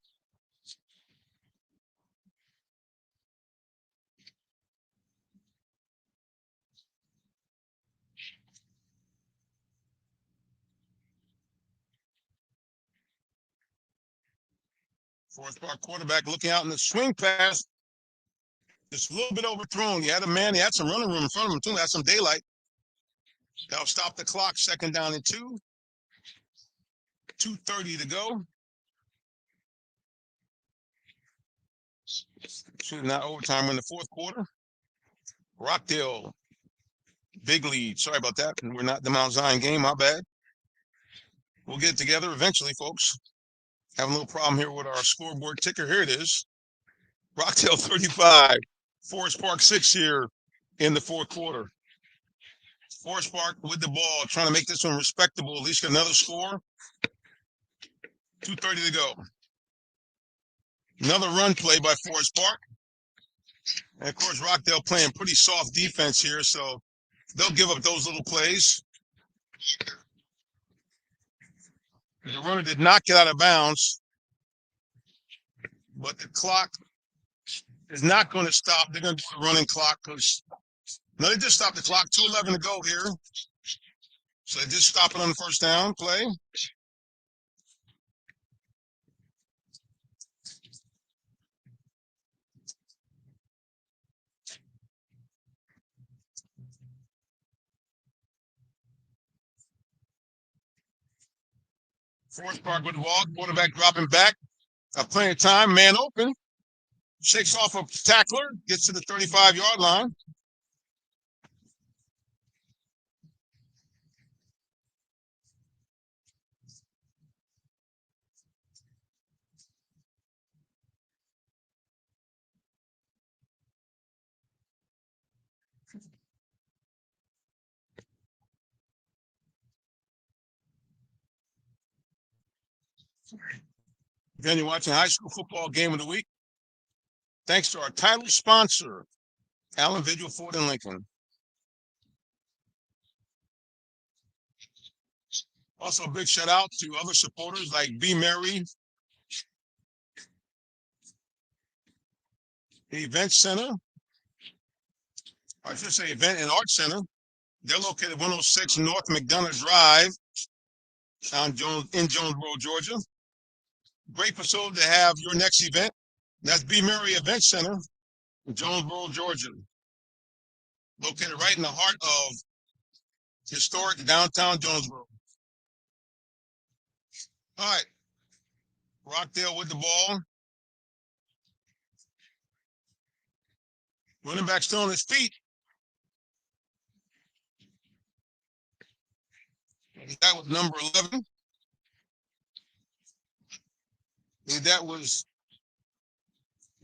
Forest Park quarterback looking out in the swing pass. Just a little bit overthrown. He had a man. He had some running room in front of him, too. Had some daylight. That'll stop the clock. 2nd down and 2. 2:30 to go. Shooting out overtime in the 4th quarter. Rockdale, big lead. Sorry about that. We're not the Mount Zion game. My bad. We'll get it together eventually, folks. Having a little problem here with our scoreboard ticker. Here it is. Rockdale 35. Forest Park 6 here in the 4th quarter. Forest Park with the ball, trying to make this one respectable. At least get another score. 2:30 to go. Another run play by Forest Park. And, of course, Rockdale playing pretty soft defense here, so they'll give up those little plays. The runner did not get out of bounds, but the clock is not going to stop. They're going to do the running clock because no, they just stopped the clock. 2:11 to go here. So they just stop it on the 1st down play. Forest Park with the ball. Quarterback dropping back. Plenty of time. Man open. Shakes off a tackler. Gets to the 35-yard line. Again, you're watching High School Football Game of the Week. Thanks to our title sponsor, Allen Vigil Ford and Lincoln. Also, a big shout out to other supporters like B. Mary, the Event Center, or I should say Event and Art Center. They're located at 106 North McDonough Drive in Jonesboro, Georgia. Great facility to have your next event. That's B. Mary Event Center in Jonesboro, Georgia. Located right in the heart of historic downtown Jonesboro. All right. Rockdale with the ball. Running back still on his feet. That was number 11. That was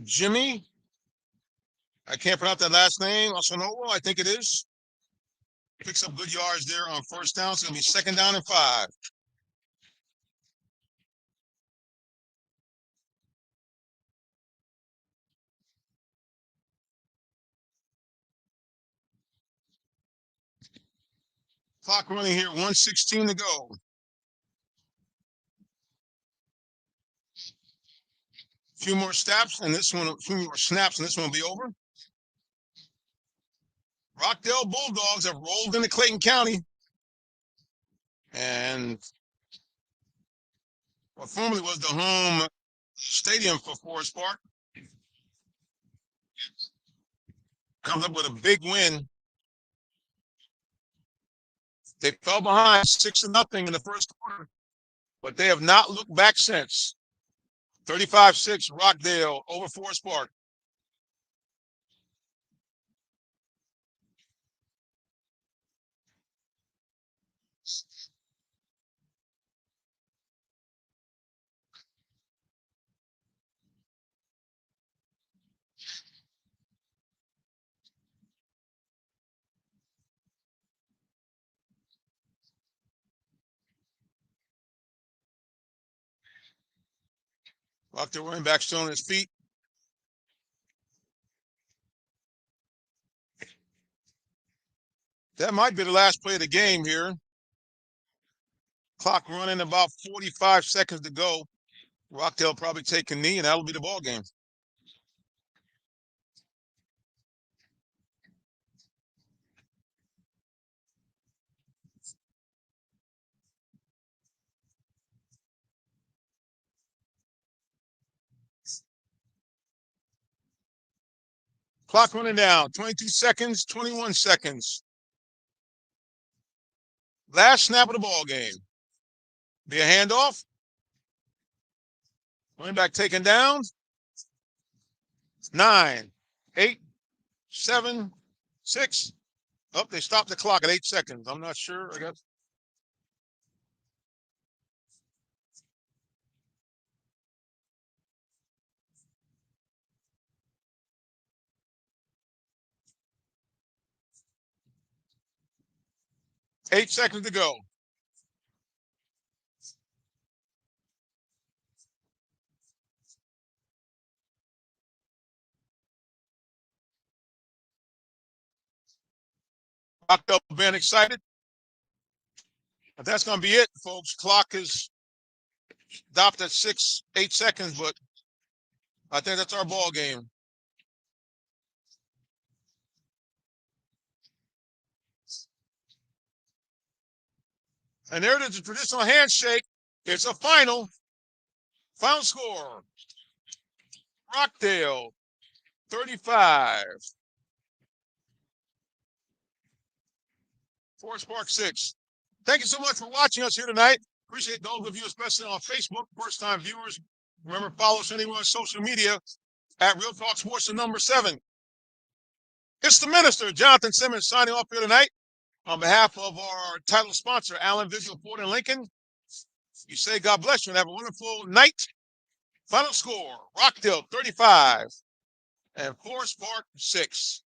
Jimmy. I can't pronounce that last name. Osanowo, I think it is. Picks up good yards there on 1st down. It's going to be 2nd down and 5. Clock running here, 1:16 to go. A few more snaps, and this one will be over. Rockdale Bulldogs have rolled into Clayton County. And what formerly was the home stadium for Forest Park comes up with a big win. They fell behind 6-0 in the first quarter, but they have not looked back since. 35-6, Rockdale over Forest Park. Rockdale running back still on his feet. That might be the last play of the game here. Clock running, about 45 seconds to go. Rockdale probably take a knee, and that'll be the ball game. Clock running down. 22 seconds, 21 seconds. Last snap of the ball game. Be a handoff. Running back taken down. 9, 8, 7, 6. Oh, they stopped the clock at 8 seconds. I'm not sure. I guess. Eight seconds to go. Rockdale been excited. But that's going to be it, folks. Clock is stopped at 8 seconds, but I think that's our ball game. And there it is, a traditional handshake. It's a final score. Rockdale 35. Forest Park 6. Thank you so much for watching us here tonight. Appreciate those of you, especially on Facebook, first-time viewers. Remember, follow us anywhere on social media at Real Talk Sports, the number 7. It's the minister, Jonathan Simmons, signing off here tonight. On behalf of our title sponsor, Allen Visual Ford and Lincoln, you say God bless you and have a wonderful night. Final score, Rockdale 35 and Forest Park 6.